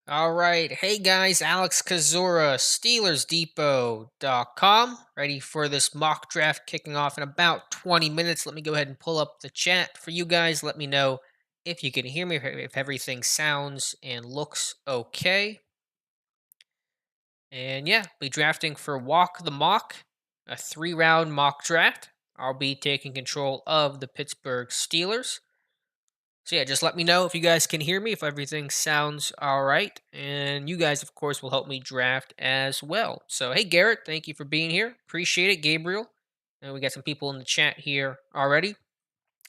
All right. Hey guys, Alex Kazura, SteelersDepot.com. Ready for this mock draft kicking off in about 20 minutes. Let me go ahead and pull up the chat for you guys. Let me know if you can hear me, if everything sounds and looks okay. And yeah, be drafting for Walk the Mock, a 3 round mock draft. I'll be taking control of the Pittsburgh Steelers. So yeah, just let me know if you guys can hear me, if everything sounds all right. And you guys, of course, will help me draft as well. So hey, Garrett, thank you for being here. Appreciate it, Gabriel. And we got some people in the chat here already.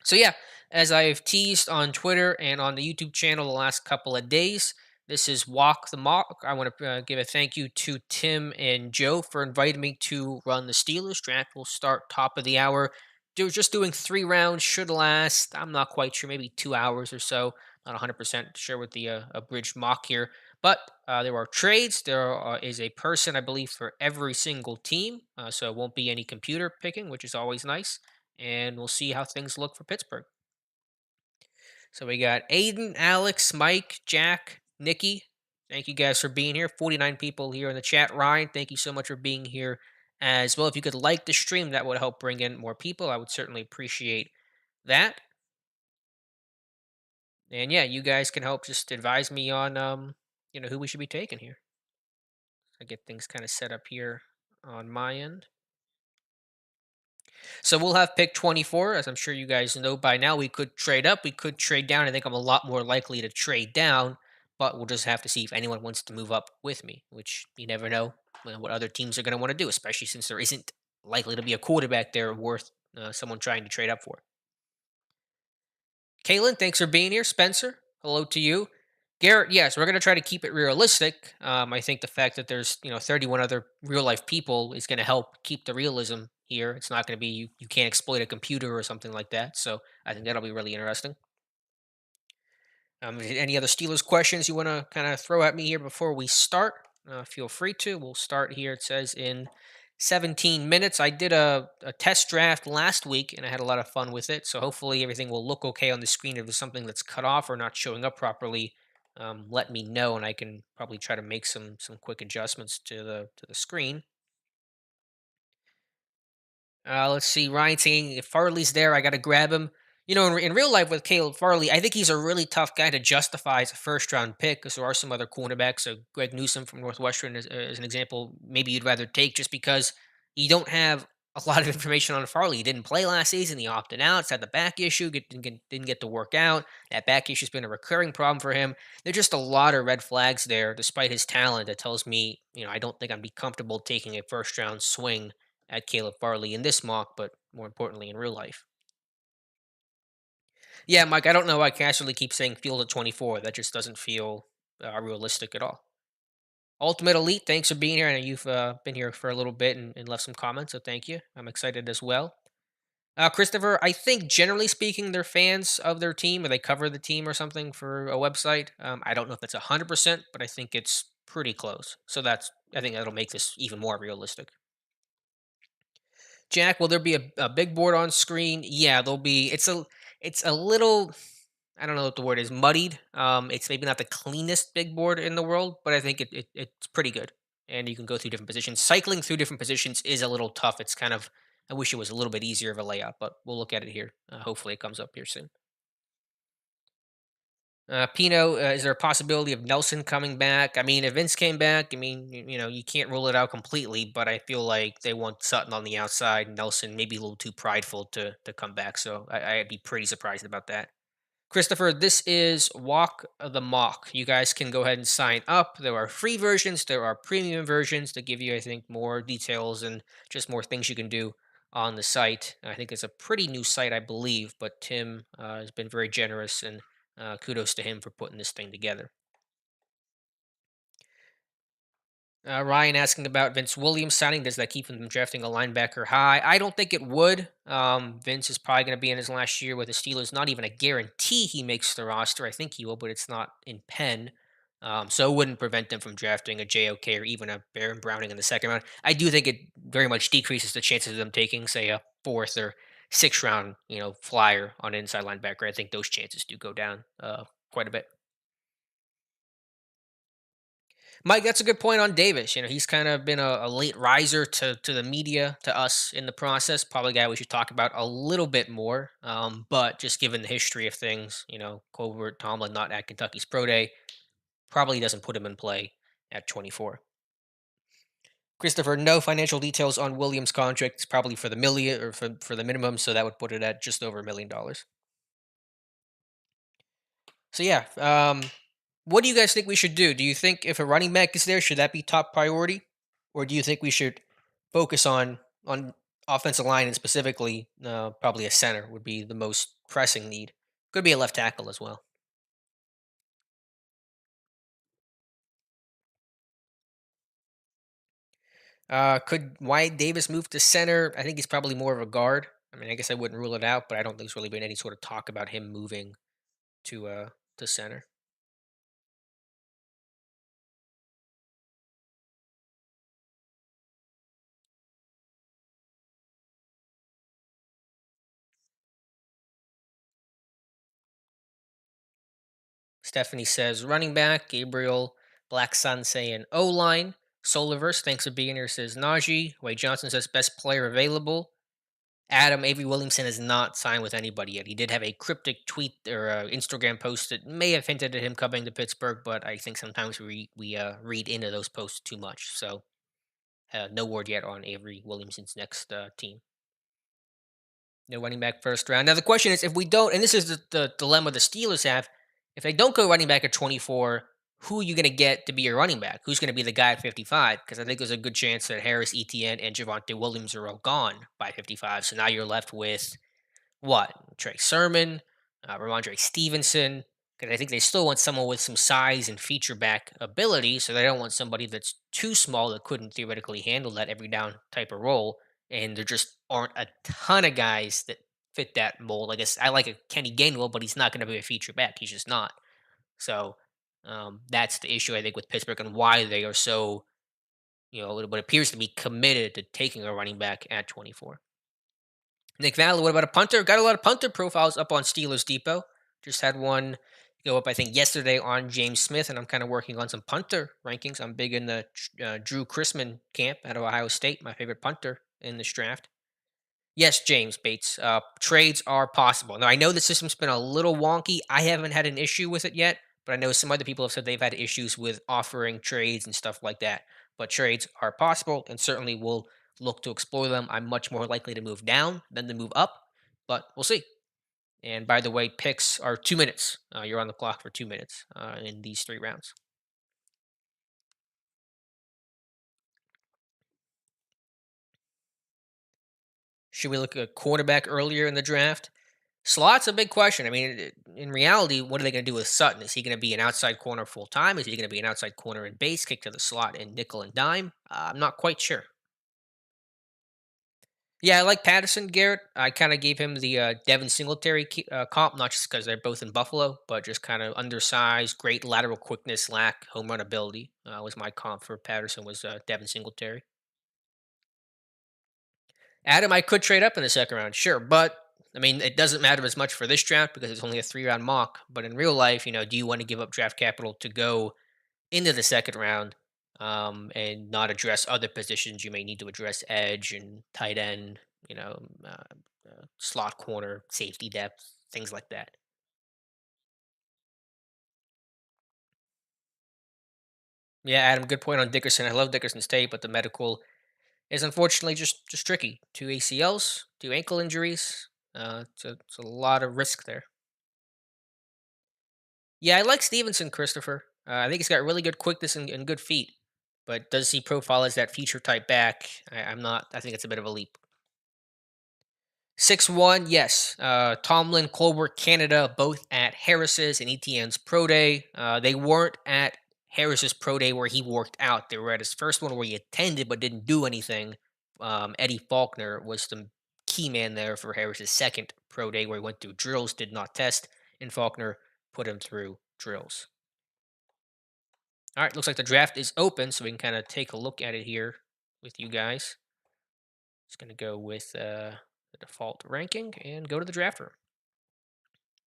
So yeah, as I've teased on Twitter and on the YouTube channel the last couple of days, this is Walk the Mock. I want to give a thank you to Tim and Joe for inviting me to run the Steelers draft. We'll start top of the hour. Just doing 3 rounds should last. I'm not quite sure, maybe 2 hours or so. Not 100% sure with the abridged mock here, but there are trades. Is a person, I believe, for every single team, so it won't be any computer picking, which is always nice, and we'll see how things look for Pittsburgh. So we got Aiden, Alex, Mike, Jack, Nikki. Thank you guys for being here. 49 people here in the chat. Ryan, thank you so much for being here as well. If you could like the stream, that would help bring in more people. I would certainly appreciate that. And yeah, you guys can help just advise me on who we should be taking here. I get things kind of set up here on my end. So we'll have pick 24. As I'm sure you guys know by now, we could trade up, we could trade down. I think I'm a lot more likely to trade down, but we'll just have to see if anyone wants to move up with me, which you never know what other teams are going to want to do, especially since there isn't likely to be a quarterback there worth someone trying to trade up for. Kaylin, thanks for being here. Spencer, hello to you. Garrett, yes, we're going to try to keep it realistic. I think the fact that there's 31 other real life people is going to help keep the realism here. It's not going to be you can't exploit a computer or something like that. So I think that'll be really interesting. Any other Steelers questions you want to kind of throw at me here before we start? Feel free to. We'll start here. It says in 17 minutes. I did a test draft last week and I had a lot of fun with it. So hopefully everything will look okay on the screen. If there's something that's cut off or not showing up properly, let me know and I can probably try to make some quick adjustments to the screen. Let's see. Ryan saying if Farley's there, I got to grab him. In real life with Caleb Farley, I think he's a really tough guy to justify as a first round pick because there are some other cornerbacks. So Greg Newsom from Northwestern is an example. Maybe you'd rather take just because you don't have a lot of information on Farley. He didn't play last season. He opted out. It's had the back issue. Didn't get to work out. That back issue's been a recurring problem for him. There's just a lot of red flags there, despite his talent. That tells me, I don't think I'd be comfortable taking a first round swing at Caleb Farley in this mock, but more importantly in real life. Yeah, Mike, I don't know why Casterly keeps saying field at 24. That just doesn't feel realistic at all. Ultimate Elite, thanks for being here. I know you've been here for a little bit and left some comments, so thank you. I'm excited as well. Christopher, I think generally speaking, they're fans of their team or they cover the team or something for a website. I don't know if that's 100%, but I think it's pretty close. So I think that'll make this even more realistic. Jack, will there be a big board on screen? Yeah, there'll be. It's a little. I don't know what the word is. Muddied. It's maybe not the cleanest big board in the world, but I think it's pretty good. And you can go through different positions. Cycling through different positions is a little tough. It's kind of. I wish it was a little bit easier of a layout, but we'll look at it here. Hopefully, it comes up here soon. Pino, is there a possibility of Nelson coming back? I mean, if Vince came back, I mean, you can't rule it out completely, but I feel like they want Sutton on the outside. Nelson maybe a little too prideful to come back, so I'd be pretty surprised about that. Christopher, this is Walk the Mock. You guys can go ahead and sign up. There are free versions, there are premium versions that give you, I think, more details and just more things you can do on the site. I think it's a pretty new site, I believe, but Tim has been very generous and kudos to him for putting this thing together. Ryan asking about Vince Williams signing. Does that keep him from drafting a linebacker high? I don't think it would. Vince is probably going to be in his last year with the Steelers. Not even a guarantee he makes the roster. I think he will, but it's not in pen. So it wouldn't prevent them from drafting a JOK or even a Baron Browning in the second round. I do think it very much decreases the chances of them taking, say, a fourth or sixth round, flyer on an inside linebacker. I think those chances do go down quite a bit. Mike, that's a good point on Davis. He's kind of been a late riser to the media, to us in the process. Probably a guy we should talk about a little bit more. But just given the history of things, Colbert Tomlin not at Kentucky's pro day probably doesn't put him in play at 24. Christopher, no financial details on Williams' contract. It's probably for the million or for the minimum, so that would put it at just over $1 million. So yeah, what do you guys think we should do? Do you think if a running back is there, should that be top priority, or do you think we should focus on offensive line and specifically probably a center would be the most pressing need? Could be a left tackle as well. Could Wyatt Davis move to center? I think he's probably more of a guard. I mean, I guess I wouldn't rule it out, but I don't think there's really been any sort of talk about him moving to center. Stephanie says running back. Gabriel Black Sun saying O line. Solarverse, thanks for being here, says Najee. Wade Johnson says best player available. Adam Avery Williamson has not signed with anybody yet. He did have a cryptic tweet or Instagram post that may have hinted at him coming to Pittsburgh, but I think sometimes we read into those posts too much. So no word yet on Avery Williamson's next team. No running back first round. Now the question is, if we don't, and this is the dilemma the Steelers have, if they don't go running back at 24, who are you going to get to be your running back? Who's going to be the guy at 55? Because I think there's a good chance that Harris, Etienne, and Javante Williams are all gone by 55. So now you're left with what? Trey Sermon, Ramondre Stevenson. Because I think they still want someone with some size and feature back ability. So they don't want somebody that's too small that couldn't theoretically handle that every down type of role. And there just aren't a ton of guys that fit that mold. I guess I like a Kenny Gainwell, but he's not going to be a feature back. He's just not. So that's the issue I think with Pittsburgh and why they are so, what appears to be committed to taking a running back at 24. Nick Valley, what about a punter? Got a lot of punter profiles up on Steelers Depot. Just had one go up, I think, yesterday on James Smith, and I'm kind of working on some punter rankings. I'm big in the Drew Chrisman camp out of Ohio State, my favorite punter in this draft. Yes, James Bates. Trades are possible. Now, I know the system's been a little wonky. I haven't had an issue with it yet, but I know some other people have said they've had issues with offering trades and stuff like that. But trades are possible, and certainly we'll look to explore them. I'm much more likely to move down than to move up, but we'll see. And by the way, picks are 2 minutes. You're on the clock for 2 minutes in these 3 rounds. Should we look at a quarterback earlier in the draft? Slot's a big question. I mean, in reality, what are they going to do with Sutton? Is he going to be an outside corner full time? Is he going to be an outside corner in base, kick to the slot in nickel and dime? I'm not quite sure. Yeah, I like Patterson, Garrett. I kind of gave him the Devin Singletary comp, not just because they're both in Buffalo, but just kind of undersized, great lateral quickness, lack home run ability. Was my comp for Patterson was Devin Singletary. Adam, I could trade up in the second round, sure, but I mean, it doesn't matter as much for this draft because it's only a 3 round mock. But in real life, do you want to give up draft capital to go into the second round and not address other positions you may need to address, edge and tight end, slot corner, safety depth, things like that? Yeah, Adam, good point on Dickerson. I love Dickerson's tape, but the medical is unfortunately just tricky. Two ACLs, two ankle injuries. It's a lot of risk there. Yeah, I like Stevenson, Christopher. I think he's got really good quickness and good feet. But does he profile as that feature type back? I'm not. I think it's a bit of a leap. 6-1, yes. Tomlin, Colbert, Canada, both at Harris's and ETN's Pro Day. They weren't at Harris's Pro Day where he worked out. They were at his first one where he attended but didn't do anything. Eddie Faulkner was the key man there for Harris's second Pro Day where he went through drills, did not test, and Faulkner put him through drills. All right, looks like the draft is open, so we can kind of take a look at it here with you guys. Just going to go with the default ranking and go to the draft room.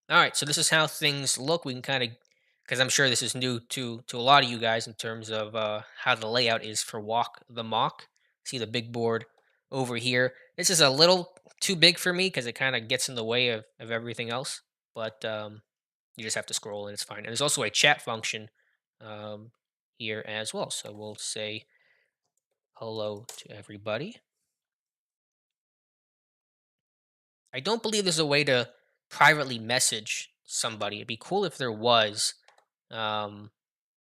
All right, so this is how things look. We can kind of because I'm sure this is new to a lot of you guys in terms of how the layout is for walk the mock. See the big board over here. This is a little too big for me because it kind of gets in the way of everything else. But you just have to scroll and it's fine. And there's also a chat function um, here as well. So we'll say hello to everybody. I don't believe there's a way to privately message somebody. It'd be cool if there was, um,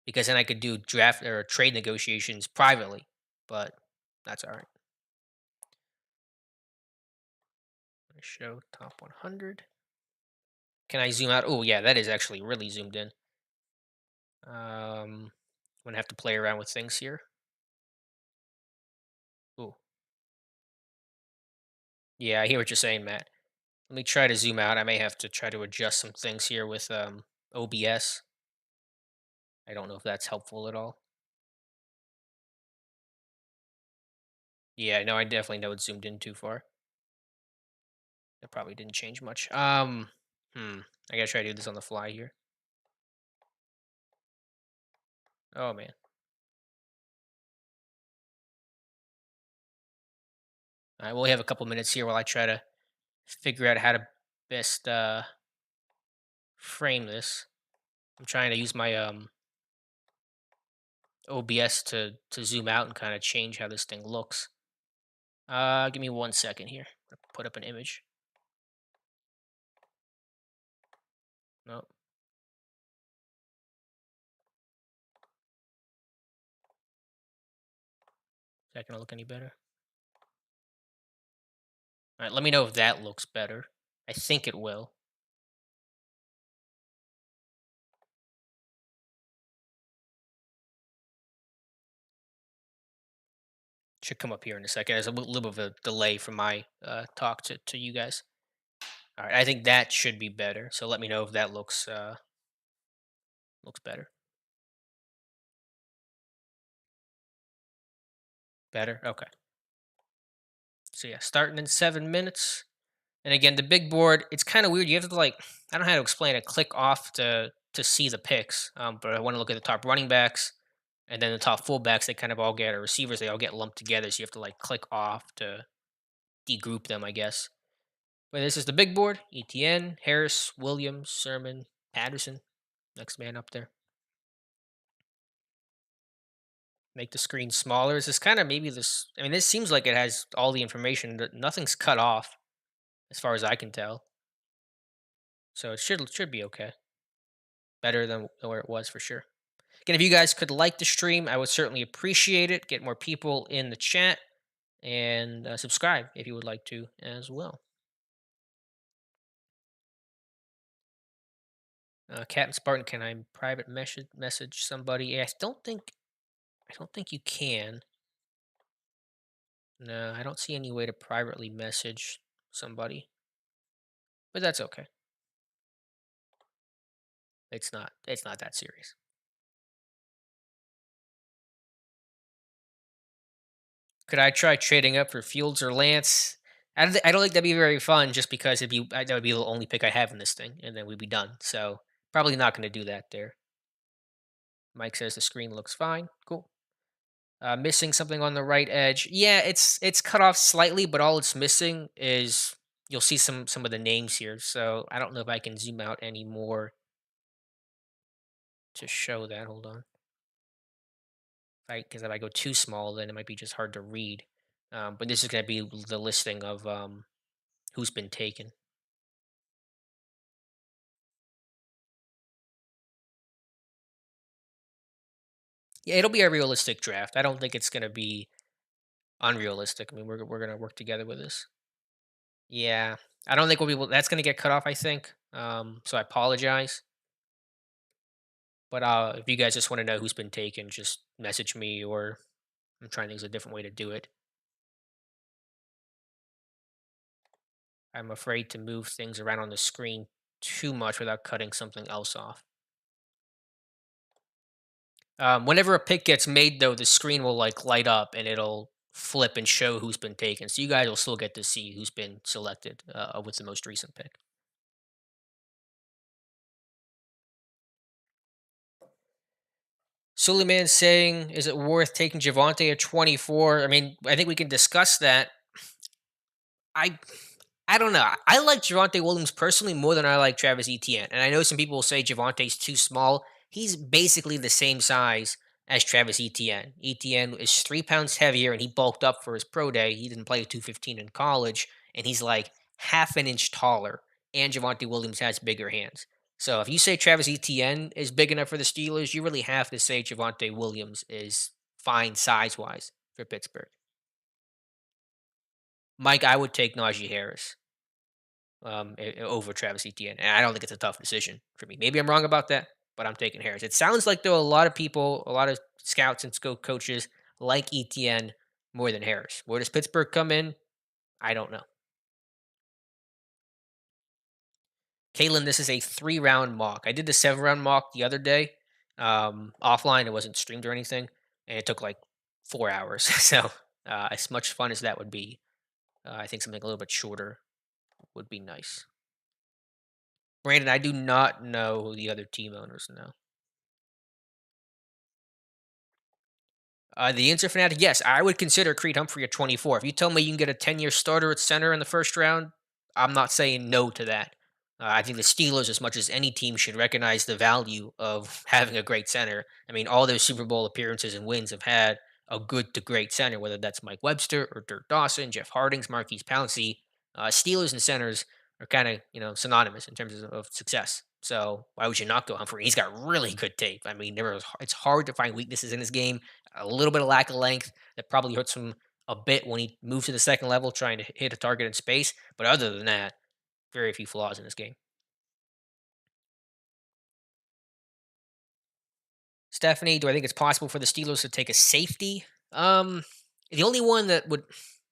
because then I could do draft or trade negotiations privately. But that's all right. Show top 100. Can I zoom out? Oh yeah, that is actually really zoomed in. I'm gonna have to play around with things here. Ooh, yeah, I hear what you're saying, Matt. Let me try to zoom out. I may have to try to adjust some things here with OBS. I don't know if that's helpful at all. Yeah, no, I definitely know it zoomed in too far. That probably didn't change much. I gotta try to do this on the fly here. Oh man. All right, well, we have a couple minutes here while I try to figure out how to best frame this. I'm trying to use my OBS to zoom out and kind of change how this thing looks. Give me 1 second here. Put up an image. No, is that gonna look any better? All right, let me know if that looks better. I think it will. Should come up here in a second. There's a little bit of a delay from my talk to you guys. All right, I think that should be better. So let me know if that looks better. Better. Okay. So yeah, starting in 7 minutes. And again, the big board, it's kind of weird. You have to like, I don't know how to explain it. Click off to see the picks. But I want to look at the top running backs and then the top fullbacks. They kind of all get or receivers. They all get lumped together. So you have to like click off to degroup them, I guess. But this is the big board: ETN, Harris, Williams, Sermon, Patterson. Next man up there. Make the screen smaller. Is this kind of maybe this? I mean, this seems like it has all the information. Nothing's cut off as far as I can tell. So it should be okay. Better than where it was for sure. Again, if you guys could like the stream, I would certainly appreciate it. Get more people in the chat and subscribe if you would like to as well. Captain Spartan, can I private message somebody? I don't think you can. No, I don't see any way to privately message somebody, but that's okay. It's not that serious. Could I try trading up for Fields or Lance? I don't think that'd be very fun just because that would be the only pick I have in this thing, and then we'd be done. So probably not going to do that there. Mike says the screen looks fine. Cool. Missing something on the right edge. Yeah, it's cut off slightly, but all it's missing is you'll see some of the names here. So I don't know if I can zoom out any more to show that. Hold on. Because if I go too small, then it might be just hard to read. But this is going to be the listing of who's been taken. Yeah, it'll be a realistic draft. I don't think it's going to be unrealistic. I mean, we're going to work together with this. Yeah, I don't think we'll be able. That's going to get cut off. I think. So I apologize. But if you guys just want to know who's been taken, just message me, or I'm trying to think of a different way to do it. I'm afraid to move things around on the screen too much without cutting something else off. Whenever a pick gets made, though, the screen will like light up and it'll flip and show who's been taken. So you guys will still get to see who's been selected with the most recent pick. Suleiman saying, is it worth taking Javante at 24? I mean, I think we can discuss that. I I don't know. I like Javante Williams personally more than I like Travis Etienne. And I know some people will say Javante's too small. He's basically the same size as Travis Etienne. Etienne is 3 pounds heavier and he bulked up for his pro day. He didn't play at 215 in college, and he's like half an inch taller. And Javante Williams has bigger hands. So if you say Travis Etienne is big enough for the Steelers, you really have to say Javante Williams is fine size wise for Pittsburgh. Mike, I would take Najee Harris over Travis Etienne. And I don't think it's a tough decision for me. Maybe I'm wrong about that, but I'm taking Harris. It sounds like though a lot of people, a lot of scouts and coaches like Etienne more than Harris. Where does Pittsburgh come in? I don't know. Kalen, this is a 3 round mock. I did the 7 round mock the other day, offline. It wasn't streamed or anything, and it took like 4 hours. So as much fun as that would be, I think something a little bit shorter would be nice. Brandon, I do not know who the other team owners know. The answer fanatic, yes, I would consider Creed Humphrey at 24. If you tell me you can get a 10-year starter at center in the first round, I'm not saying no to that. I think the Steelers, as much as any team, should recognize the value of having a great center. I mean, all those Super Bowl appearances and wins have had a good to great center, whether that's Mike Webster or Dirk Dawson, Jeff Hardings, Marquise Pouncey. Steelers and centers are kind of synonymous in terms of success. So why would you not go Humphrey? He's got really good tape. I mean, it's hard to find weaknesses in his game. A little bit of lack of length that probably hurts him a bit when he moves to the second level trying to hit a target in space. But other than that, very few flaws in his game. Stephanie, do I think it's possible for the Steelers to take a safety? The only one that would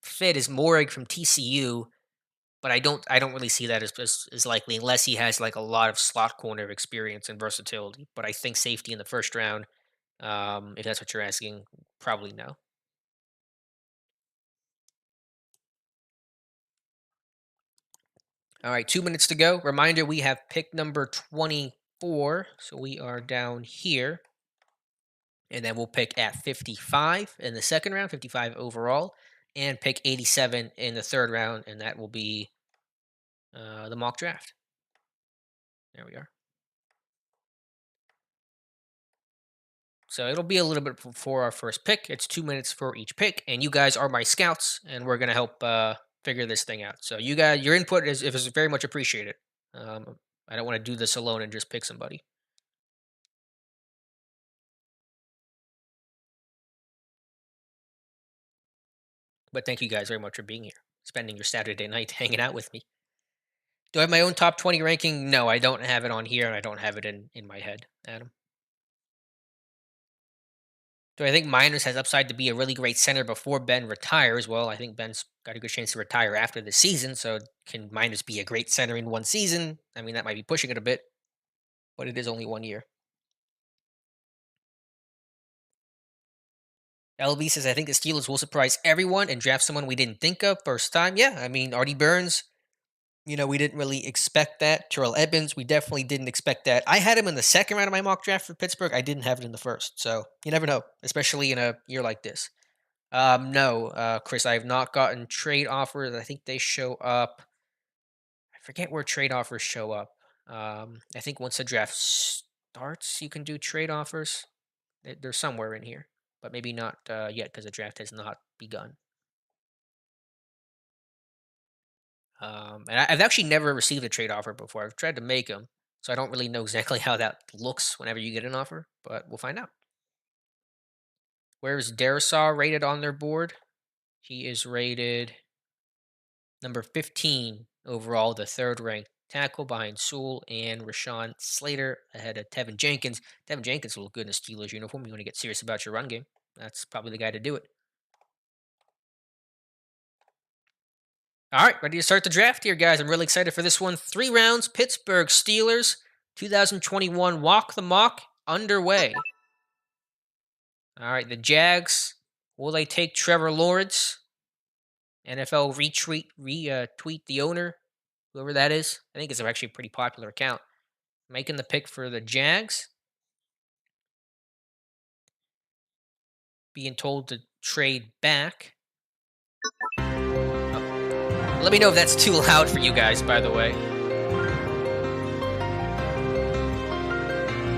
fit is Morrig from TCU, but I don't really see that as likely unless he has like a lot of slot corner experience and versatility. But I think safety in the first round, if that's what you're asking, probably no. All right, 2 minutes to go. Reminder, we have pick number 24. So we are down here. And then we'll pick at 55 in the second round, 55 overall, and pick 87 in the third round. And that will be the mock draft. There we are. So it'll be a little bit before our first pick. It's 2 minutes for each pick. And you guys are my scouts, and we're going to help figure this thing out. So you guys, your input is very much appreciated. I don't want to do this alone and just pick somebody. But thank you guys very much for being here, spending your Saturday night hanging out with me. Do I have my own top 20 ranking? No, I don't have it on here, and I don't have it in my head, Adam. Do I think Miners has upside to be a really great center before Ben retires? Well, I think Ben's got a good chance to retire after the season, so can Miners be a great center in one season? I mean, that might be pushing it a bit, but it is only 1 year. LB says, I think the Steelers will surprise everyone and draft someone we didn't think of first time. Yeah, I mean, Artie Burns, we didn't really expect that. Terrell Edmonds, we definitely didn't expect that. I had him in the second round of my mock draft for Pittsburgh. I didn't have it in the first. So you never know, especially in a year like this. No, Chris, I have not gotten trade offers. I think they show up. I forget where trade offers show up. I think once the draft starts, you can do trade offers. They're somewhere in here, but maybe not yet because the draft has not begun. And I've actually never received a trade offer before. I've tried to make them, so I don't really know exactly how that looks whenever you get an offer, but we'll find out. Where's Darisaw rated on their board? He is rated number 15 overall, the third ranked tackle behind Sewell and Rashawn Slater ahead of Tevin Jenkins. Tevin Jenkins will look good in a Steelers uniform. You want to get serious about your run game. That's probably the guy to do it. All right, ready to start the draft here, guys. I'm really excited for this one. 3 rounds, Pittsburgh Steelers, 2021 Walk the Mock underway. All right, the Jags. Will they take Trevor Lawrence? NFL retweet the owner, whoever that is. I think it's actually a pretty popular account. Making the pick for the Jags. being told to trade back. Let me know if that's too loud for you guys, by the way.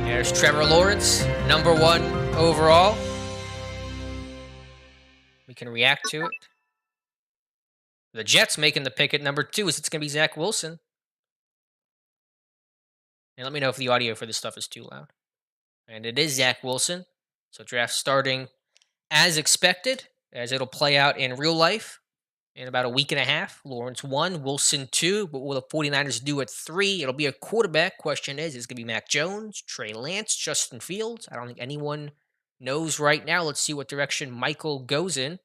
There's Trevor Lawrence, number 1 overall. We can react to it. The Jets making the pick at number 2 is it's going to be Zach Wilson. And let me know if the audio for this stuff is too loud. And it is Zach Wilson. So draft starting as expected, as it'll play out in real life in about a week and a half. Lawrence 1, Wilson 2. What will the 49ers do at 3? It'll be a quarterback. Question is it going to be Mac Jones, Trey Lance, Justin Fields? I don't think anyone knows right now. Let's see what direction Michael goes in.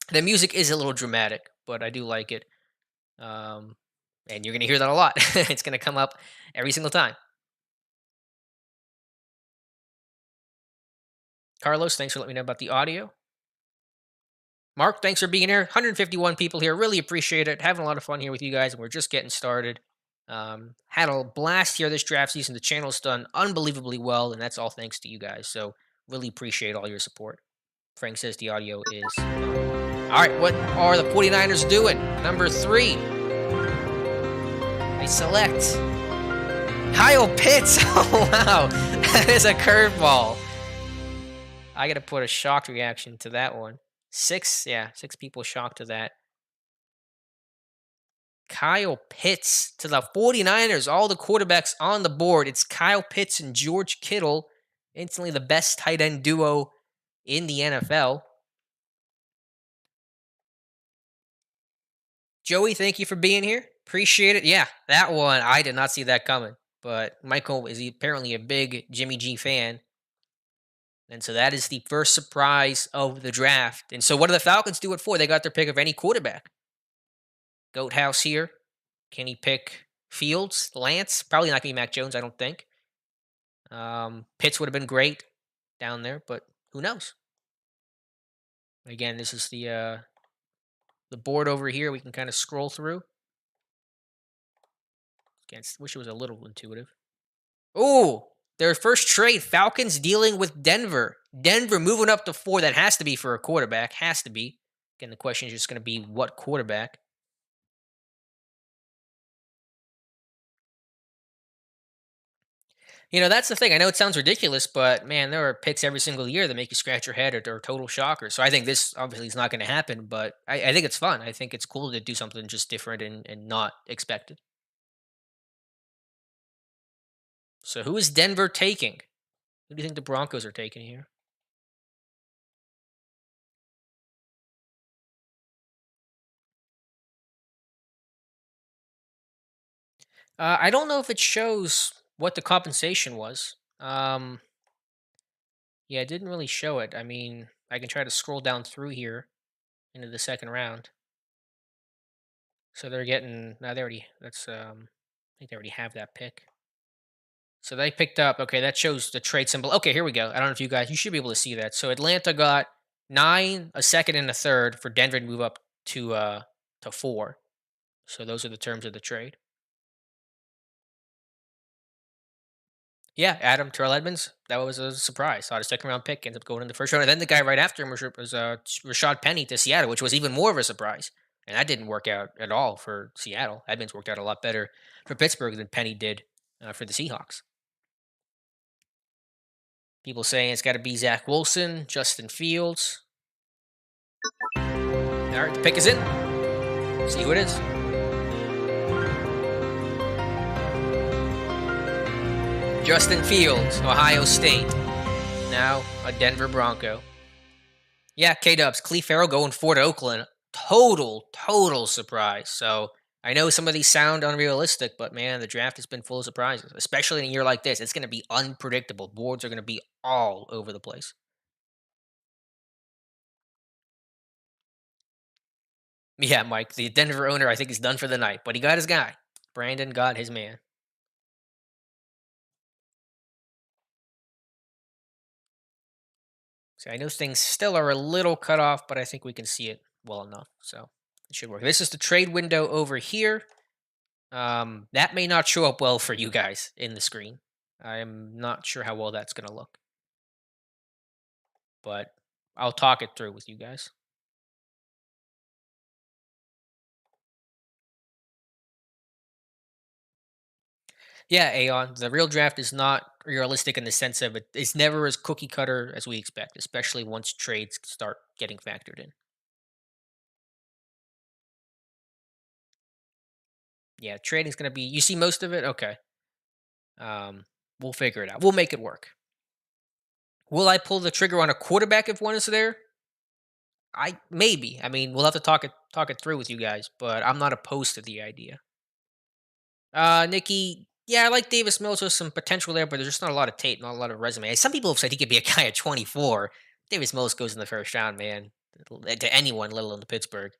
The music is a little dramatic, but I do like it. And you're going to hear that a lot. It's going to come up every single time. Carlos, thanks for letting me know about the audio. Mark, thanks for being here. 151 people here. Really appreciate it. Having a lot of fun here with you guys. And we're just getting started. Had a blast here this draft season. The channel's done unbelievably well, and that's all thanks to you guys. So really appreciate all your support. Frank says the audio is on. All right, what are the 49ers doing? Number 3. They select Kyle Pitts. Oh, wow. That is a curveball. I got to put a shocked reaction to that one. 6 people shocked to that. Kyle Pitts to the 49ers. All the quarterbacks on the board. It's Kyle Pitts and George Kittle. Instantly the best tight end duo in the NFL. Joey, thank you for being here. Appreciate it. Yeah, that one, I did not see that coming. But Michael is apparently a big Jimmy G fan. And so that is the first surprise of the draft. And so what do the Falcons do it for? They got their pick of any quarterback. Goat House here. Can he pick Fields? Lance? Probably not going to be Mac Jones, I don't think. Pitts would have been great down there, but who knows? Again, this is the board over here. We can kind of scroll through. Again, wish it was a little intuitive. Oh, their first trade. Falcons dealing with Denver. Denver moving up to 4. That has to be for a quarterback. Has to be. Again, the question is just going to be what quarterback. You know, that's the thing. I know it sounds ridiculous, but man, there are picks every single year that make you scratch your head or total shockers. So I think this obviously is not going to happen, but I think it's fun. I think it's cool to do something just different and not expected. So who is Denver taking? Who do you think the Broncos are taking here? I don't know if it shows what the compensation was. Yeah, it didn't really show it. I mean, I can try to scroll down through here into the second round. So they're getting now. They already I think they already have that pick. So they picked up. Okay, that shows the trade symbol. Okay, here we go. I don't know if you should be able to see that. So Atlanta got 9, a second, and a third for Denver to move up to 4. So those are the terms of the trade. Yeah, Adam Terrell Edmonds. That was a surprise. Thought a second round pick ends up going in the first round. And then the guy right after him was Rashad Penny to Seattle, which was even more of a surprise. And that didn't work out at all for Seattle. Edmonds worked out a lot better for Pittsburgh than Penny did for the Seahawks. People saying it's got to be Zach Wilson, Justin Fields. All right, the pick is in. See who it is. Justin Fields, Ohio State. Now a Denver Bronco. Yeah, K-Dubs. Cleve Farrell going 4 to Oakland. Total surprise. So I know some of these sound unrealistic, but man, the draft has been full of surprises, especially in a year like this. It's going to be unpredictable. Boards are going to be all over the place. Yeah, Mike, the Denver owner, I think, is done for the night, but he got his guy. Brandon got his man. So I know things still are a little cut off, but I think we can see it well enough. So it should work. This is the trade window over here. That may not show up well for you guys in the screen. I'm not sure how well that's going to look. But I'll talk it through with you guys. Yeah, Aeon. The real draft is not realistic in the sense of it's never as cookie cutter as we expect, especially once trades start getting factored in. Yeah, trading's gonna be. You see most of it. Okay. Um, we'll figure it out. We'll make it work. Will I pull the trigger on a quarterback if one is there? I maybe. I mean, we'll have to talk it through with you guys, but I'm not opposed to the idea. Nikki, yeah, I like Davis Mills. There's some potential there, but there's just not a lot of tape, not a lot of resume. Some people have said he could be a guy at 24. Davis Mills goes in the first round, man. To anyone, let alone to Pittsburgh.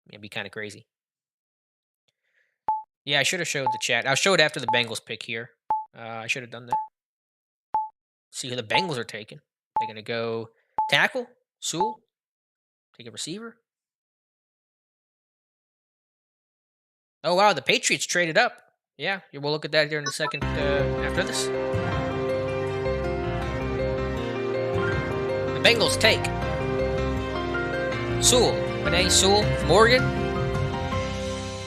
It'd be kind of crazy. Yeah, I should have showed the chat. I'll show it after the Bengals pick here. I should have done that. See who the Bengals are taking. They're gonna go tackle, Sewell, take a receiver. Oh wow, the Patriots traded up. Yeah, we'll look at that here in a second after this. The Bengals take Sewell, Panay Sewell from Oregon.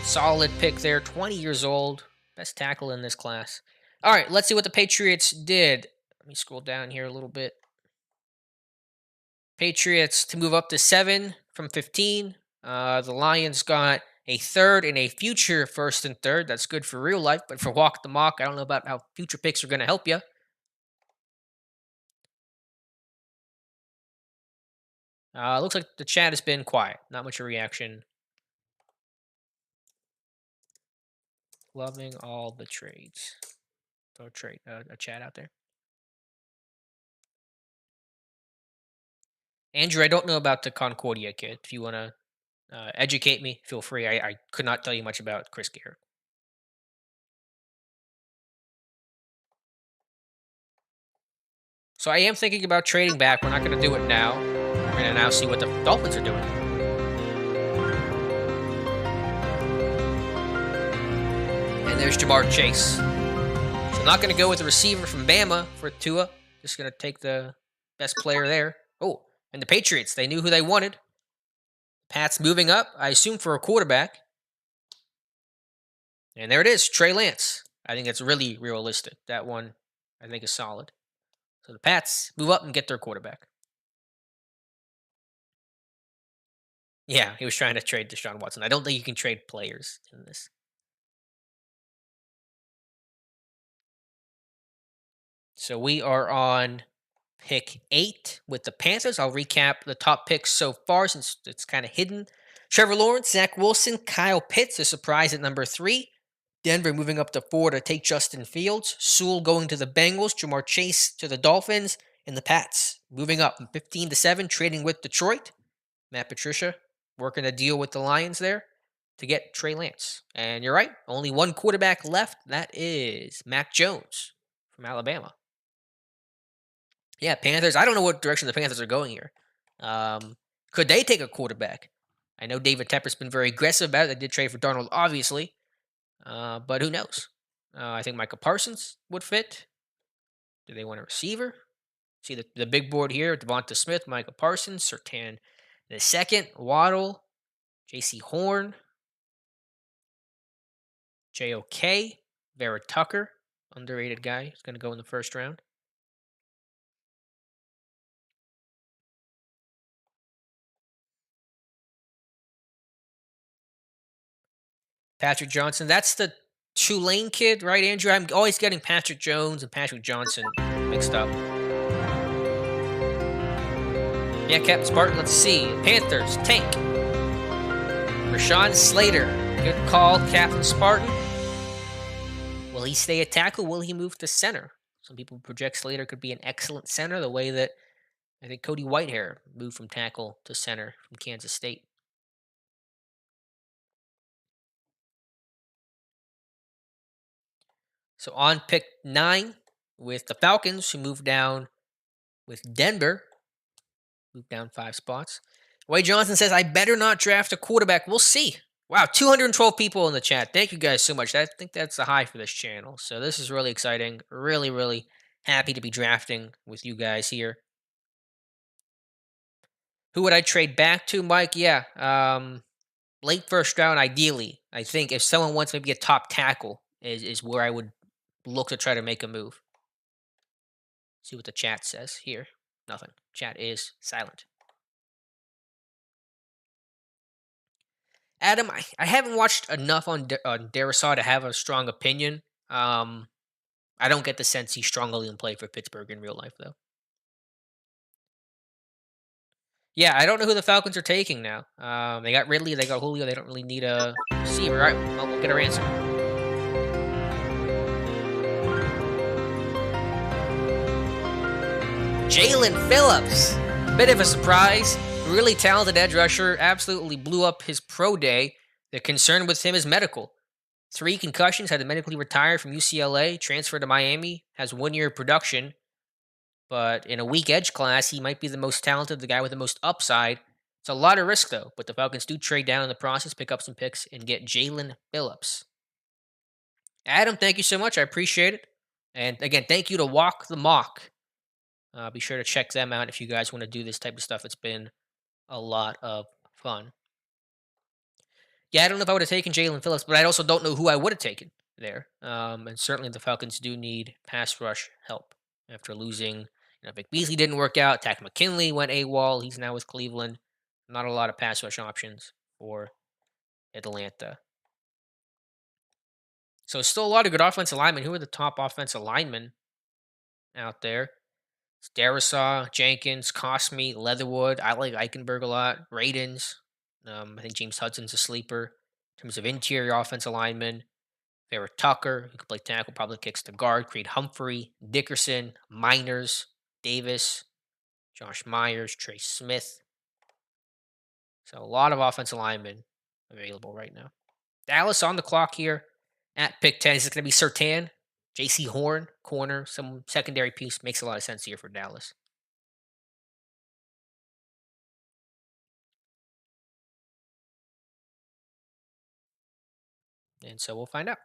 Solid pick there, 20 years old, best tackle in this class. All right, let's see what the Patriots did. Let me scroll down here a little bit. Patriots to move up to 7 from 15. The Lions got a third and a future first and third. That's good for real life, but for walk the mock, I don't know about how future picks are going to help you. Looks like the chat has been quiet. Not much of a reaction. Loving all the trades. Throw a chat out there. Andrew, I don't know about the Concordia kid. If you want to educate me, feel free. I could not tell you much about Chris Garrett. So I am thinking about trading back. We're not going to do it now. We're going to now see what the Dolphins are doing. And there's Jamar Chase. So I'm not going to go with the receiver from Bama for Tua. Just going to take the best player there. Oh, and the Patriots, they knew who they wanted. Pats moving up, I assume, for a quarterback. And there it is, Trey Lance. I think that's really realistic. That one, I think, is solid. So the Pats move up and get their quarterback. Yeah, he was trying to trade Deshaun Watson. I don't think you can trade players in this. So we are on pick 8 with the Panthers. I'll recap the top picks so far since it's kind of hidden. Trevor Lawrence, Zach Wilson, Kyle Pitts, a surprise at number 3. Denver moving up to 4 to take Justin Fields. Sewell going to the Bengals. Jamar Chase to the Dolphins. And the Pats moving up from 15 to 7, trading with Detroit. Matt Patricia working a deal with the Lions there to get Trey Lance. And you're right, only one quarterback left. That is Mac Jones from Alabama. Yeah, Panthers. I don't know what direction the Panthers are going here. Could they take a quarterback? I know David Tepper's been very aggressive about it. They did trade for Darnold, obviously. But who knows? I think Micah Parsons would fit. Do they want a receiver? See the big board here: Devonta Smith, Micah Parsons, Sertan the second, Waddle, J.C. Horn, J.O.K., Vera Tucker, underrated guy. He's going to go in the first round. Patrick Johnson. That's the Tulane kid, right, Andrew? I'm always getting Patrick Jones and Patrick Johnson mixed up. Yeah, Captain Spartan, let's see. Panthers, tank. Rashawn Slater. Good call, Captain Spartan. Will he stay at tackle? Will he move to center? Some people project Slater could be an excellent center, the way that I think Cody Whitehair moved from tackle to center from Kansas State. So on pick 9 with the Falcons, who moved down with Denver, moved down 5 spots. Wade Johnson says, I better not draft a quarterback. We'll see. Wow, 212 people in the chat. Thank you guys so much. I think that's the high for this channel. So this is really exciting. Really, really happy to be drafting with you guys here. Who would I trade back to, Mike? Yeah. Late first round, ideally. I think if someone wants maybe a top tackle is where I would look to try to make a move. See what the chat says here. Nothing. Chat is silent. Adam, I haven't watched enough on Darisaw to have a strong opinion. I don't get the sense he's strongly in play for Pittsburgh in real life, though. Yeah, I don't know who the Falcons are taking now. They got Ridley, they got Julio. They don't really need a receiver. All right, well, we'll get our answer. Jalen Phillips, bit of a surprise. Really talented edge rusher, absolutely blew up his pro day. The concern with him is medical. 3 concussions, had to medically retire from UCLA, transferred to Miami, has 1 year of production. But in a weak edge class, he might be the most talented, the guy with the most upside. It's a lot of risk, though. But the Falcons do trade down in the process, pick up some picks, and get Jalen Phillips. Adam, thank you so much. I appreciate it. And again, thank you to Walk the Mock. Be sure to check them out if you guys want to do this type of stuff. It's been a lot of fun. Yeah, I don't know if I would have taken Jalen Phillips, but I also don't know who I would have taken there. And certainly the Falcons do need pass rush help after losing. Vic Beasley didn't work out. Tack McKinley went AWOL. He's now with Cleveland. Not a lot of pass rush options for Atlanta. So still a lot of good offensive linemen. Who are the top offensive linemen out there? It's Darisaw, Jenkins, Cosme, Leatherwood. I like Eichenberg a lot. Radens. I think James Hudson's a sleeper. In terms of interior offensive linemen, Vera Tucker, who can play tackle, probably kicks to guard. Creed Humphrey, Dickerson, Miners, Davis, Josh Myers, Trey Smith. So a lot of offensive linemen available right now. Dallas on the clock here at pick 10. Is it going to be Surtain? JC Horn, corner, some secondary piece. Makes a lot of sense here for Dallas. And so we'll find out.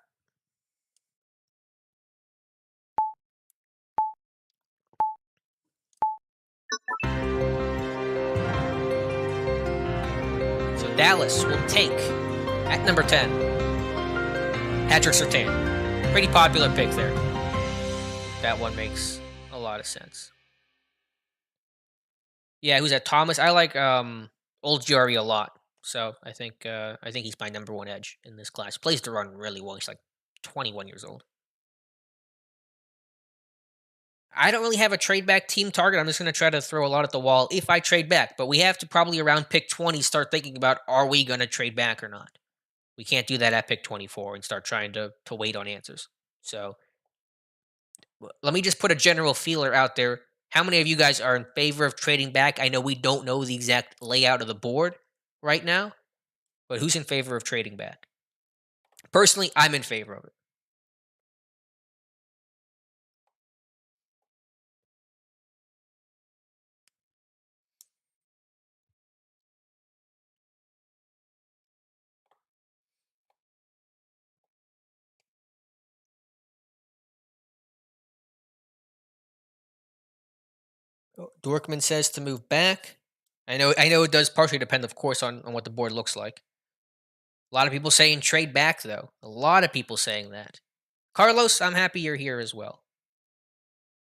So Dallas will take at number 10 Patrick Surtain. Pretty popular pick there. That one makes a lot of sense. Yeah, who's that? Thomas. I like Old Jerry a lot. So I think he's my number 1 edge in this class. Plays to run really well. He's like 21 years old. I don't really have a trade back team target. I'm just going to try to throw a lot at the wall if I trade back. But we have to probably around pick 20 start thinking about, are we going to trade back or not? We can't do that at pick 24 and start trying to wait on answers. So let me just put a general feeler out there. How many of you guys are in favor of trading back? I know we don't know the exact layout of the board right now, but who's in favor of trading back? Personally, I'm in favor of it. Dorkman says to move back. I know it does partially depend, of course, on what the board looks like. A lot of people saying trade back, though. A lot of people saying that. Carlos, I'm happy you're here as well.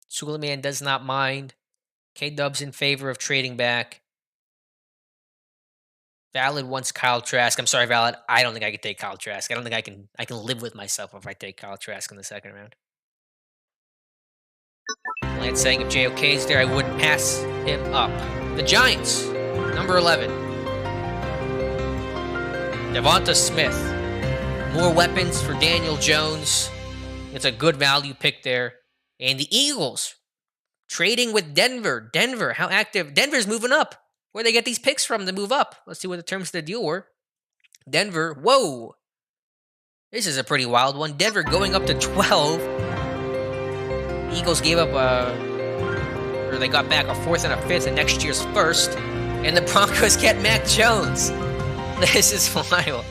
Suleiman does not mind. K-Dub's in favor of trading back. Valid wants Kyle Trask. I'm sorry, Valid. I don't think I can take Kyle Trask. I don't think I can live with myself if I take Kyle Trask in the second round. Lance saying if JOK is there, I wouldn't pass him up. The Giants, number 11. Devonta Smith. More weapons for Daniel Jones. It's a good value pick there. And the Eagles trading with Denver. Denver, how active? Denver's moving up. Where they get these picks from to move up? Let's see what the terms of the deal were. Denver, whoa. This is a pretty wild one. Denver going up to 12. Eagles gave up or they got back a 4th and a 5th in next year's 1st. And the Broncos get Mac Jones. This is wild.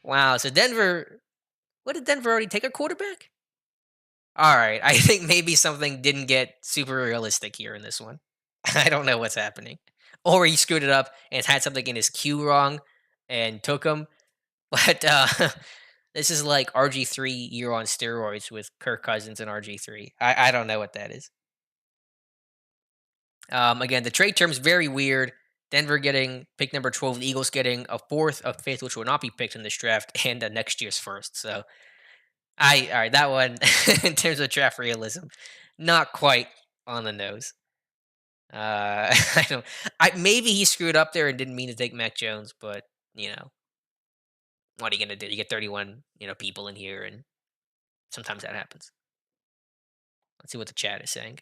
Wow. So Denver, what did Denver already take a quarterback? All right. I think maybe something didn't get super realistic here in this one. I don't know what's happening. or he screwed it up and had something in his queue wrong and took him. But this is like RG3 year on steroids with Kirk Cousins and RG3. I don't know what that is. Again, the trade term is very weird. Denver getting pick number 12, the Eagles getting a fourth, a fifth, which will not be picked in this draft, and next year's first. So, all right, that one in terms of draft realism, not quite on the nose. I don't. Maybe he screwed up there and didn't mean to take Mac Jones, but you know what are you gonna do? You get 31, people in here, and sometimes that happens. Let's see what the chat is saying.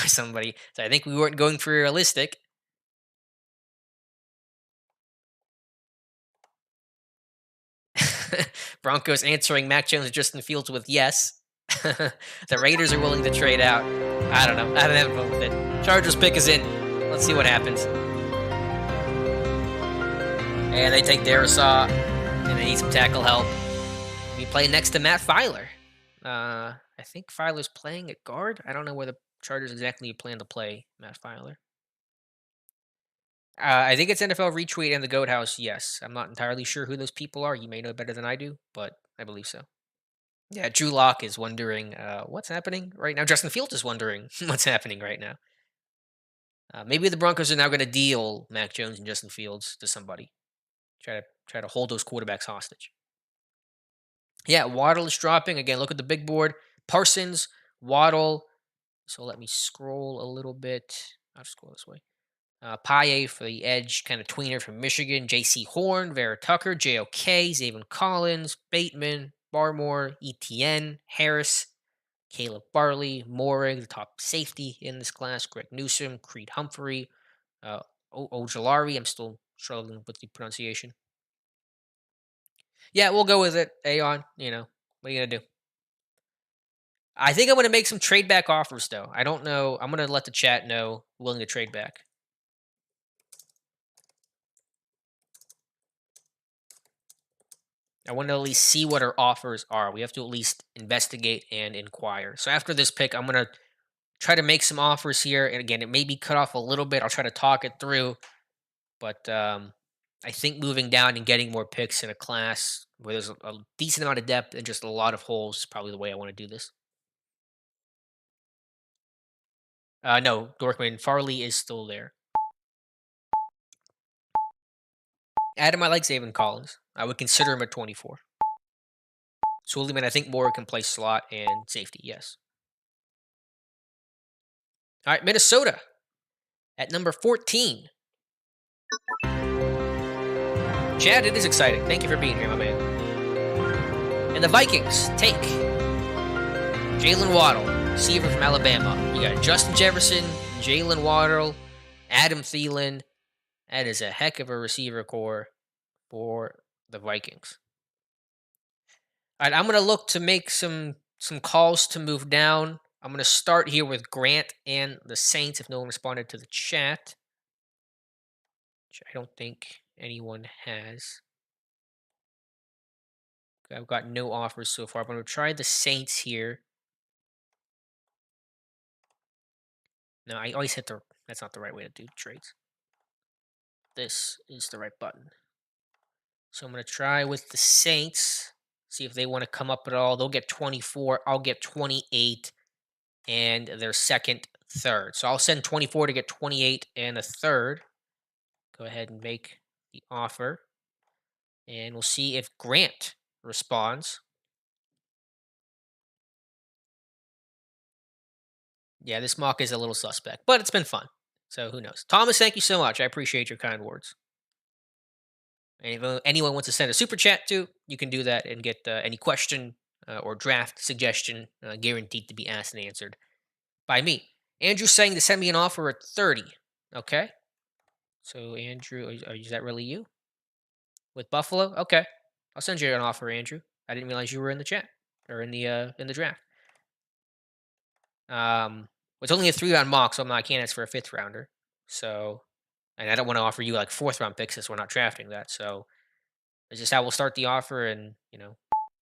Somebody, so I think we weren't going for realistic. Broncos answering Mac Jones and Justin Fields with yes. The Raiders are willing to trade out. I don't know. I don't have a vote with it. Chargers pick is in. Let's see what happens. And they take Darisaw, and they need some tackle help. We play next to Matt Filer. I think Filer's playing at guard. I don't know where the Chargers exactly plan to play Matt Filer. I think it's NFL Retweet and the Goat House. Yes, I'm not entirely sure who those people are. You may know better than I do, but I believe so. Yeah, Drew Lock is wondering what's happening right now. Justin Fields is wondering what's happening right now. Maybe the Broncos are now going to deal Mac Jones and Justin Fields to somebody. Try to hold those quarterbacks hostage. Yeah, Waddle is dropping again. Look at the big board. Parsons, Waddle. So let me scroll a little bit. I'll just go this way. Paye for the edge, kind of tweener from Michigan. J.C. Horn, Vera Tucker, J.O.K., Zayvon Collins, Bateman, Barmore, ETN, Harris, Caleb Barley, Morig, the top safety in this class. Greg Newsome, Creed Humphrey, Ojolari. I'm still struggling with the pronunciation. Yeah, we'll go with it. Aon, what are you going to do? I think I'm going to make some trade back offers, though. I don't know. I'm going to let the chat know willing to trade back. I want to at least see what our offers are. We have to at least investigate and inquire. So after this pick, I'm going to try to make some offers here. And again, it may be cut off a little bit. I'll try to talk it through. But I think moving down and getting more picks in a class where there's a decent amount of depth and just a lot of holes is probably the way I want to do this. No, Dorkman. Farley is still there. Adam, I like Zayvon Collins. I would consider him at 24. Suleiman, I think Moore can play slot and safety, yes. All right, Minnesota at number 14. Chad, it is exciting. Thank you for being here, my man. And the Vikings take Jalen Waddle, receiver from Alabama. You got Justin Jefferson, Jalen Waddle, Adam Thielen. That is a heck of a receiver core for the Vikings. All right, I'm going to look to make some calls to move down. I'm going to start here with Grant and the Saints if no one responded to the chat, which I don't think anyone has. I've got no offers so far. I'm going to try the Saints here. No, I always hit the... That's not the right way to do trades. This is the right button. So I'm going to try with the Saints. See if they want to come up at all. They'll get 24. I'll get 28. And their second, third. So I'll send 24 to get 28 and a third. Go ahead and make the offer. And we'll see if Grant responds. Yeah, this mock is a little suspect, but it's been fun. So who knows? Thomas, thank you so much. I appreciate your kind words. And if anyone wants to send a super chat to, you can do that and get any question or draft suggestion guaranteed to be asked and answered by me. Andrew's saying to send me an offer at 30. Okay. So Andrew, is that really you? With Buffalo? Okay. I'll send you an offer, Andrew. I didn't realize you were in the chat or in the draft. It's only a 3-round mock, so I can't ask for a 5th rounder. So, and I don't want to offer you like 4th round picks since we're not drafting that. So, it's just how we'll start the offer and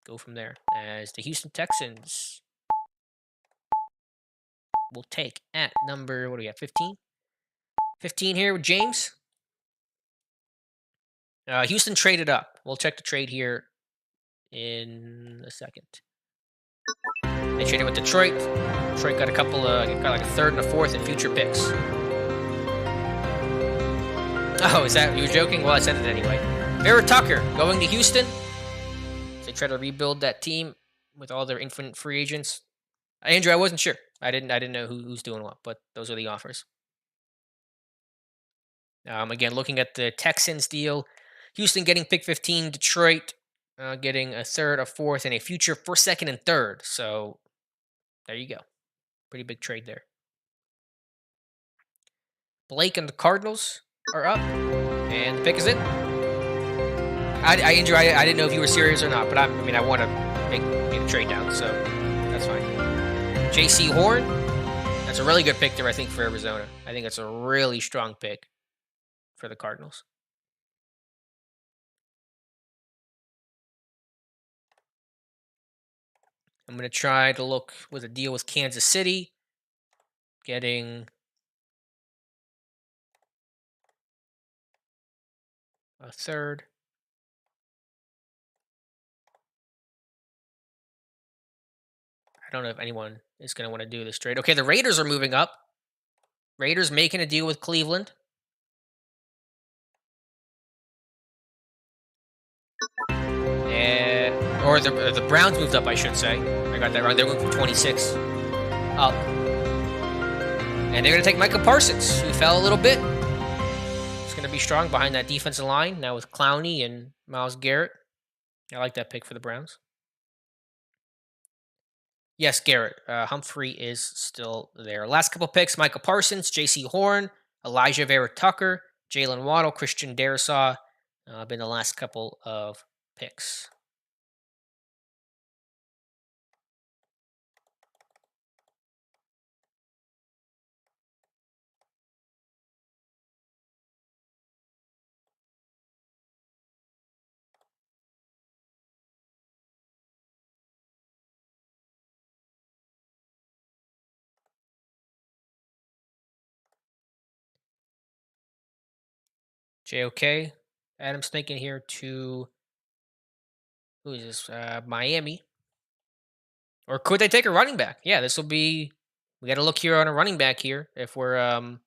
go from there. As the Houston Texans we'll take at number, what do we have, 15? 15 here with James. Houston traded up. We'll check the trade here in a second. They traded with Detroit. Detroit got got like a third and a fourth in future picks. Oh, is that, you were joking? Well, I said it anyway. Vera Tucker going to Houston. So they try to rebuild that team with all their infinite free agents. Andrew, I wasn't sure. I didn't know who's doing what, but those are the offers. Again, looking at the Texans deal, Houston getting pick 15, Detroit getting a third, a fourth, and a future for second and third. So there you go. Pretty big trade there. Blake and the Cardinals are up, and the pick is in. Andrew, I didn't know if you were serious or not, but I want to make a trade down, so that's fine. J.C. Horn, that's a really good pick there, I think, for Arizona. I think it's a really strong pick for the Cardinals. I'm going to try to look with a deal with Kansas City, getting a third. I don't know if anyone is going to want to do this trade. Okay, the Raiders are moving up. Raiders making a deal with Cleveland. Or the Browns moved up, I should say. I got that wrong. They moved from 26 up. And they're going to take Micah Parsons, who fell a little bit. It's going to be strong behind that defensive line, now with Clowney and Myles Garrett. I like that pick for the Browns. Yes, Garrett. Humphrey is still there. Last couple picks, Micah Parsons, J.C. Horn, Elijah Vera Tucker, Jalen Waddle, Christian Darrisaw. Been the last couple of picks. JOK. Adam's thinking here to, who is this? Miami. Or could they take a running back? Yeah, this will be, we got to look here on a running back here if we're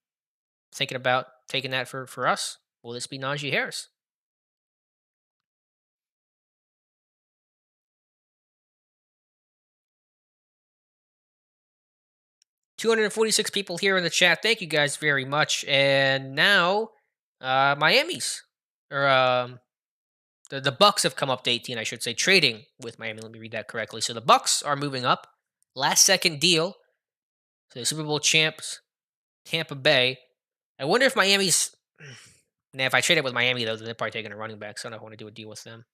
thinking about taking that for us. Will this be Najee Harris? $246 people here in the chat. Thank you guys very much. And now, Miami's, or the Bucks have come up to 18, I should say, trading with Miami. Let me read that correctly. So the Bucks are moving up. Last second deal. So the Super Bowl champs, Tampa Bay. I wonder if Miami's. Now, if I trade it with Miami, though, then they're probably taking a running back. So I don't know if I want to do a deal with them.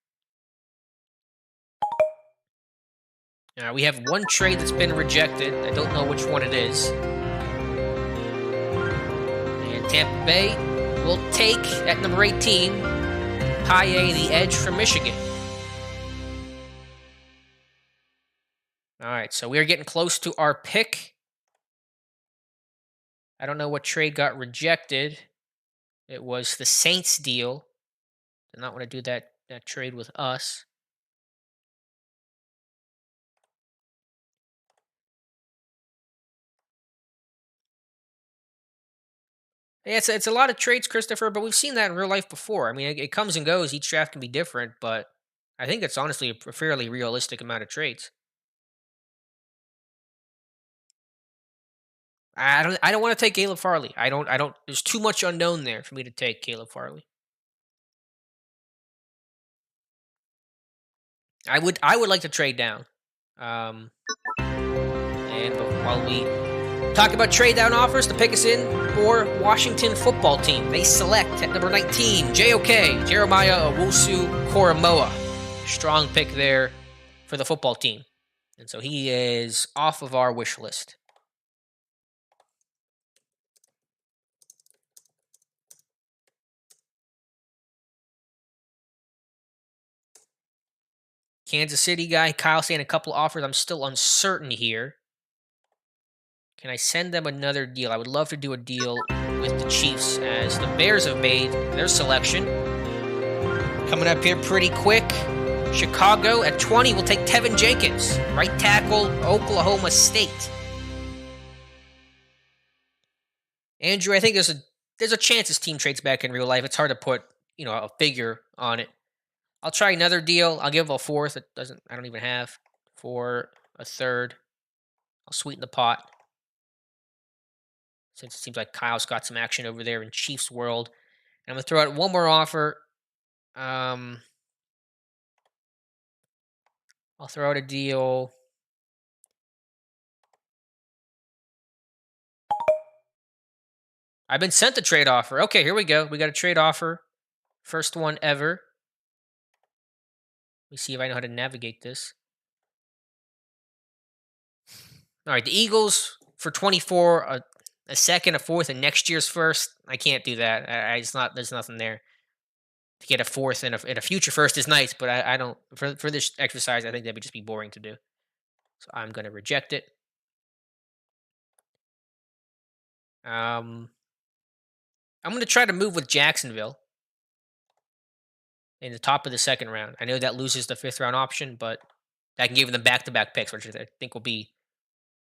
We have one trade that's been rejected. I don't know which one it is. And Tampa Bay will take, at number 18, Paye, the edge from Michigan. All right, so we're getting close to our pick. I don't know what trade got rejected. It was the Saints deal. Did not want to do that trade with us. Yeah, it's a lot of trades, Christopher, but we've seen that in real life before. I mean, it comes and goes. Each draft can be different, but I think it's honestly a fairly realistic amount of trades. I don't want to take Caleb Farley. I don't there's too much unknown there for me to take Caleb Farley. I would like to trade down. And while we talk about trade down offers, to pick us in for Washington football team, they select at number 19, JOK, Jeremiah Owusu-Koramoah. Strong pick there for the football team. And so he is off of our wish list. Kansas City guy, Kyle saying a couple offers. I'm still uncertain here. Can I send them another deal? I would love to do a deal with the Chiefs as the Bears have made their selection. Coming up here pretty quick. Chicago at 20 will take Tevin Jenkins, right tackle, Oklahoma State. Andrew, I think there's a chance this team trades back in real life. It's hard to put, a figure on it. I'll try another deal. I'll give a fourth. I don't even have for a third. I'll sweeten the pot. Since it seems like Kyle's got some action over there in Chiefs world. And I'm going to throw out one more offer. I'll throw out a deal. I've been sent a trade offer. Okay, here we go. We got a trade offer. First one ever. Let me see if I know how to navigate this. All right, the Eagles for 24, a second, a fourth, and next year's first. I can't do that. There's nothing there. To get a fourth and a future first is nice, but I don't for this exercise. I think that would just be boring to do. So I'm going to reject it. I'm going to try to move with Jacksonville in the top of the second round. I know that loses the fifth round option, but that can give them back-to-back picks, which I think will be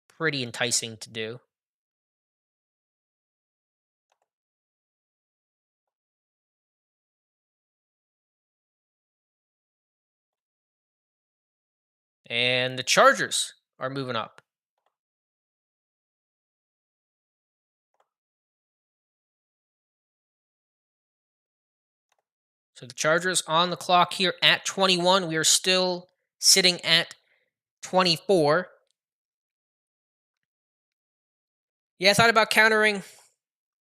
pretty enticing to do. And the Chargers are moving up. So the Chargers on the clock here at 21. We are still sitting at 24. Yeah, I thought about countering.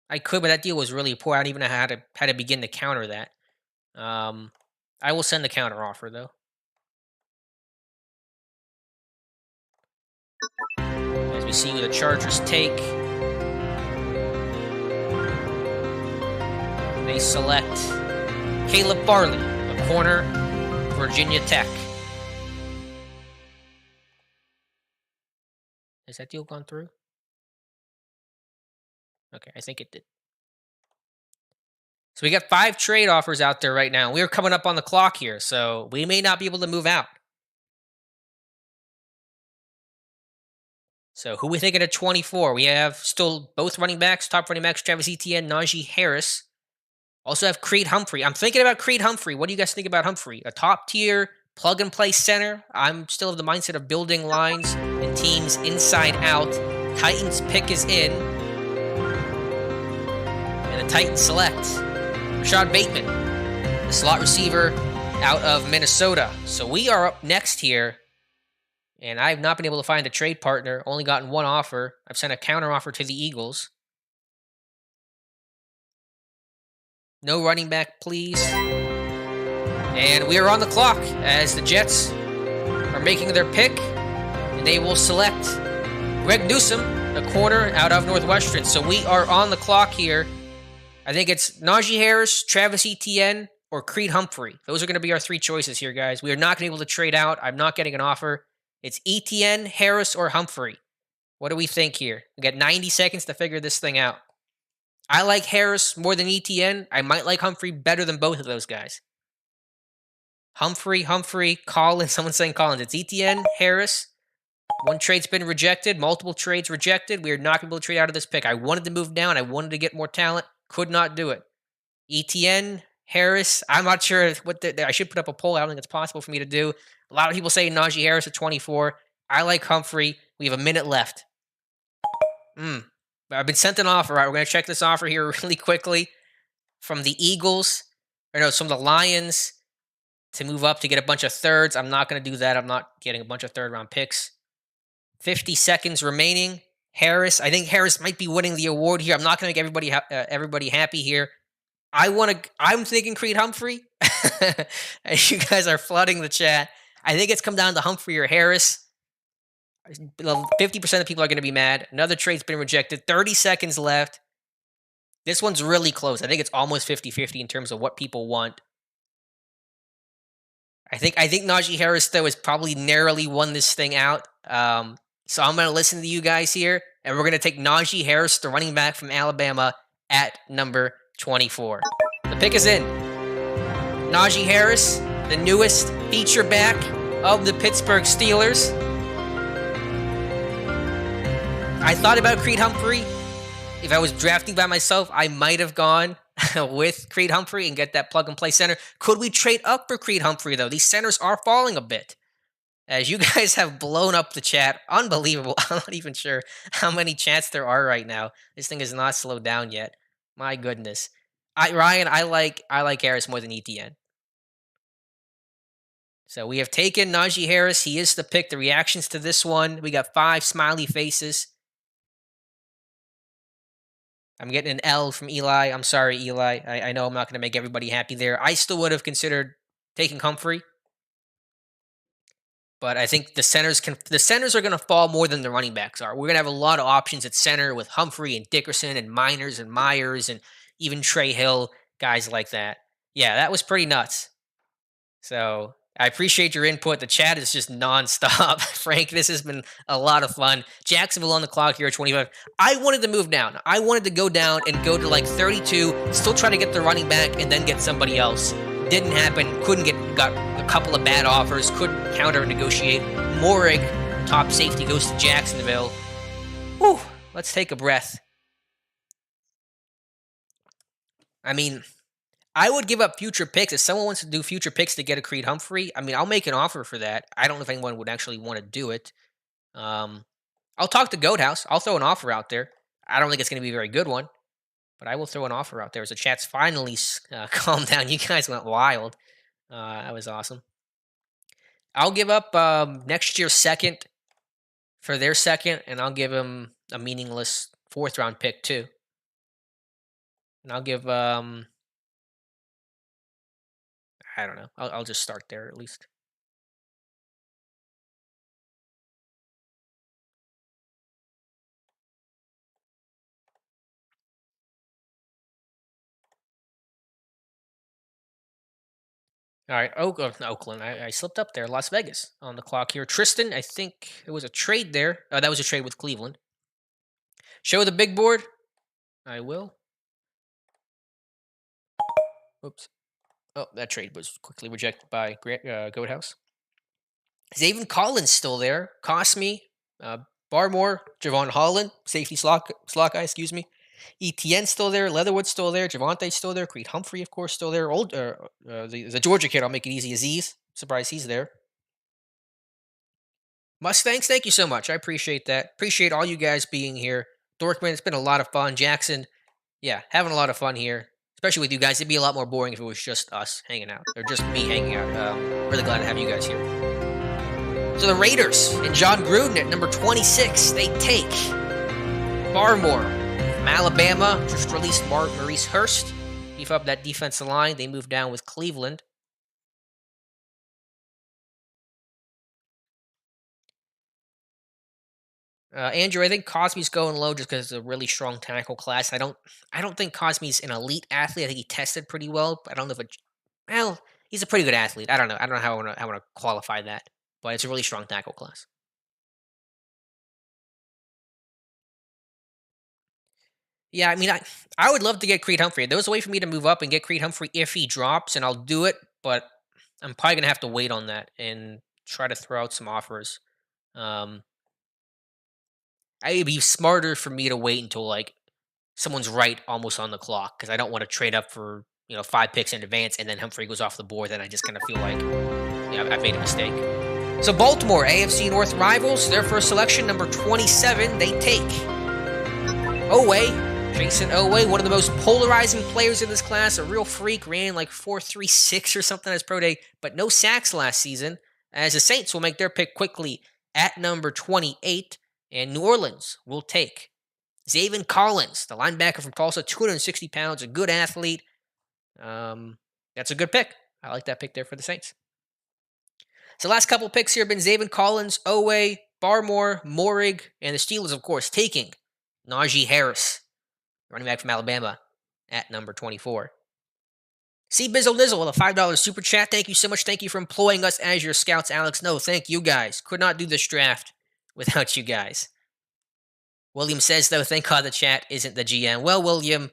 I could, but that deal was really poor. I don't even know how to begin to counter that. I will send the counter offer though. As we see who the Chargers take. They select Caleb Farley, a corner, Virginia Tech. Has that deal gone through? Okay, I think it did. So we got 5 trade offers out there right now. We're coming up on the clock here, so we may not be able to move out. So who we thinking at 24? We have still both running backs, top running backs, Travis Etienne, Najee Harris. Also have Creed Humphrey. I'm thinking about Creed Humphrey. What do you guys think about Humphrey? A top tier plug and play center. I'm still of the mindset of building lines and teams inside out. Titans pick is in. And the Titans select Rashad Bateman, the slot receiver out of Minnesota. So we are up next here. And I've not been able to find a trade partner. Only gotten one offer. I've sent a counter offer to the Eagles. No running back, please. And we are on the clock as the Jets are making their pick. And they will select Greg Newsome, the corner out of Northwestern. So we are on the clock here. I think it's Najee Harris, Travis Etienne, or Creed Humphrey. Those are going to be our 3 choices here, guys. We are not going to be able to trade out. I'm not getting an offer. It's Etienne, Harris, or Humphrey. What do we think here? We got 90 seconds to figure this thing out. I like Harris more than Etienne. I might like Humphrey better than both of those guys. Humphrey, Collins. Someone's saying Collins. It's Etienne, Harris. One trade's been rejected. Multiple trades rejected. We are not going to be able to trade out of this pick. I wanted to move down. I wanted to get more talent. Could not do it. Etienne, Harris. I'm not sure what I should put up a poll. I don't think it's possible for me to do. A lot of people say Najee Harris at 24. I like Humphrey. We have a minute left. I've been sent an offer. All right, we're going to check this offer here really quickly. From the Eagles, from the Lions to move up to get a bunch of thirds. I'm not going to do that. I'm not getting a bunch of third-round picks. 50 seconds remaining. Harris. I think Harris might be winning the award here. I'm not going to make everybody happy here. I'm thinking Creed Humphrey. As you guys are flooding the chat. I think it's come down to Humphrey or Harris. 50% of people are going to be mad. Another trade's been rejected. 30 seconds left. This one's really close. I think it's almost 50-50 in terms of what people want. I think Najee Harris, though, has probably narrowly won this thing out. So I'm going to listen to you guys here. and we're going to take Najee Harris, the running back from Alabama, at number 24. The pick is in. Najee Harris, the newest feature back of the Pittsburgh Steelers. I thought about Creed Humphrey. If I was drafting by myself, I might have gone with Creed Humphrey and get that plug-and-play center. Could we trade up for Creed Humphrey, though? These centers are falling a bit. As you guys have blown up the chat. Unbelievable. I'm not even sure how many chats there are right now. This thing has not slowed down yet. My goodness. Ryan, I like Harris more than ETN. So we have taken Najee Harris. He is the pick. The reactions to this one, we got 5 smiley faces. I'm getting an L from Eli. I'm sorry, Eli. I know I'm not going to make everybody happy there. I still would have considered taking Humphrey. But I think the centers are going to fall more than the running backs are. We're going to have a lot of options at center with Humphrey and Dickerson and Miners and Myers and even Trey Hill, guys like that. Yeah, that was pretty nuts. So I appreciate your input. The chat is just nonstop. Frank, this has been a lot of fun. Jacksonville on the clock here at 25. I wanted to move down. I wanted to go down and go to like 32, still try to get the running back and then get somebody else. Didn't happen. Got a couple of bad offers. Couldn't counter negotiate. Morig, top safety, goes to Jacksonville. Whew, let's take a breath. I mean, I would give up future picks. If someone wants to do future picks to get a Creed Humphrey, I mean, I'll make an offer for that. I don't know if anyone would actually want to do it. I'll talk to Goat House. I'll throw an offer out there. I don't think it's going to be a very good one, but I will throw an offer out there as the chat's finally calmed down. You guys went wild. That was awesome. I'll give up next year's second for their second, and I'll give him a meaningless 4th-round pick, too. And I'll give... I don't know. I'll just start there at least. All right, Oakland. I slipped up there. Las Vegas on the clock here. Tristan, I think it was a trade there. That was a trade with Cleveland. Show the big board. I will. Oops. Oh, that trade was quickly rejected by Goat House. Zaven Collins still there. Cost me. Barmore, Javon Holland, safety slot guy, excuse me. ETN still there. Leatherwood still there. Javante still there. Creed Humphrey, of course, still there. The Georgia kid, I'll make it easy. Aziz. Surprised he's there. Mustangs, thank you so much. I appreciate that. Appreciate all you guys being here. Dorkman, it's been a lot of fun. Jackson, yeah, having a lot of fun here. Especially with you guys. It'd be a lot more boring if it was just us hanging out. Or just me hanging out. Really glad to have you guys here. So the Raiders and John Gruden at number 26, they take Barmore from Alabama. Just released Maurice Hurst. Beef up that defensive line. They move down with Cleveland. Andrew, I think Cosme's going low just because it's a really strong tackle class. I don't think Cosme's an elite athlete. I think he tested pretty well, but I don't know if he's a pretty good athlete. I don't know. I don't know how I want to qualify that, but it's a really strong tackle class. Yeah, I mean, I would love to get Creed Humphrey. There was a way for me to move up and get Creed Humphrey if he drops, and I'll do it, but I'm probably going to have to wait on that and try to throw out some offers. It'd be smarter for me to wait until like someone's right almost on the clock because I don't want to trade up for 5 picks in advance and then Humphrey goes off the board. Then I just kind of feel like I've made a mistake. So Baltimore, AFC North rivals, their first selection, number 27, they take Oweh, Jason Oweh, one of the most polarizing players in this class, a real freak, ran like 4.36 or something as pro day, but no sacks last season. As the Saints will make their pick quickly at number 28. And New Orleans will take Zaven Collins, the linebacker from Tulsa, 260 pounds, a good athlete. That's a good pick. I like that pick there for the Saints. So last couple picks here have been Zaven Collins, Oweh, Barmore, Morig, and the Steelers, of course, taking Najee Harris, running back from Alabama, at number 24. C Bizzle Nizzle with a $5 super chat. Thank you so much. Thank you for employing us as your scouts, Alex. No, thank you guys. Could not do this draft without you guys. William says though, thank God the chat isn't the GM. Well, William,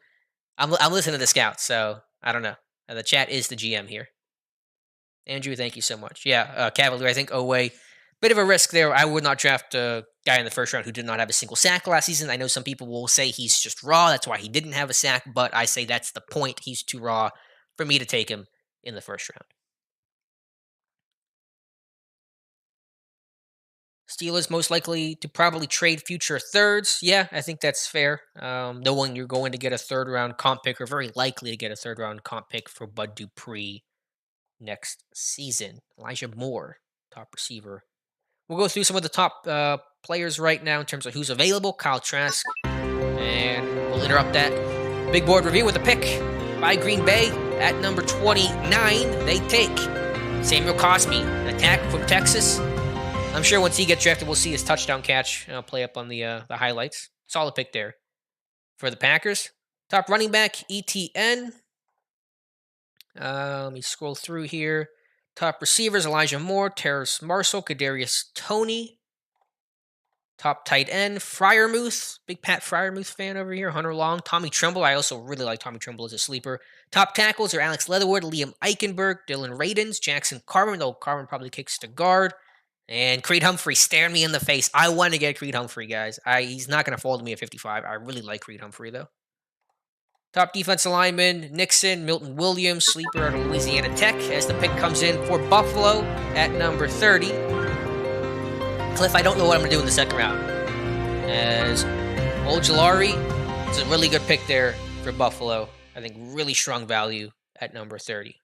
I'm listening to the scouts, so I don't know. The chat is the GM here. Andrew, thank you so much. Yeah, Cavalier, I think Owe, bit of a risk there. I would not draft a guy in the first round who did not have a single sack last season. I know some people will say he's just raw. That's why he didn't have a sack, but I say that's the point. He's too raw for me to take him in the first round. Steelers most likely to probably trade future thirds. Yeah, I think that's fair. Knowing you're going to get a third round comp pick, or very likely to get a third round comp pick for Bud Dupree next season. Elijah Moore, top receiver. We'll go through some of the top players right now in terms of who's available. Kyle Trask, and we'll interrupt that big board review with a pick by Green Bay at number 29. They take Samuel Cosmi, an attack from Texas. I'm sure once he gets drafted, we'll see his touchdown catch play up on the highlights. Solid pick there for the Packers. Top running back, ETN. Let me scroll through here. Top receivers, Elijah Moore, Terrace Marshall, Kadarius Toney. Top tight end, Freiermuth. Big Pat Freiermuth fan over here. Hunter Long, Tommy Tremble. I also really like Tommy Tremble as a sleeper. Top tackles are Alex Leatherwood, Liam Eichenberg, Dylan Radins, Jackson Carmen, though Carmen probably kicks to guard. And Creed Humphrey staring me in the face. I want to get Creed Humphrey, guys. He's not going to fall to me at 55. I really like Creed Humphrey, though. Top defensive lineman, Nixon, Milton Williams, sleeper out of Louisiana Tech, as the pick comes in for Buffalo at number 30. Cliff, I don't know what I'm going to do in the second round. As Ojulari is a really good pick there for Buffalo. I think really strong value at number 30.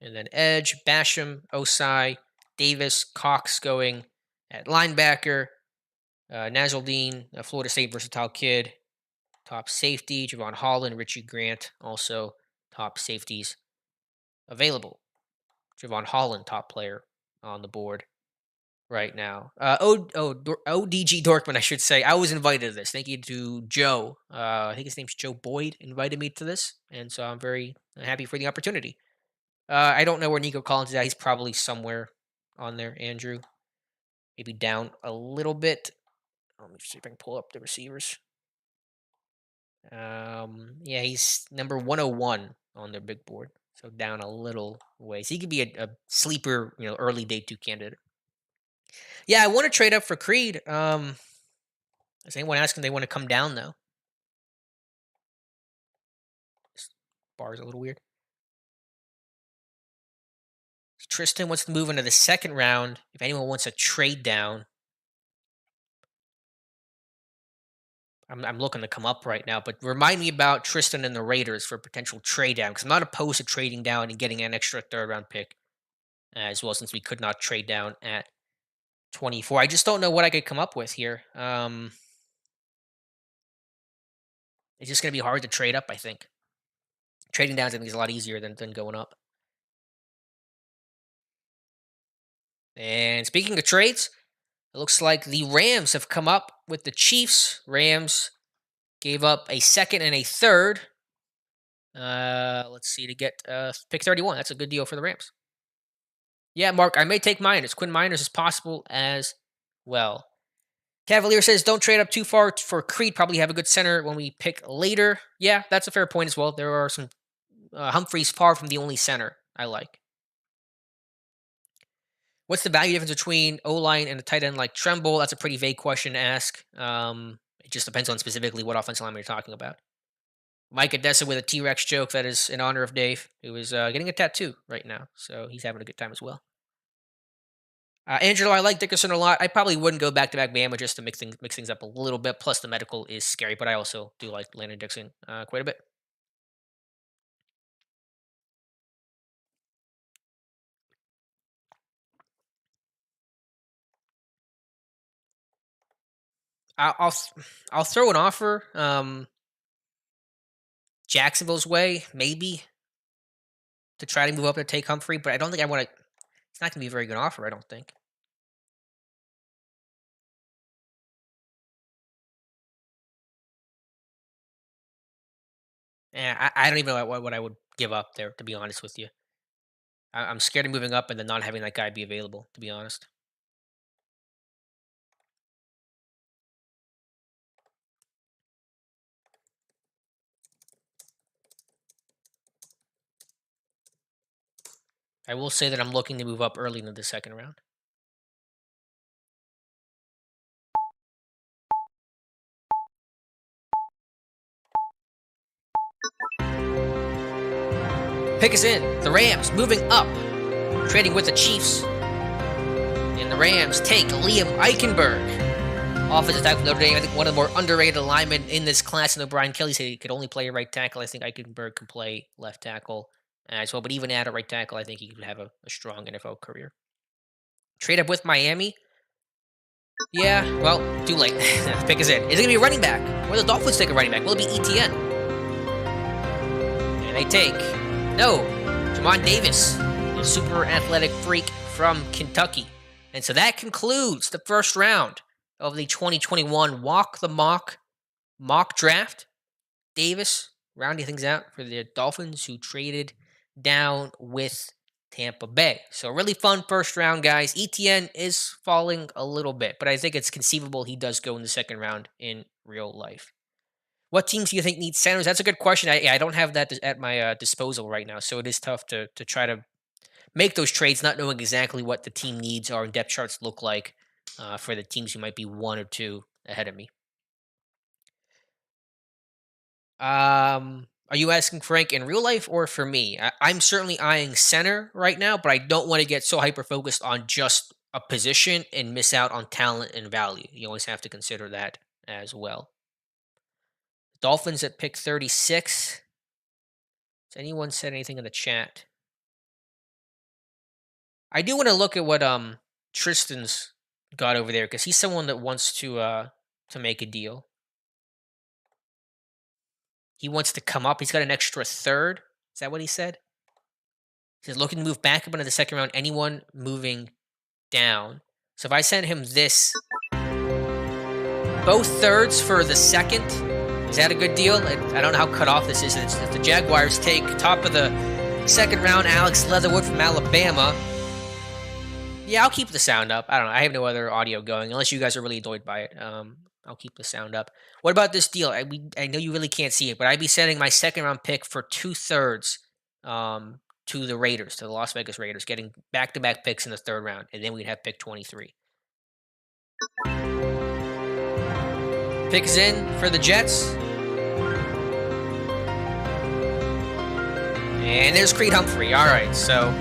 And then edge, Basham, Osai, Davis, Cox going at linebacker. Nazaldine, a Florida State versatile kid. Top safety, Javon Holland, Richie Grant, also top safeties available. Javon Holland, top player on the board right now. ODG Dorkman, I should say. I was invited to this. Thank you to Joe. I think his name's Joe Boyd, invited me to this. And so I'm very happy for the opportunity. I don't know where Nico Collins is at. He's probably somewhere on there, Andrew. Maybe down a little bit. Let me see if I can pull up the receivers. Yeah, he's number 101 on their big board. So down a little ways. He could be a sleeper, early day 2 candidate. Yeah, I want to trade up for Creed. Is anyone asking they want to come down though? This bar is a little weird. Tristan wants to move into the second round. If anyone wants to trade down, I'm looking to come up right now, but remind me about Tristan and the Raiders for potential trade down, because I'm not opposed to trading down and getting an extra third round pick as well, since we could not trade down at 24. I just don't know what I could come up with here. It's just going to be hard to trade up, I think. Trading down, I think, is a lot easier than going up. And speaking of trades, it looks like the Rams have come up with the Chiefs. Rams gave up a second and a third. Let's see, to get pick 31. That's a good deal for the Rams. Yeah, Mark, I may take Miners. Quinn Miners is possible as well. Cavalier says, don't trade up too far for Creed. Probably have a good center when we pick later. Yeah, that's a fair point as well. There are some Humphreys far from the only center I like. What's the value difference between O-line and a tight end like Tremble? That's a pretty vague question to ask. It just depends on specifically what offensive lineman you're talking about. Mike Odessa with a T-Rex joke that is in honor of Dave, who is getting a tattoo right now. So he's having a good time as well. Angelo, I like Dickerson a lot. I probably wouldn't go back-to-back Bama just to mix things up a little bit. Plus, the medical is scary, but I also do like Landon Dixon quite a bit. I'll throw an offer Jacksonville's way, maybe, to try to move up and take Humphrey, but I don't think I want to. It's not going to be a very good offer, I don't think. Yeah, I don't even know what I would give up there, to be honest with you. I'm scared of moving up and then not having that guy be available, to be honest. I will say that I'm looking to move up early into the second round. Pick is in. The Rams moving up, trading with the Chiefs. And the Rams take Liam Eichenberg, offensive tackle from Notre Dame. I think one of the more underrated linemen in this class. I know Brian Kelly said he could only play right tackle. I think Eichenberg can play left tackle as well. But even at a right tackle, I think he could have a strong NFL career. Trade up with Miami. Yeah, well, too late. Pick is in. Is it going to be a running back? Or the Dolphins take a running back? Will it be ETN? And they take, no, Jamon Davis, the super athletic freak from Kentucky. And so that concludes the first round of the 2021 Walk the mock draft. Davis rounding things out for the Dolphins, who traded down with Tampa Bay. So really fun first round, guys. ETN is falling a little bit, but I think it's conceivable he does go in the second round in real life. What teams do you think need centers? That's a good question. I don't have that at my disposal right now, so it is tough to try to make those trades, not knowing exactly what the team needs or depth charts look like for the teams who might be one or two ahead of me. Are you asking Frank in real life or for me? I'm certainly eyeing center right now, but I don't want to get so hyper focused on just a position and miss out on talent and value. You always have to consider that as well. Dolphins at pick 36. Has anyone said anything in the chat? I do want to look at what Tristan's got over there, because he's someone that wants to make a deal. He wants to come up. He's got an extra third. Is that what he said? He says looking to move back up into the second round. Anyone moving down. So if I send him this, both thirds for the second, is that a good deal? I don't know how cut off this is. If the Jaguars take top of the second round, Alex Leatherwood from Alabama. Yeah, I'll keep the sound up. I don't know. I have no other audio going unless you guys are really annoyed by it. I'll keep the sound up. What about this deal? I know you really can't see it, but I'd be sending my second round pick for 2/3 to the Raiders, to the Las Vegas Raiders, getting back-to-back picks in the third round, and then we'd have pick 23. Picks in for the Jets. And there's Creed Humphrey. All right, so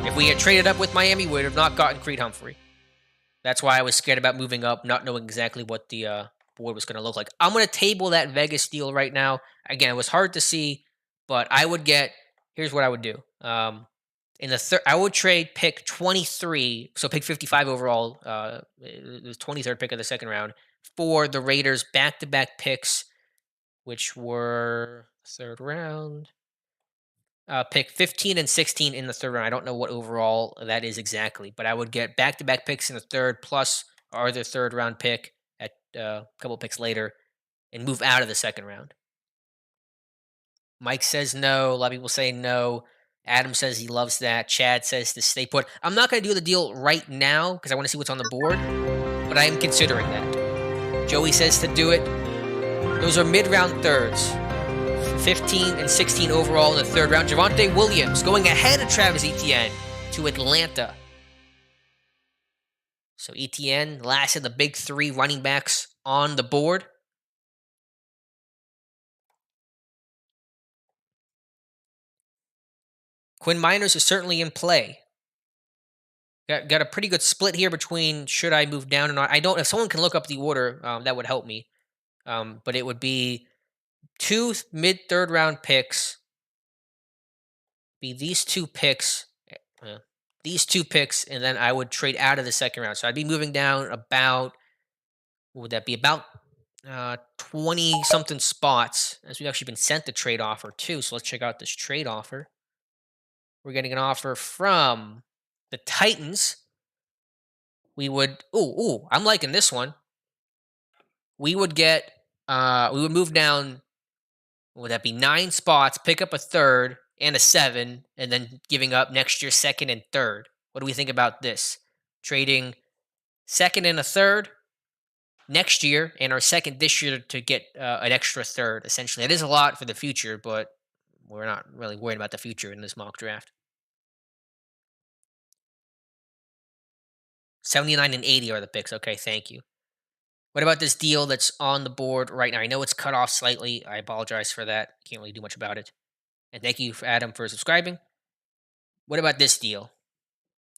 if we had traded up with Miami, we would have not gotten Creed Humphrey. That's why I was scared about moving up, not knowing exactly what the board was going to look like. I'm going to table that Vegas deal right now. Again, it was hard to see, but I would get. Here's what I would do. In the third, I would trade pick 23, so pick 55 overall, the 23rd pick of the second round, for the Raiders' back-to-back picks, which were third round. Pick 15 and 16 in the third round. I don't know what overall that is exactly, but I would get back-to-back picks in the third plus our other third round pick at a couple picks later and move out of the second round. Mike says no. A lot of people say no. Adam says he loves that. Chad says to stay put. I'm not going to do the deal right now because I want to see what's on the board, but I am considering that. Joey says to do it. Those are mid-round thirds. 15 and 16 overall in the third round. Javonte Williams going ahead of Travis Etienne to Atlanta. So Etienne, last of the big three running backs on the board. Quinn Miners is certainly in play. Got a pretty good split here between should I move down or not. I don't. If someone can look up the order, that would help me. But it would be 2 mid-third round picks. Be these two picks, and then I would trade out of the second round. So I'd be moving down about. What would that be? About 20 something spots, as we've actually been sent the trade offer too. So let's check out this trade offer. We're getting an offer from the Titans. We would, I'm liking this one. We would get, we would move down, what would that be, 9 spots, pick up a third and a 7, and then giving up next year's second and third. What do we think about this? Trading second and a third next year and our second this year to get an extra third, essentially. It is a lot for the future, but we're not really worried about the future in this mock draft. 79 and 80 are the picks. Okay, thank you. What about this deal that's on the board right now? I know it's cut off slightly. I apologize for that. Can't really do much about it. And thank you, for Adam, for subscribing. What about this deal?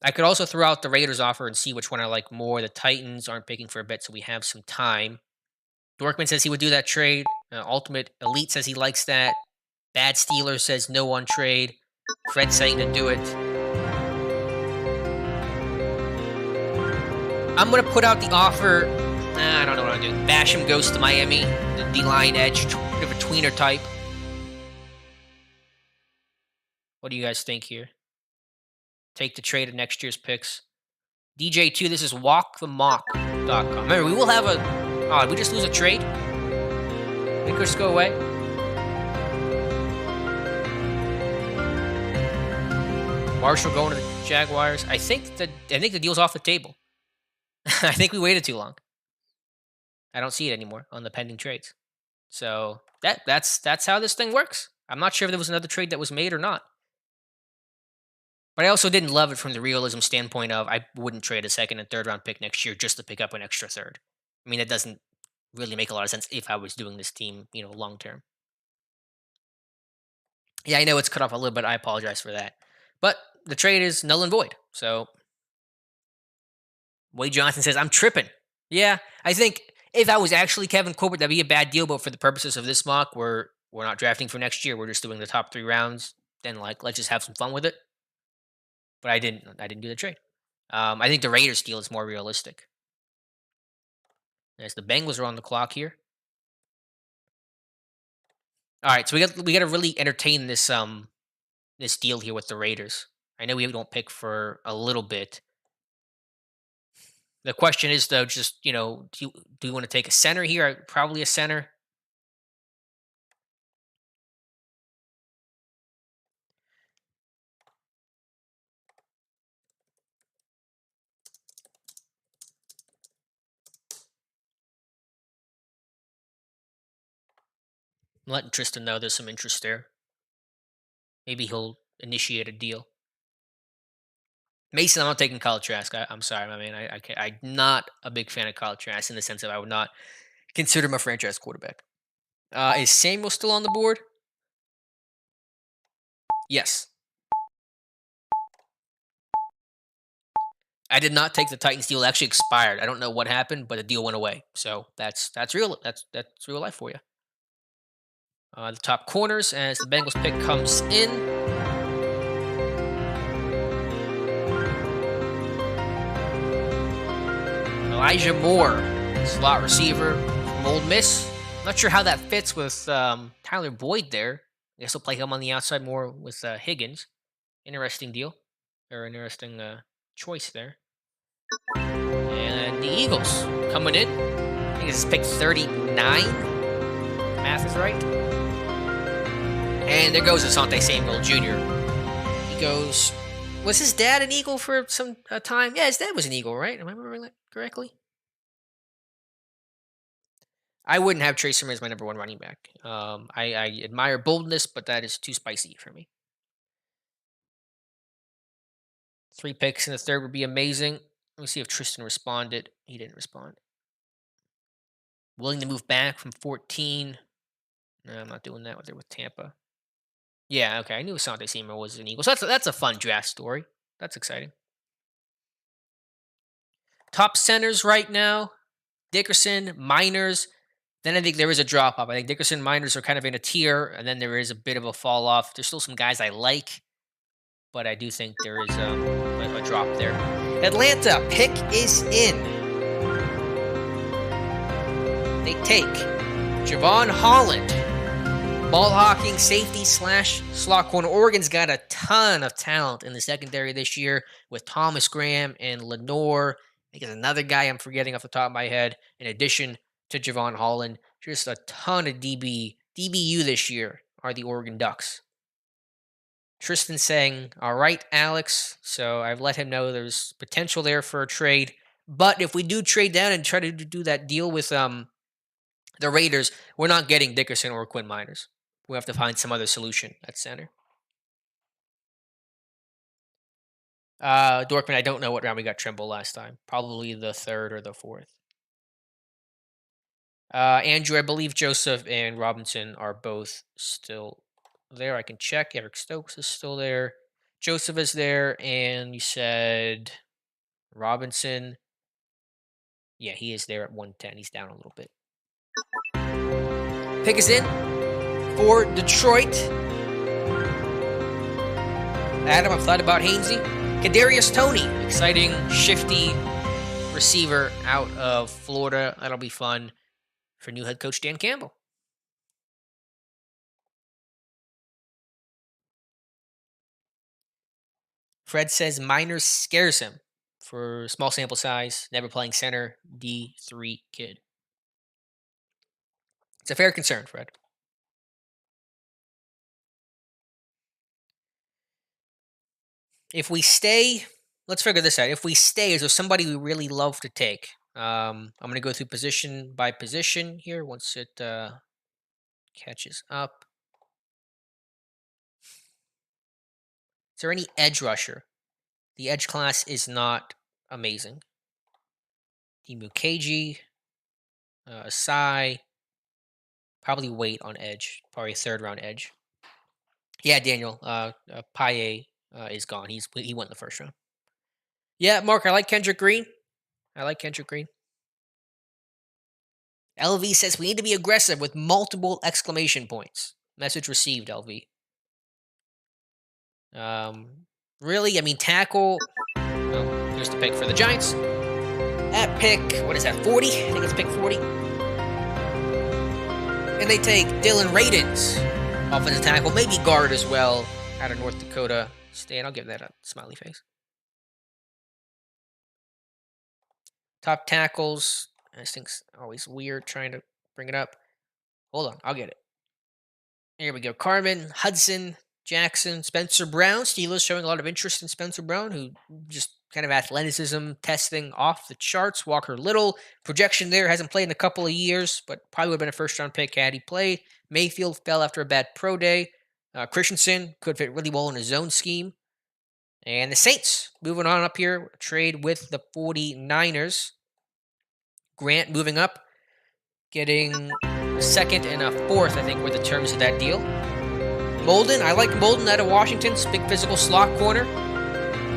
I could also throw out the Raiders offer and see which one I like more. The Titans aren't picking for a bit, so we have some time. Dorkman says he would do that trade. Ultimate Elite says he likes that. Bad Steeler says no on trade. Fred saying to do it. I'm going to put out the offer. I don't know what I'm doing. Basham goes to Miami. The D-line edge, bit of a tweener type. What do you guys think here? Take the trade of next year's picks. DJ2, this is walkthemock.com. Remember, we will have a... Oh, did we just lose a trade? Did Chris go away? Marshall going to the Jaguars. I think the deal's off the table. I think we waited too long. I don't see it anymore on the pending trades. So that's how this thing works. I'm not sure if there was another trade that was made or not. But I also didn't love it from the realism standpoint of I wouldn't trade a second and third round pick next year just to pick up an extra third. I mean, it doesn't really make a lot of sense if I was doing this team, long term. Yeah, I know it's cut off a little bit. I apologize for that. But the trade is null and void. So Wade Johnson says, I'm tripping. Yeah, I think if I was actually Kevin Colbert, that'd be a bad deal. But for the purposes of this mock, we're not drafting for next year. We're just doing the top 3 rounds. Then let's just have some fun with it. But I didn't do the trade. I think the Raiders deal is more realistic. As the Bengals are on the clock here. All right, so we got to really entertain this this deal here with the Raiders. I know we don't pick for a little bit. The question is though, just do you want to take a center here? Probably a center. I'm letting Tristan know there's some interest there. Maybe he'll initiate a deal. Mason, I'm not taking Kyle Trask. I'm sorry, my man. I'm not a big fan of Kyle Trask in the sense that I would not consider him a franchise quarterback. Is Samuel still on the board? Yes. I did not take the Titans deal. It actually expired. I don't know what happened, but the deal went away. So that's real. That's real life for you. The top corners as the Bengals pick comes in. Elijah Moore, slot receiver from Ole Miss. Not sure how that fits with Tyler Boyd there. I guess we'll play him on the outside more with Higgins. Interesting deal. Or interesting choice there. And the Eagles coming in. I think it's pick 39. Math is right. And there goes Asante Samuel Jr. He goes... Was his dad an Eagle for some time? Yeah, his dad was an Eagle, right? Am I remembering that correctly? I wouldn't have Trey Sermon as my number 1 running back. I admire boldness, but that is too spicy for me. 3 picks in the third would be amazing. Let me see if Tristan responded. He didn't respond. Willing to move back from 14. No, I'm not doing that with Tampa. Yeah, okay. I knew Asante Samuel was an Eagle. So that's a fun draft story. That's exciting. Top centers right now. Dickerson, Miners. Then I think there is a drop off. I think Dickerson, Miners are kind of in a tier, and then there is a bit of a fall off. There's still some guys I like, but I do think there is a drop there. Atlanta, pick is in. They take Javon Holland, ball hawking safety / slot corner. Oregon's got a ton of talent in the secondary this year with Thomas Graham and Lenore. I think there's another guy I'm forgetting off the top of my head, in addition to Javon Holland. Just a ton of DBU this year are the Oregon Ducks. Tristan saying, all right, Alex. So I've let him know there's potential there for a trade. But if we do trade down and try to do that deal with the Raiders, we're not getting Dickerson or Quinn Miners. We have to find some other solution at center. Dorkman, I don't know what round we got Trimble last time. Probably the third or the fourth. Andrew, I believe Joseph and Robinson are both still there. I can check. Eric Stokes is still there. Joseph is there, and you said Robinson. Yeah, he is there at 110. He's down a little bit. Pick is in for Detroit. Adam, I've thought about Hainsey. Kadarius Toney, exciting, shifty receiver out of Florida. That'll be fun for new head coach Dan Campbell. Fred says Miners scares him for small sample size, never playing center, D3 kid. It's a fair concern, Fred. If we stay, let's figure this out. If we stay, is there somebody we really love to take? I'm going to go through position by position here once it catches up. Is there any edge rusher? The edge class is not amazing. Dimu KG, Asai, probably wait on edge, probably third round edge. Yeah, Daniel, Paye is gone. He went in the first round. Yeah, Mark, I like Kendrick Green. LV says we need to be aggressive with multiple exclamation points. Message received, LV. Really? I mean, tackle. Well, here's the pick for the Giants. At pick, what is that, 40? I think it's pick 40. And they take Dylan Radins, offensive tackle, maybe guard as well, out of North Dakota State. I'll give that a smiley face. Top tackles. This thing's always weird trying to bring it up. Hold on, I'll get it. Here we go. Carmen, Hudson, Jackson, Spencer Brown. Steelers showing a lot of interest in Spencer Brown, who just kind of athleticism testing off the charts. Walker Little, projection there, hasn't played in a couple of years, but probably would have been a first-round pick had he played. Mayfield fell after a bad pro day. Christensen could fit really well in his zone scheme. And the Saints, moving on up here, trade with the 49ers. Grant moving up, getting a second and a fourth, I think, were the terms of that deal. Molden, I like Molden out of Washington, big physical slot corner.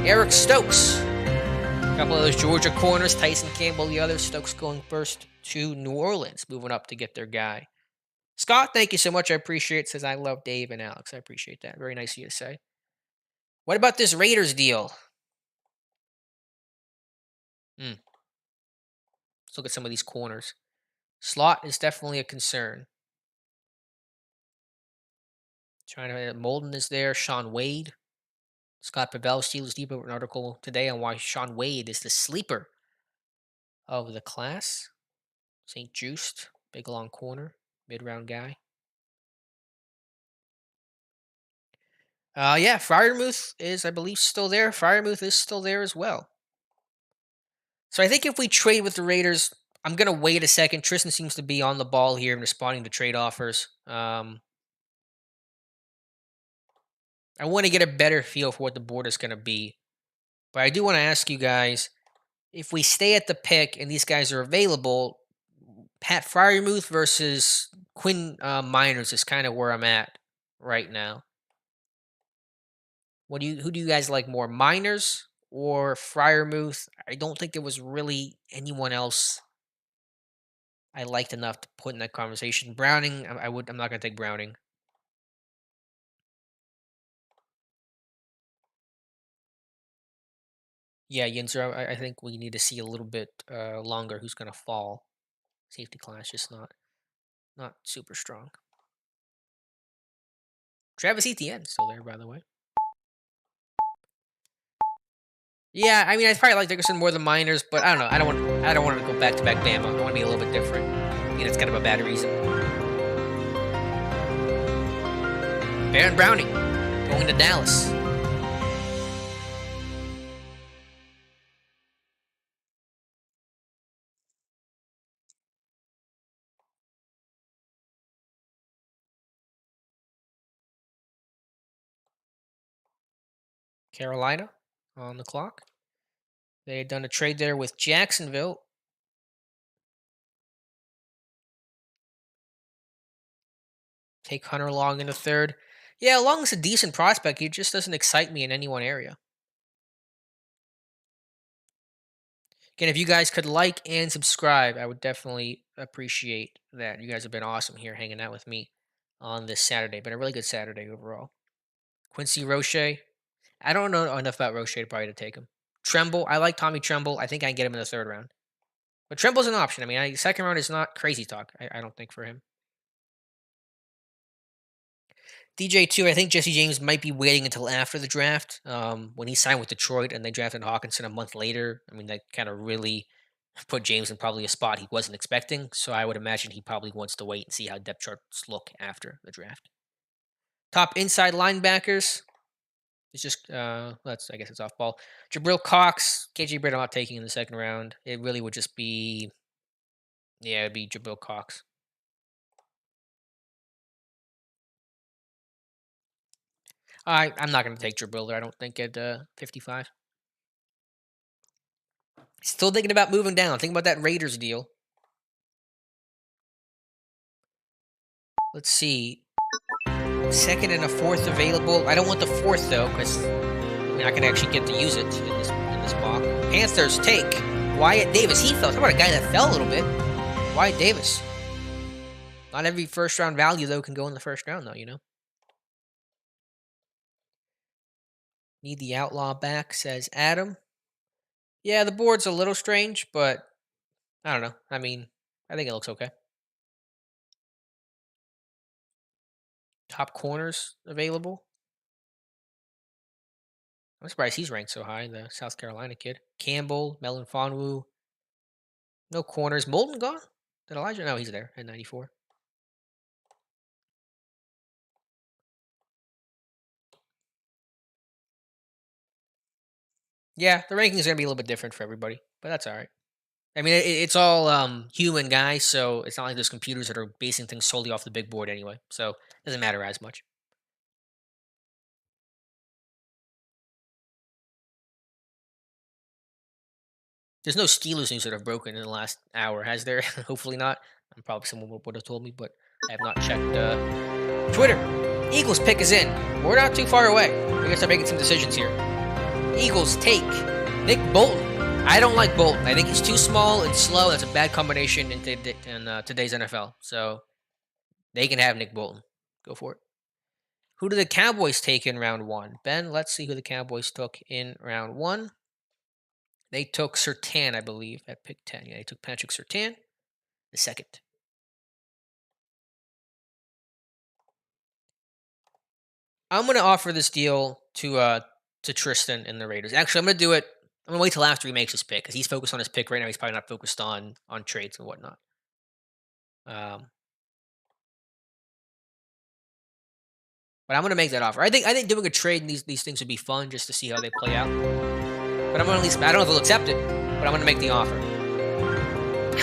Eric Stokes, a couple of those Georgia corners, Tyson Campbell the other. Stokes going first to New Orleans, moving up to get their guy. Scott, thank you so much. I appreciate it. Says I love Dave and Alex. I appreciate that. Very nice of you to say. What about this Raiders deal? Let's look at some of these corners. Slot is definitely a concern. Trying to Molden is there. Sean Wade. Scott Pavel, Steelers Depot, wrote an article today on why Sean Wade is the sleeper of the class. St. Just, big long corner, mid-round guy. Yeah, Freiermuth is, I believe, still there. Freiermuth is still there as well. So I think if we trade with the Raiders, I'm going to wait a second. Tristan seems to be on the ball here and responding to trade offers. I want to get a better feel for what the board is going to be. But I do want to ask you guys, if we stay at the pick and these guys are available, Pat Freiermuth versus Quinn Miners is kind of where I'm at right now. Who do you guys like more, Miners or Freiermuth? I don't think there was really anyone else I liked enough to put in that conversation. Browning, I'm not going to take Browning. Yeah, Yinzer, I think we need to see a little bit longer who's going to fall. Safety class just not super strong. Travis Etienne still there, by the way. Yeah, I mean, I'd probably like Dickerson more than Miners, but I don't know. I don't want to go back to back Bama. I want to be a little bit different. I mean, it's kind of a bad reason. Baron Browning going to Dallas. Carolina. on the clock. They had done a trade there with Jacksonville. Take Hunter Long in the third. Yeah, Long's a decent prospect. He just doesn't excite me in any one area. Again, if you guys could like and subscribe, I would definitely appreciate that. You guys have been awesome here hanging out with me on this Saturday. Been a really good Saturday overall. Quincy Roche. I don't know enough about Roche probably to take him. Tremble. I like Tommy Tremble. I think I can get him in the third round. But Tremble's an option. I mean, second round is not crazy talk, I don't think, for him. DJ2, I think Jesse James might be waiting until after the draft. When he signed with Detroit and they drafted Hawkinson a month later, I mean, that kind of really put James in probably a spot he wasn't expecting. So I would imagine he probably wants to wait and see how depth charts look after the draft. Top inside linebackers. It's just, I guess it's off ball. Jabril Cox, KJ Britt I'm not taking in the second round. It really would just be, it'd be Jabril Cox. I'm not going to take Jabril there, I don't think, at 55. Still thinking about moving down. Thinking about that Raiders deal. Let's see. Second and a fourth available. I don't want the fourth, though, because we're not going to actually get to use it in this mock. Panthers take Wyatt Davis. He fell. How about a guy that fell a little bit? Wyatt Davis. Not every first-round value, though, can go in the first round, though, you know? Need the outlaw back, says Adam. Yeah, the board's a little strange, but I don't know. I mean, I think it looks okay. Top corners available. I'm surprised he's ranked so high, the South Carolina kid. Campbell, Melon Fonwu. No corners. Molden gone? Did Elijah? No, he's there at 94. Yeah, the rankings are going to be a little bit different for everybody, but that's all right. I mean, it's all human guys, so it's not like there's computers that are basing things solely off the big board anyway, so it doesn't matter as much. There's no Steelers news that have broken in the last hour, has there? Hopefully not. Probably someone would have told me, but I have not checked Twitter. Eagles pick is in. We're not too far away. We gotta start making some decisions here. Eagles take Nick Bolton. I don't like Bolton. I think he's too small and slow. That's a bad combination in today's NFL. So they can have Nick Bolton. Go for it. Who do the Cowboys take in round one? Ben, let's see who the Cowboys took in round one. They took Surtain, I believe, at pick 10. Yeah, they took Patrick Surtain, the second. I'm going to offer this deal to Tristan and the Raiders. Actually, I'm going to do it. I'm going to wait till after he makes his pick because he's focused on his pick right now. He's probably not focused on trades and whatnot. But I'm going to make that offer. I think doing a trade in these things would be fun just to see how they play out. But I'm going to at least, I don't know if he'll accept it, but I'm going to make the offer.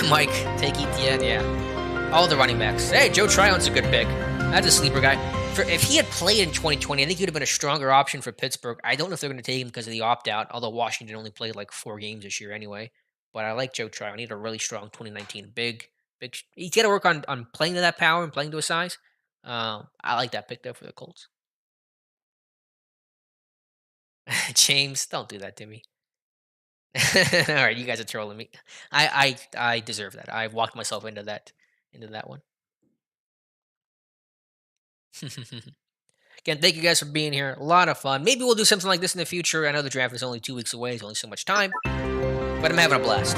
Mike, take Etienne, yeah. All the running backs. Hey, Joe Tryon's a good pick. That's a sleeper guy. If he had played in 2020, I think he would have been a stronger option for Pittsburgh. I don't know if they're going to take him because of the opt-out, although Washington only played like 4 games this year anyway. But I like Joe Tryon. He had a really strong 2019. Big. He's got to work on playing to that power and playing to his size. I like that pick, though, for the Colts. James, don't do that to me. All right, you guys are trolling me. I deserve that. I walked myself into that one. Again, thank you guys for being here. A lot of fun. Maybe we'll do something like this in the future. I know the draft is only 2 weeks away. There's only so much time. But I'm having a blast.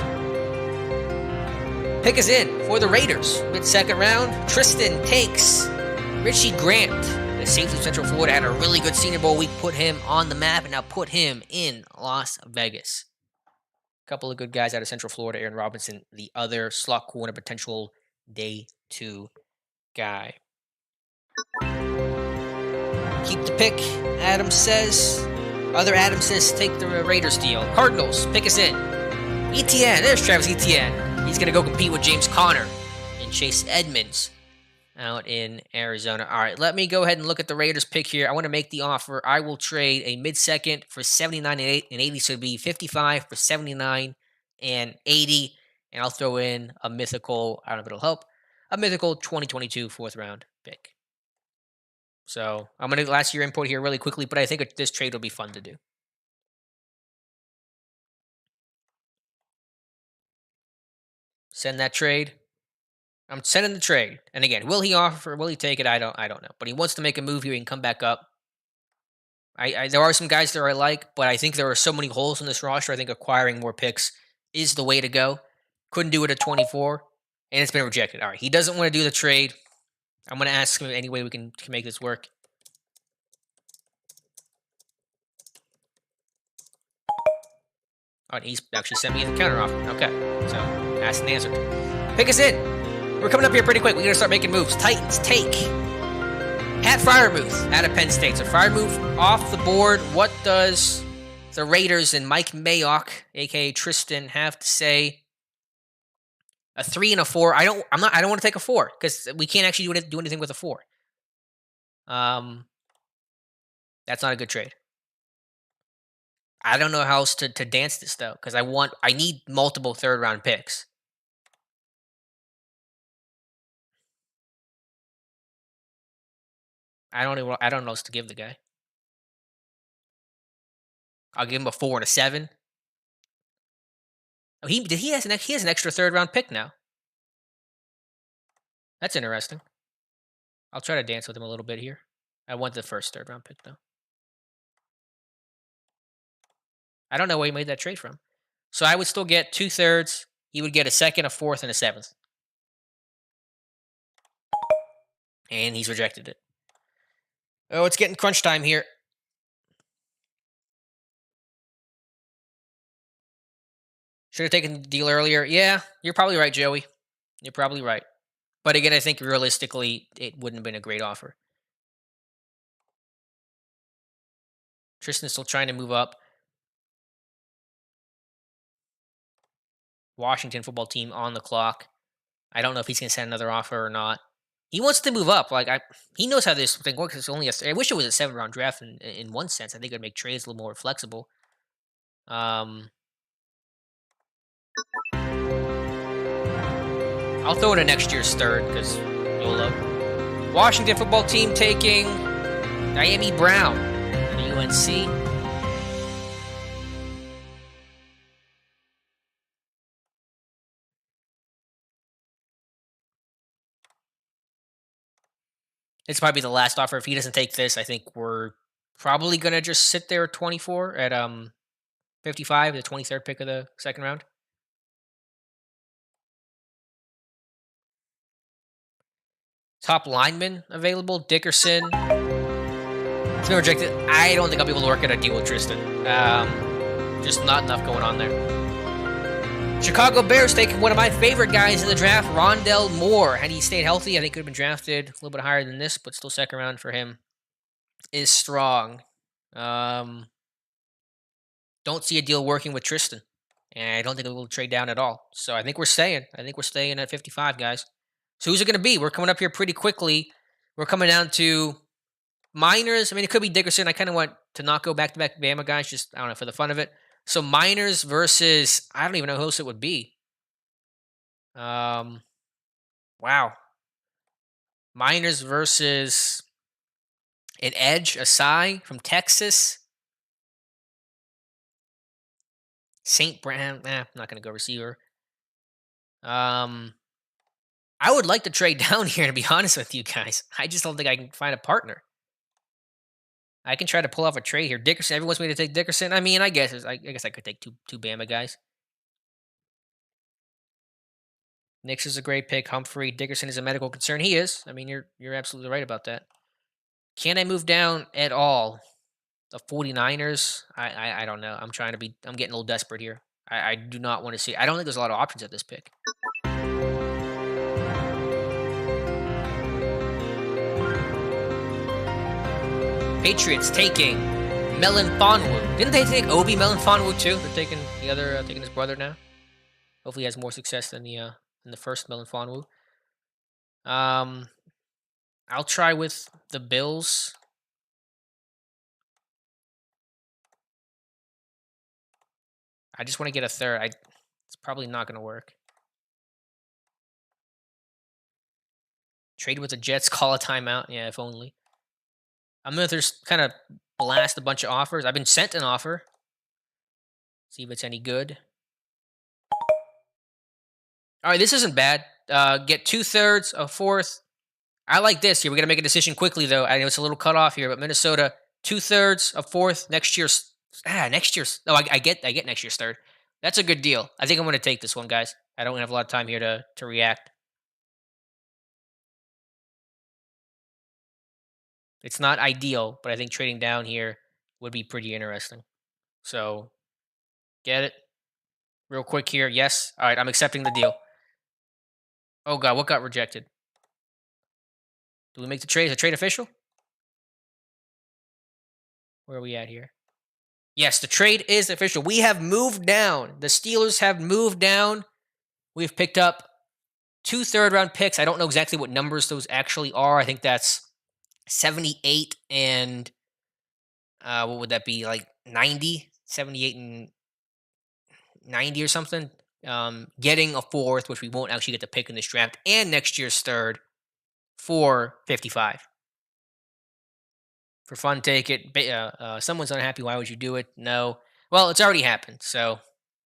Pick is in for the Raiders. Mid-second round, Tristan takes Richie Grant. The safety of Central Florida had a really good Senior Bowl week. Put him on the map and now put him in Las Vegas. A couple of good guys out of Central Florida. Aaron Robinson, the other slot corner, potential day 2 guy. Keep the pick, Adam says. Other Adam says take the Raiders deal. Cardinals, pick us in. Etienne, there's Travis Etienne. He's going to go compete with James Conner and Chase Edmonds. out in Arizona. All right, let me go ahead and look at the Raiders pick here. I want to make the offer. I will trade a mid-second for 79 and 80, so it'd be 55 for 79 and 80, and I'll throw in a mythical, I don't know if it'll help, a mythical 2022 fourth round pick. So I'm going to last year input here really quickly, but I think this trade will be fun to do. Send that trade. I'm sending the trade. And again, will he offer? Will he take it? I don't know. But he wants to make a move here. He can come back up. There are some guys that I like, but I think there are so many holes in this roster. I think acquiring more picks is the way to go. Couldn't do it at 24, and it's been rejected. All right, he doesn't want to do the trade. I'm going to ask him any way we can make this work. Oh, he's actually sent me the counter offer. Okay, so asked and answered. Pick us in. We're coming up here pretty quick. We're going to start making moves. Titans take Pat Freiermuth out of Penn State. So Freiermuth off the board. What does the Raiders and Mike Mayock, aka Tristan, have to say? A 3 and a 4. I don't want to take a 4 because we can't actually do anything with a 4. That's not a good trade. I don't know how else to dance this though, because I need multiple third round picks. I don't know what else to give the guy. I'll give him a 4 and a 7. Oh, he has an extra third round pick now. That's interesting. I'll try to dance with him a little bit here. I want the first third round pick though. I don't know where he made that trade from. So I would still get 2/3. He would get a second, a fourth, and a seventh. And he's rejected it. Oh, it's getting crunch time here. Should have taken the deal earlier. Yeah, you're probably right, Joey. You're probably right. But again, I think realistically, it wouldn't have been a great offer. Tristan's still trying to move up. Washington football team on the clock. I don't know if he's going to send another offer or not. He wants to move up. He knows how this thing works. It's only I wish it was a 7-round draft in one sense. I think it would make trades a little more flexible. I'll throw in a next year's third because YOLO. Washington football team taking Miami Brown at UNC. It's probably the last offer. If he doesn't take this, I think we're probably going to just sit there at 24 at 55, the 23rd pick of the second round. Top lineman available, Dickerson. It's been rejected. I don't think I'll be able to work out a deal with Tristan. Just not enough going on there. Chicago Bears taking one of my favorite guys in the draft, Rondell Moore. Had he stayed healthy, I think could have been drafted a little bit higher than this, but still second round for him is strong. Don't see a deal working with Tristan, and I don't think we'll trade down at all. So I think we're staying. I think we're staying at 55, guys. So who's it going to be? We're coming up here pretty quickly. We're coming down to Miners. I mean, it could be Dickerson. I kind of want to not go back-to-back Bama guys, just, I don't know, for the fun of it. So Miners versus, I don't even know who else it would be. Wow. Miners versus an edge, Asai from Texas. St. Brown. I'm not going to go receiver. I would like to trade down here, to be honest with you guys. I just don't think I can find a partner. I can try to pull off a trade here. Dickerson. Everyone wants me to take Dickerson. I mean, I guess I could take two Bama guys. Nix is a great pick. Humphrey. Dickerson is a medical concern. He is. I mean, you're absolutely right about that. Can I move down at all? The 49ers? I don't know. I'm getting a little desperate here. I do not want to see. I don't think there's a lot of options at this pick. Patriots taking Melanfonwu. Didn't they take Obi Melanfonwu too? They're taking taking his brother now. Hopefully, he has more success than the first Melanfonwu. I'll try with the Bills. I just want to get a third. It's probably not going to work. Trade with the Jets, call a timeout. Yeah, if only. I'm going to just kind of blast a bunch of offers. I've been sent an offer. See if it's any good. All right, this isn't bad. Get 2/3, a fourth. I like this here. We got to make a decision quickly, though. I know it's a little cut off here, but Minnesota 2/3, a fourth. Next year's next year's. No, I get next year's third. That's a good deal. I think I'm going to take this one, guys. I don't have a lot of time here to react. It's not ideal, but I think trading down here would be pretty interesting. So get it real quick here. Yes. All right, I'm accepting the deal. Oh God, what got rejected? Do we make the trade? Is the trade official? Where are we at here? Yes, the trade is official. We have moved down. The Steelers have moved down. We've picked up 2 third-round picks. I don't know exactly what numbers those actually are. I think that's 78 and what would that be? Like 90, 78 and 90 or something. Getting a fourth, which we won't actually get to pick in this draft, and next year's third for 55. For fun, take it. Someone's unhappy. Why would you do it? No. Well, it's already happened. So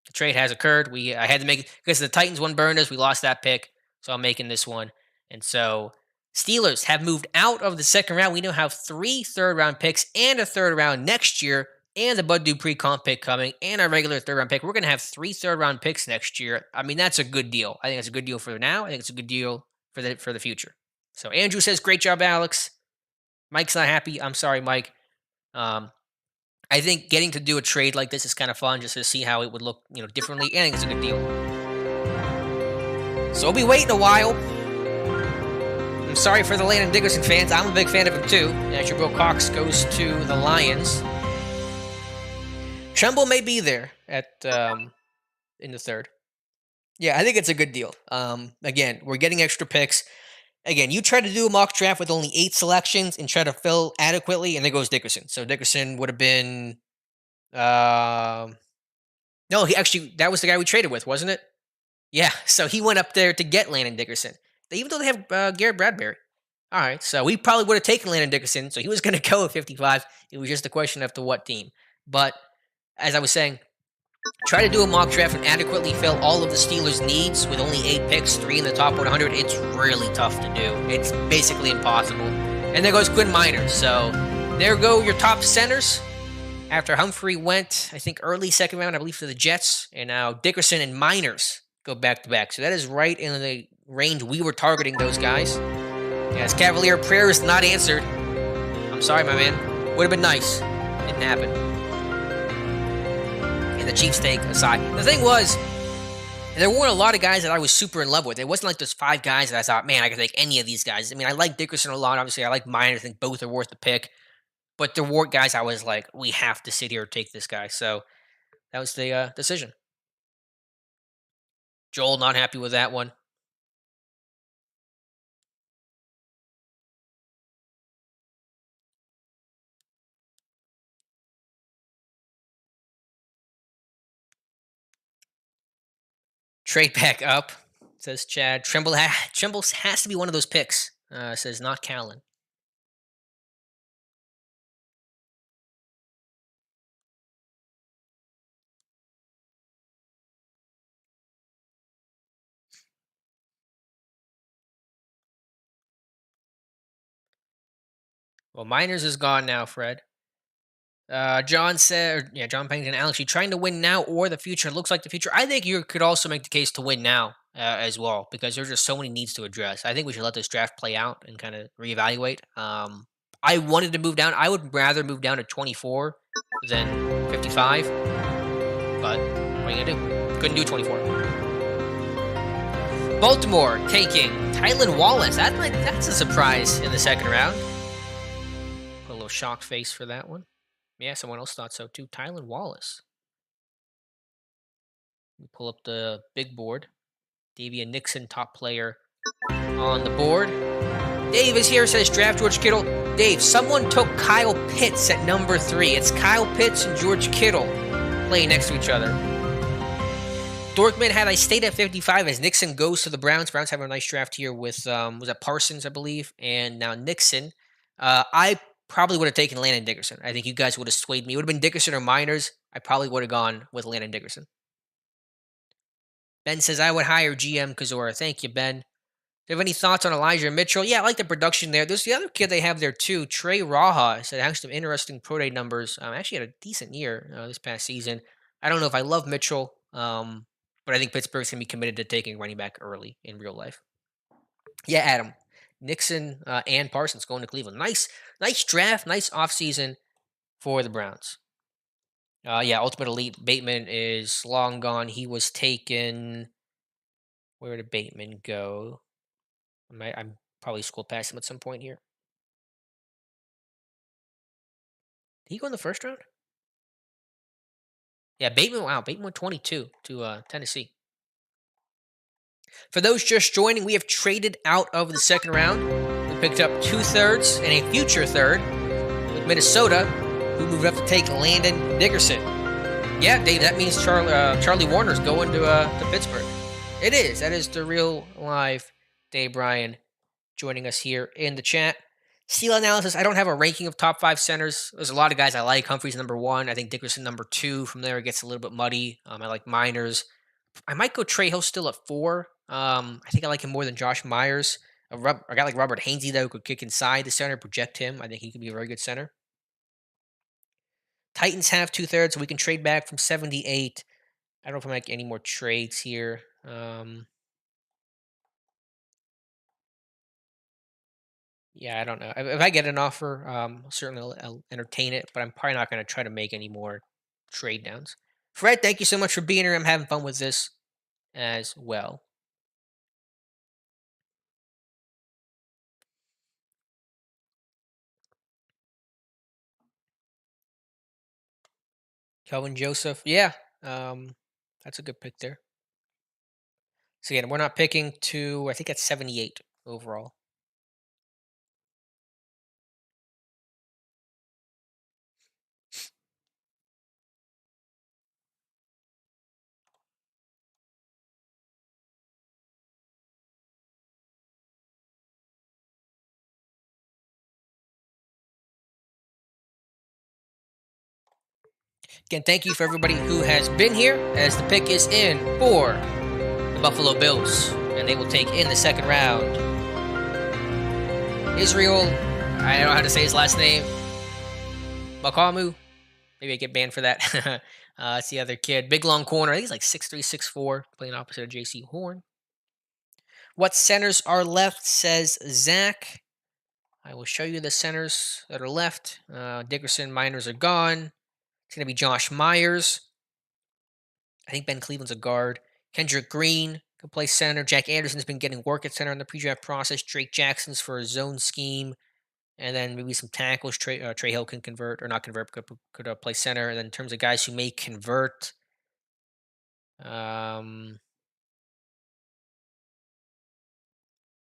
the trade has occurred. I had to make it because the Titans one burned us. We lost that pick, so I'm making this one. And so Steelers have moved out of the second round. We now have 3 third-round picks and a third round next year, and the Bud Dupree comp pick coming, and our regular third-round pick. We're going to have 3 third-round picks next year. I mean, that's a good deal. I think it's a good deal for now. I think it's a good deal for the future. So Andrew says, "Great job, Alex." Mike's not happy. I'm sorry, Mike. I think getting to do a trade like this is kind of fun, just to see how it would look, differently. I think it's a good deal. So we'll be waiting a while. I'm sorry for the Landon Dickerson fans. I'm a big fan of him too. Jabril Cox goes to the Lions. Tremble may be there at in the third. Yeah, I think it's a good deal. Again, we're getting extra picks. Again, you try to do a mock draft with only 8 selections and try to fill adequately, and there goes Dickerson. So Dickerson would have been, no, that was the guy we traded with, wasn't it? Yeah, so he went up there to get Landon Dickerson. Even though they have Garrett Bradbury. All right, so we probably would have taken Landon Dickerson, so he was going to go at 55. It was just a question of to what team. But as I was saying, try to do a mock draft and adequately fill all of the Steelers' needs with only 8 picks, 3 in the top 100. It's really tough to do. It's basically impossible. And there goes Quinn Miners. So there go your top centers. After Humphrey went, I think, early second round, I believe, to the Jets. And now Dickerson and Miners go back-to-back. So that is right in the range we were targeting those guys. Yes, Cavalier prayer is not answered. I'm sorry, my man. Would have been nice. Didn't happen. And the Chiefs take aside. The thing was, there weren't a lot of guys that I was super in love with. It wasn't like those 5 guys that I thought, man, I could take any of these guys. I mean, I like Dickerson a lot. Obviously, I like Miners. I think both are worth the pick. But there were guys I was like, we have to sit here and take this guy. So that was the decision. Joel not happy with that one. Trade back up, says Chad. Trimble has to be one of those picks, says not Callan. Well, Miners is gone now, Fred. John said, John Pennington, Alex, you trying to win now or the future? It looks like the future. I think you could also make the case to win now as well, because there's just so many needs to address. I think we should let this draft play out and kind of reevaluate. I wanted to move down. I would rather move down to 24 than 55. But what are you going to do? Couldn't do 24. Baltimore taking Tylan Wallace. That's a surprise in the second round. Put a little shock face for that one. Yeah, someone else thought so too. Tylan Wallace. We pull up the big board. Davian Nixon, top player on the board. Dave is here, says draft George Kittle. Dave, someone took Kyle Pitts at number 3. It's Kyle Pitts and George Kittle playing next to each other. Dorkman had I stayed at 55 as Nixon goes to the Browns. Browns have a nice draft here with, was that Parsons, I believe, and now Nixon. I probably would have taken Landon Dickerson. I think you guys would have swayed me. It would have been Dickerson or Miners. I probably would have gone with Landon Dickerson. Ben says, I would hire GM Kazora. Thank you, Ben. Do you have any thoughts on Elijah Mitchell? Yeah, I like the production there. There's the other kid they have there too, Trey Raha. Said has some interesting pro day numbers. Actually had a decent year this past season. I don't know if I love Mitchell, but I think Pittsburgh's gonna be committed to taking running back early in real life. Yeah, Adam, Nixon and Parsons going to Cleveland. Nice draft, nice offseason for the Browns. Yeah, Ultimate Elite Bateman is long gone. He was taken. Where did Bateman go? I'm probably scrolled past him at some point here. Did he go in the first round? Yeah, Bateman. Wow, Bateman went 22 to Tennessee. For those just joining, we have traded out of the second round. We picked up 2/3 and a future third with Minnesota, who moved up to take Landon Dickerson. Yeah, Dave, that means Charlie Warner's going to Pittsburgh. It is. That is the real live Dave Bryan joining us here in the chat. Steel analysis. I don't have a ranking of top 5 centers. There's a lot of guys I like. Humphrey's number 1. I think Dickerson number 2. From there, it gets a little bit muddy. I like Miners. I might go Trey Hill still at 4. I think I like him more than Josh Myers. A guy like Robert Hainsey, though, could kick inside the center, project him. I think he could be a very good center. Titans have 2/3, so we can trade back from 78. I don't know if I make any more trades here. Yeah, I don't know. If I get an offer, certainly I'll entertain it, but I'm probably not going to try to make any more trade downs. Fred, thank you so much for being here. I'm having fun with this as well. Kelvin Joseph, yeah, that's a good pick there. So again, we're not picking to. I think that's 78 overall. Again, thank you for everybody who has been here as the pick is in for the Buffalo Bills, and they will take in the second round. Israel, I don't know how to say his last name. Makamu. Maybe I get banned for that. That's the other kid. Big long corner. I think he's like 6'3", 6'4", playing opposite of JC Horn. What centers are left, says Zach. I will show you the centers that are left. Dickerson, Miners are gone. It's going to be Josh Myers. I think Ben Cleveland's a guard. Kendrick Green can play center. Jack Anderson's been getting work at center in the pre-draft process. Drake Jackson's for a zone scheme. And then maybe some tackles. Trey Hill can convert, or not convert, could play center. And then in terms of guys who may convert,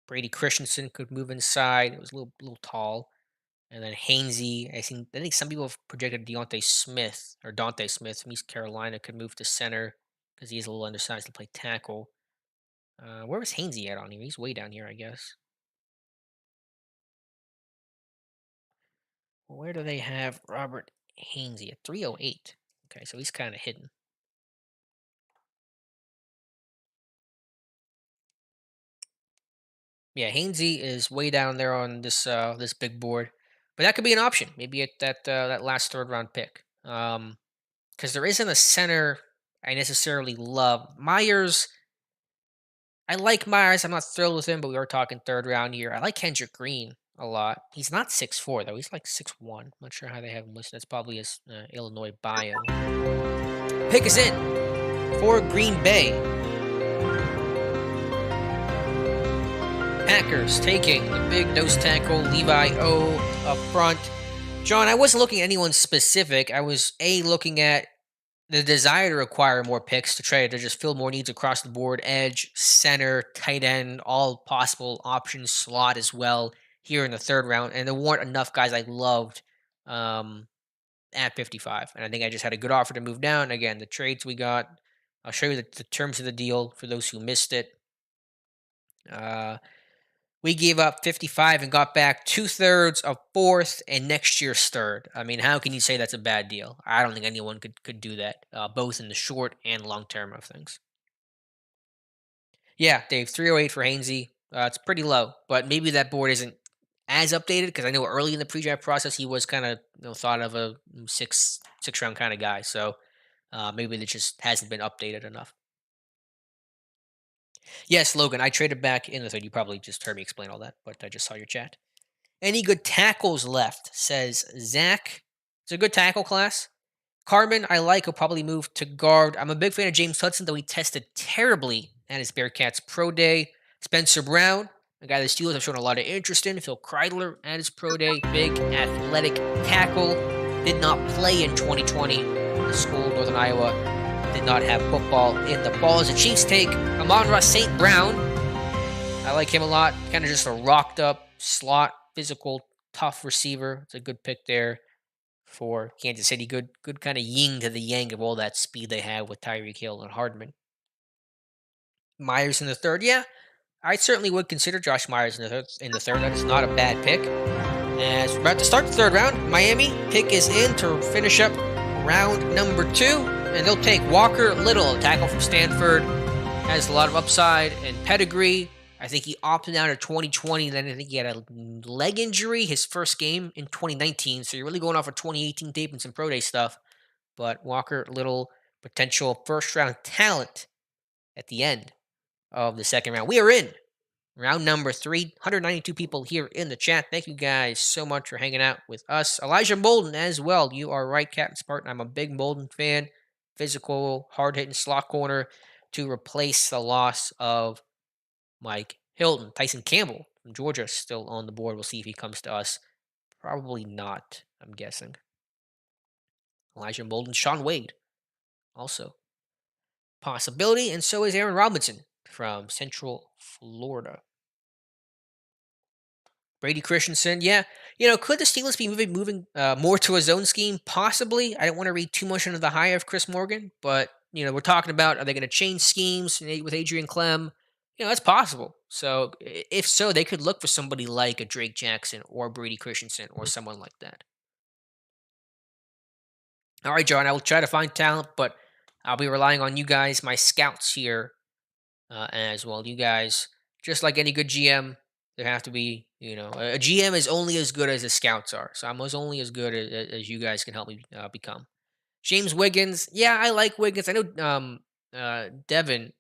Brady Christensen could move inside. It was a little tall. And then Hainsey, I think some people have projected Dante Smith from East Carolina could move to center because he's a little undersized to play tackle. Where was Hainsey at on here? He's way down here, I guess. Where do they have Robert Hainsey at 308? Okay, so he's kind of hidden. Yeah, Hainsey is way down there on this big board, but that could be an option. Maybe at that last third round pick. Because there isn't a center I necessarily love. Myers, I like Myers. I'm not thrilled with him, but we are talking third round here. I like Kendrick Green a lot. He's not 6'4", though. He's like 6'1". I'm not sure how they have him listed. That's probably his Illinois bio. Pick is in for Green Bay. Packers taking the big nose tackle Levi O up front. John, I wasn't looking at anyone specific. I was looking at the desire to acquire more picks to try to just fill more needs across the board. Edge, center, tight end, all possible options, slot as well. here in the third round, and there weren't enough guys I loved um, at 55. And I think I just had a good offer to move down. Again, the trades we got, I'll show you the terms of the deal for those who missed it. Uh, we gave up 55 and got back 2/3, a fourth, and next year's third. I mean, how can you say that's a bad deal? I don't think anyone could do that, both in the short and long term of things. Yeah, Dave, 308 for Hainsey. It's pretty low, but maybe that board isn't as updated because I know early in the pre-draft process he was kind of thought of a six round kind of guy. So maybe it just hasn't been updated enough. Yes, Logan, I traded back in the third. You probably just heard me explain all that, but I just saw your chat. Any good tackles left? Says Zach. It's a good tackle class. Carmen, I like. He'll probably move to guard. I'm a big fan of James Hudson, though he tested terribly at his Bearcats Pro Day. Spencer Brown, a guy the Steelers have shown a lot of interest in. Phil Kreidler at his Pro Day. Big athletic tackle. Did not play in 2020. The school, Northern Iowa, did not have football in the fall. As a Chiefs take, Amon-Ra St. Brown. I like him a lot. Kind of just a rocked up slot, physical, tough receiver. It's a good pick there for Kansas City. Good kind of yin to the yang of all that speed they have with Tyreek Hill and Hardman. Myers in the third, yeah, I certainly would consider Josh Myers in the third. That is not a bad pick. As we're about to start the third round, Miami pick is in to finish up round number 2, and they'll take Walker Little, a tackle from Stanford. Has a lot of upside and pedigree. I think he opted out of 2020. Then I think he had a leg injury his first game in 2019. So you're really going off of 2018 tape and some pro day stuff. But Walker Little, potential first round talent at the end of the second round. We are in round number 3. 192 people here in the chat. Thank you guys so much for hanging out with us. Elijah Molden as well. You are right, Captain Spartan. I'm a big Molden fan. Physical, hard-hitting slot corner to replace the loss of Mike Hilton. Tyson Campbell from Georgia still on the board. We'll see if he comes to us. Probably not, I'm guessing. Elijah Molden, Sean Wade, also possibility. And so is Aaron Robinson from Central Florida. Brady Christensen, yeah. Could the Steelers be moving more to a zone scheme? Possibly. I don't want to read too much into the hire of Chris Morgan, but, we're talking about, are they going to change schemes with Adrian Clem? That's possible. So if so, they could look for somebody like a Drake Jackson or Brady Christensen or someone like that. All right, John, I will try to find talent, but I'll be relying on you guys, my scouts here, as well. You guys, just like any good GM, there have to be, a GM is only as good as the scouts are. So I'm only as good as you guys can help me become. James Wiggins, yeah, I like Wiggins. I know Devin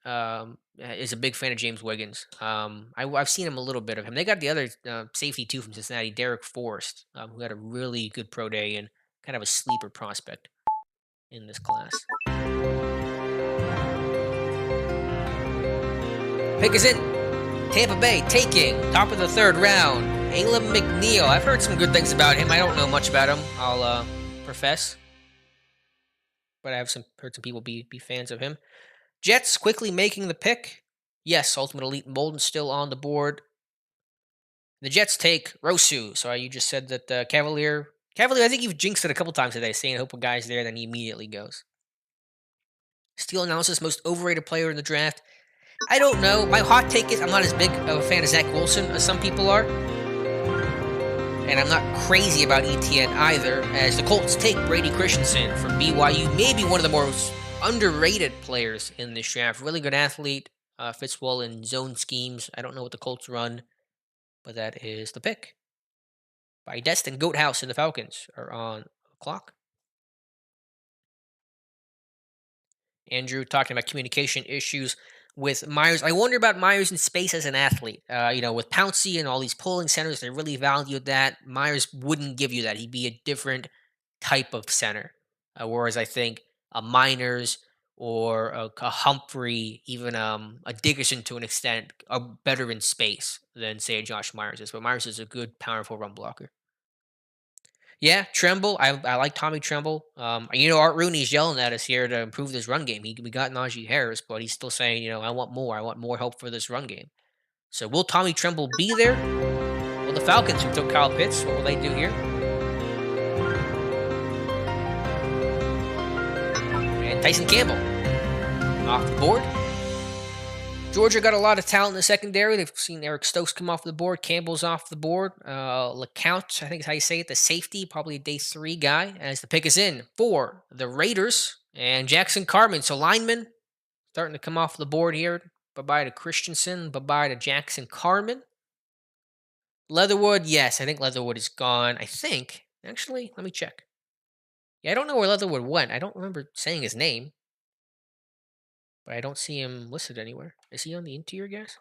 is a big fan of James Wiggins. I've seen him a little bit of him. They got the other safety too from Cincinnati, Derek Forrest, who had a really good pro day and kind of a sleeper prospect in this class. Pick is in. Tampa Bay taking top of the third round. Elam McNeil. I've heard some good things about him. I don't know much about him. I'll profess, but I have heard some people be fans of him. Jets quickly making the pick. Yes, Ultimate Elite Molden still on the board. The Jets take Rosu. So you just said that Cavalier, I think you've jinxed it a couple times today, saying hope a guy's there, then he immediately goes. Steel analysis, most overrated player in the draft. I don't know. My hot take is I'm not as big of a fan of Zach Wilson as some people are. And I'm not crazy about ETN either, as the Colts take Brady Christensen from BYU. Maybe one of the most underrated players in this draft. Really good athlete. Fits well in zone schemes. I don't know what the Colts run, but that is the pick. By Destin Goathouse and the Falcons are on the clock. Andrew talking about communication issues with Myers. I wonder about Myers in space as an athlete. With Pouncey and all these polling centers, they really valued that. Myers wouldn't give you that. He'd be a different type of center. Whereas I think a Miners or a Humphrey, even a Dickerson to an extent, are better in space than, say, a Josh Myers is. But Myers is a good, powerful run blocker. Yeah, Tremble. I like Tommy Tremble. Art Rooney's yelling at us here to improve this run game. We got Najee Harris, but he's still saying, I want more. I want more help for this run game. So will Tommy Tremble be there? Will the Falcons, who took Kyle Pitts. What will they do here? And Tyson Campbell off the board. Georgia got a lot of talent in the secondary. They've seen Eric Stokes come off the board. Campbell's off the board. LeCount, I think is how you say it, the safety, probably a day 3 guy, as the pick is in for the Raiders. And Jackson Carman, so lineman, starting to come off the board here. Bye-bye to Christensen. Bye-bye to Jackson Carman. Leatherwood, yes, I think Leatherwood is gone. I think. Actually, let me check. Yeah, I don't know where Leatherwood went. I don't remember saying his name. But I don't see him listed anywhere. Is he on the interior, guys?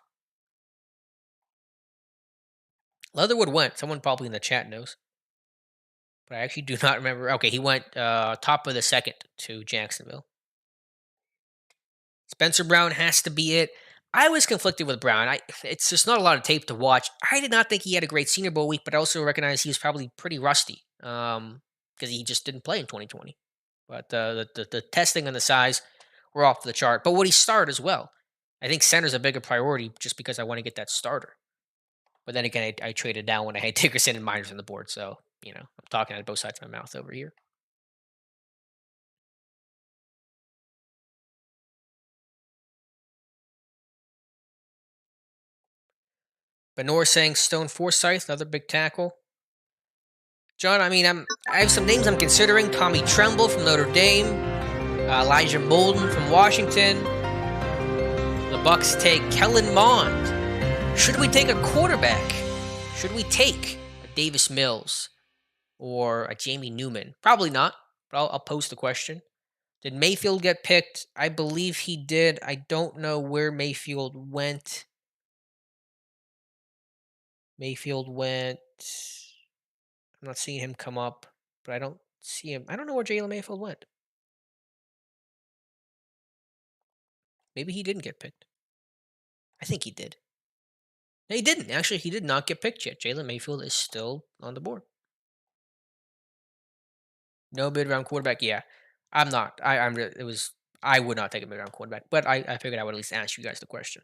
Leatherwood went. Someone probably in the chat knows. But I actually do not remember. Okay, he went top of the second to Jacksonville. Spencer Brown has to be it. I was conflicted with Brown. It's just not a lot of tape to watch. I did not think he had a great Senior Bowl week, but I also recognize he was probably pretty rusty because he just didn't play in 2020. But the testing and the size were off the chart. But would he start as well? I think center's a bigger priority just because I want to get that starter. But then again, I traded down when I had Dickerson and Myers on the board. So, I'm talking out of both sides of my mouth over here. Benor saying Stone Forsythe, another big tackle. John, I have some names I'm considering. Tommy Tremble from Notre Dame. Elijah Molden from Washington. The Bucks take Kellen Mond. Should we take a quarterback? Should we take a Davis Mills or a Jamie Newman? Probably not, but I'll pose the question. Did Mayfield get picked? I believe he did. I don't know where Mayfield went. I'm not seeing him come up, but I don't see him. I don't know where Jalen Mayfield went. Maybe he didn't get picked. I think he did. No, he didn't. Actually, he did not get picked yet. Jalen Mayfield is still on the board. No mid-round quarterback. Yeah, I'm not. I would not take a mid-round quarterback, but I figured I would at least ask you guys the question.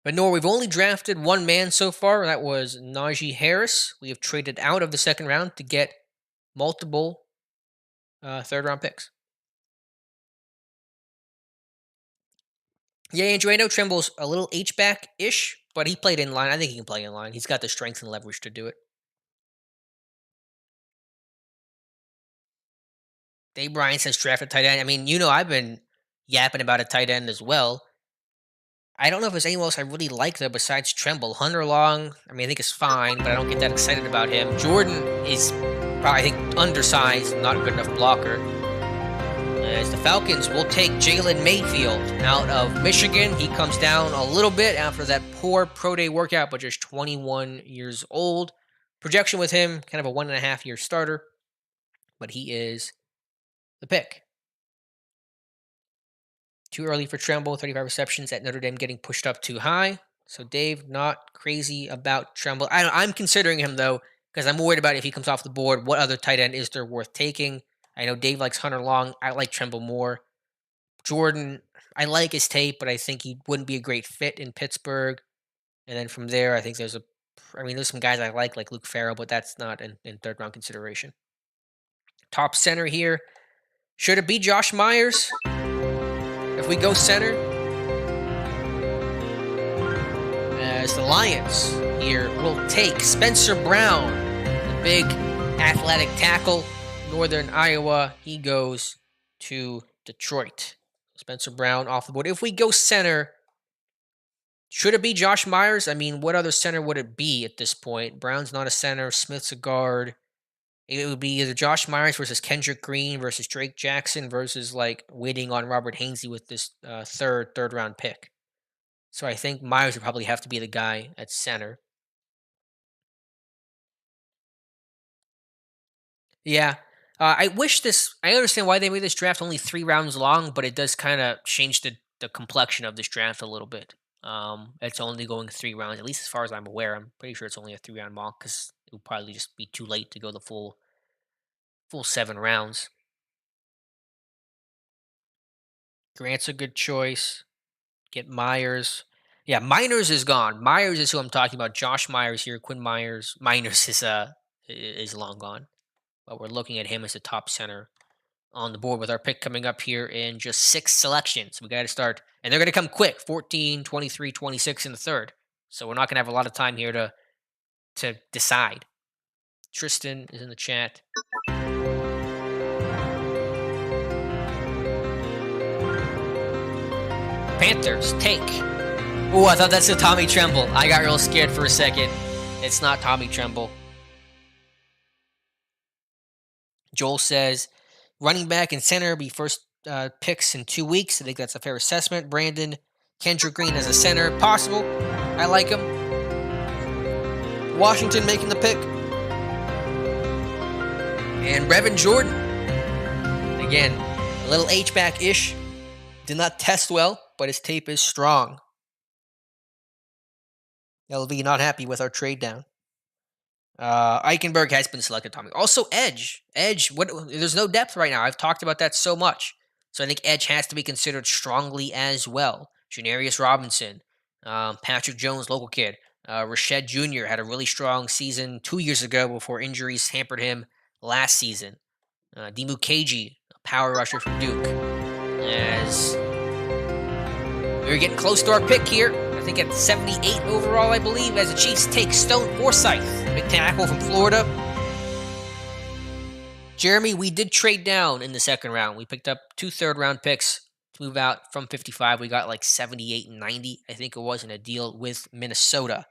But no, we've only drafted one man so far. That was Najee Harris. We have traded out of the second round to get multiple third-round picks. Yeah, Andrew, I know Tremble's a little H-back-ish, but he played in line. I think he can play in line. He's got the strength and leverage to do it. Dave Bryan says draft a tight end. I've been yapping about a tight end as well. I don't know if there's anyone else I really like though besides Tremble. Hunter Long, I think it's fine, but I don't get that excited about him. Jordan is probably, I think, undersized, not a good enough blocker. As the Falcons will take Jalen Mayfield out of Michigan. He comes down a little bit after that poor pro day workout, but just 21 years old. Projection with him, kind of a 1.5-year starter, but he is the pick. Too early for Tremble, 35 receptions at Notre Dame getting pushed up too high. So Dave, not crazy about Tremble. I'm considering him though, because I'm worried about if he comes off the board, what other tight end is there worth taking? I know Dave likes Hunter Long. I like Tremble more. Jordan, I like his tape, but I think he wouldn't be a great fit in Pittsburgh. And then from there, I think there's some guys I like Luke Farrell, but that's not in third round consideration. Top center here. Should it be Josh Myers? If we go center, as the Lions here will take Spencer Brown, the big athletic tackle, Northern Iowa. He goes to Detroit. Spencer Brown off the board. If we go center, should it be Josh Myers? What other center would it be at this point? Brown's not a center. Smith's a guard. It would be either Josh Myers versus Kendrick Green versus Drake Jackson versus waiting on Robert Hainsey with this third round pick. So I think Myers would probably have to be the guy at center. Yeah. I understand why they made this draft only 3 rounds long, but it does kind of change the complexion of this draft a little bit. It's only going 3 rounds, at least as far as I'm aware. I'm pretty sure it's only a 3-round mock because it would probably just be too late to go the full 7 rounds. Grant's a good choice. Get Myers. Yeah, Miners is gone. Myers is who I'm talking about. Josh Myers here. Quinn Myers. Miners is long gone. But we're looking at him as the top center on the board with our pick coming up here in just 6 selections. We got to start, and they're going to come quick, 14, 23, 26 in the third. So we're not going to have a lot of time here to decide. Tristan is in the chat. Panthers take. Oh, I thought that's a Tommy Tremble. I got real scared for a second. It's not Tommy Tremble. Joel says, running back and center be first picks in 2 weeks. I think that's a fair assessment. Brandon, Kendrick Green as a center, possible. I like him. Washington making the pick. And Brevin Jordan. Again, a little H-back-ish. Did not test well, but his tape is strong. LV not happy with our trade down. Eichenberg has been selected, Tommy. Also, Edge. There's no depth right now. I've talked about that so much. So I think Edge has to be considered strongly as well. Janarius Robinson, Patrick Jones, local kid. Rashed Jr. had a really strong season 2 years ago before injuries hampered him last season. Dimu Keji, a power rusher from Duke. As we're getting close to our pick here. I think at 78 overall, I believe, as the Chiefs take Stone Forsythe, big tackle from Florida. Jeremy, we did trade down in the second round. We picked up 2 third-round picks to move out from 55. We got like 78 and 90, I think it was, in a deal with Minnesota.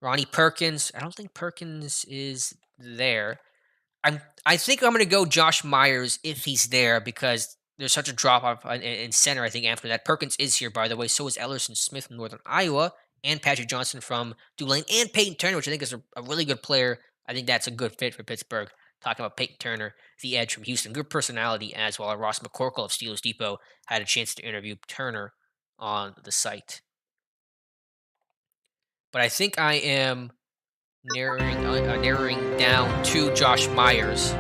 Ronnie Perkins. I don't think Perkins is there. I think I'm going to go Josh Myers if he's there because there's such a drop-off in center, I think, after that. Perkins is here, by the way. So is Ellerson Smith from Northern Iowa and Patrick Johnson from Tulane and Peyton Turner, which I think is a really good player. I think that's a good fit for Pittsburgh. Talking about Peyton Turner, the edge from Houston. Good personality as well. Ross McCorkle of Steelers Depot had a chance to interview Turner on the site. But I think I am narrowing down to Josh Myers.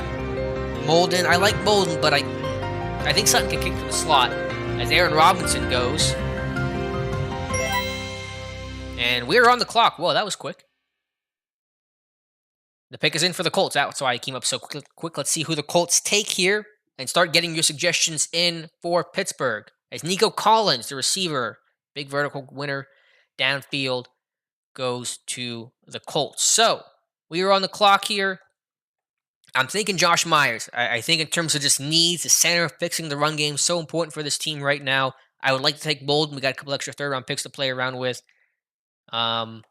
Molden, I like Molden, but I think Sutton can kick to the slot as Aaron Robinson goes. And we're on the clock. Whoa, that was quick. The pick is in for the Colts. That's why I came up so quick. Let's see who the Colts take here and start getting your suggestions in for Pittsburgh. As Nico Collins, the receiver, big vertical winner downfield, goes to the Colts. So we are on the clock here. I'm thinking Josh Myers. I think in terms of just needs, the center, fixing the run game, so important for this team right now. I would like to take Bolden. We got a couple extra third-round picks to play around with. We got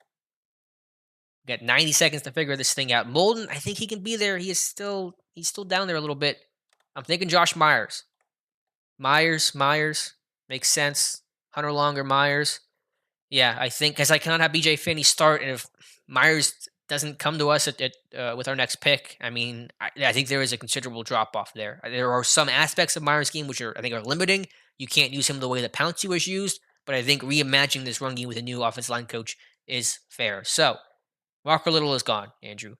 90 seconds to figure this thing out. Molden, I think he can be there. He's still down there a little bit. I'm thinking Josh Myers. Myers makes sense. Hunter Longer, Myers. Yeah, I think because I cannot have BJ Finney start, and if Myers doesn't come to us with our next pick, I mean, I think there is a considerable drop off there. There are some aspects of Myers' game which I think are limiting. You can't use him the way that Pouncey was used, but I think reimagining this run game with a new offensive line coach is fair. So Walker Little is gone, Andrew.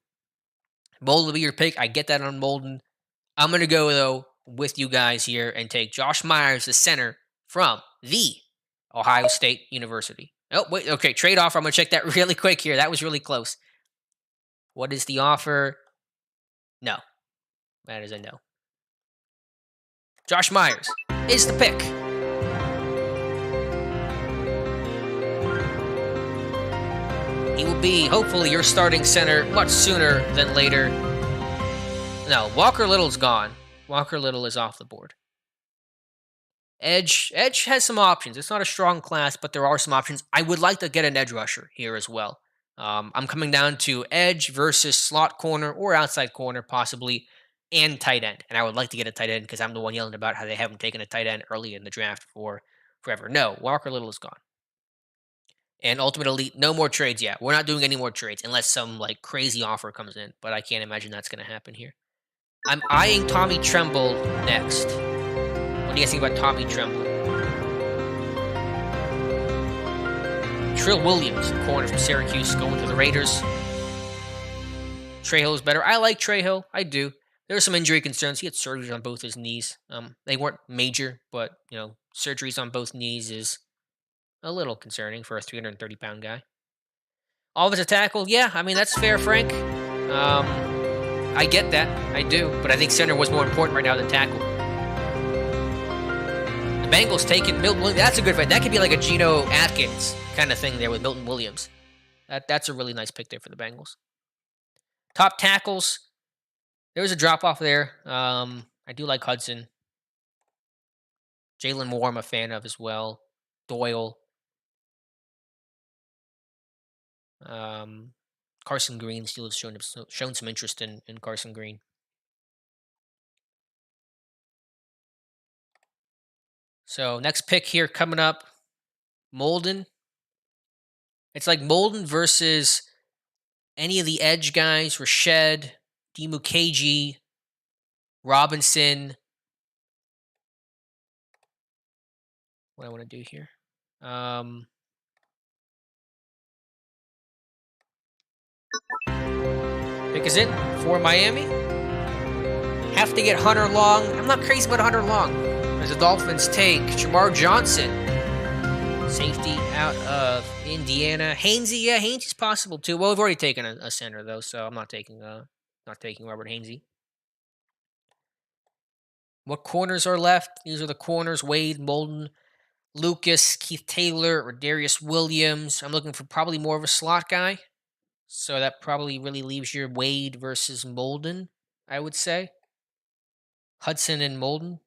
Molden will be your pick. I get that on Molden. I'm going to go, though, with you guys here and take Josh Myers, the center from the Ohio State University. Oh, wait, okay, trade offer. I'm going to check that really quick here. That was really close. What is the offer? No. That is a no. Josh Myers is the pick. He will be, hopefully, your starting center much sooner than later. No, Walker Little's gone. Walker Little is off the board. Edge has some options. It's not a strong class, but there are some options. I would like to get an edge rusher here as well. I'm coming down to edge versus slot corner or outside corner, possibly, and tight end. And I would like to get a tight end because I'm the one yelling about how they haven't taken a tight end early in the draft for forever. No, Walker Little is gone. And Ultimate Elite, no more trades yet. We're not doing any more trades unless some like crazy offer comes in, but I can't imagine that's going to happen here. I'm eyeing Tommy Tremble next. What do you guys think about Tommy Tremble? Trill Williams, corner from Syracuse, going to the Raiders. Trejo is better. I like Trejo. I do. There are some injury concerns. He had surgeries on both his knees. They weren't major, but surgeries on both knees is A little concerning for a 330-pound guy. Offensive tackle, yeah, I mean, that's fair, Frank. I get that. I do. But I think center was more important right now than tackle. The Bengals taking Milton Williams. That's a good fight. That could be like a Geno Atkins kind of thing there with Milton Williams. That's a really nice pick there for the Bengals. Top tackles. There was a drop-off there. I do like Hudson. Jalen Moore, I'm a fan of as well. Doyle. Carson Green, Steelers shown some interest in Carson Green. So next pick here coming up, Molden. It's like Molden versus any of the edge guys, Rashed, Dimukeji, Robinson. What I want to do here. Pick is in for Miami. Have to get Hunter Long. I'm not crazy about Hunter Long. As the Dolphins take Jamar Johnson. Safety out of Indiana. Hainsey, yeah, Hainsey's possible too. Well, we've already taken a center though, so I'm not taking Robert Hainsey. What corners are left? These are the corners: Wade, Molden, Lucas, Keith Taylor, or Darius Williams. I'm looking for probably more of a slot guy. So that probably really leaves your Wade versus Molden, I would say. Hudson and Molden.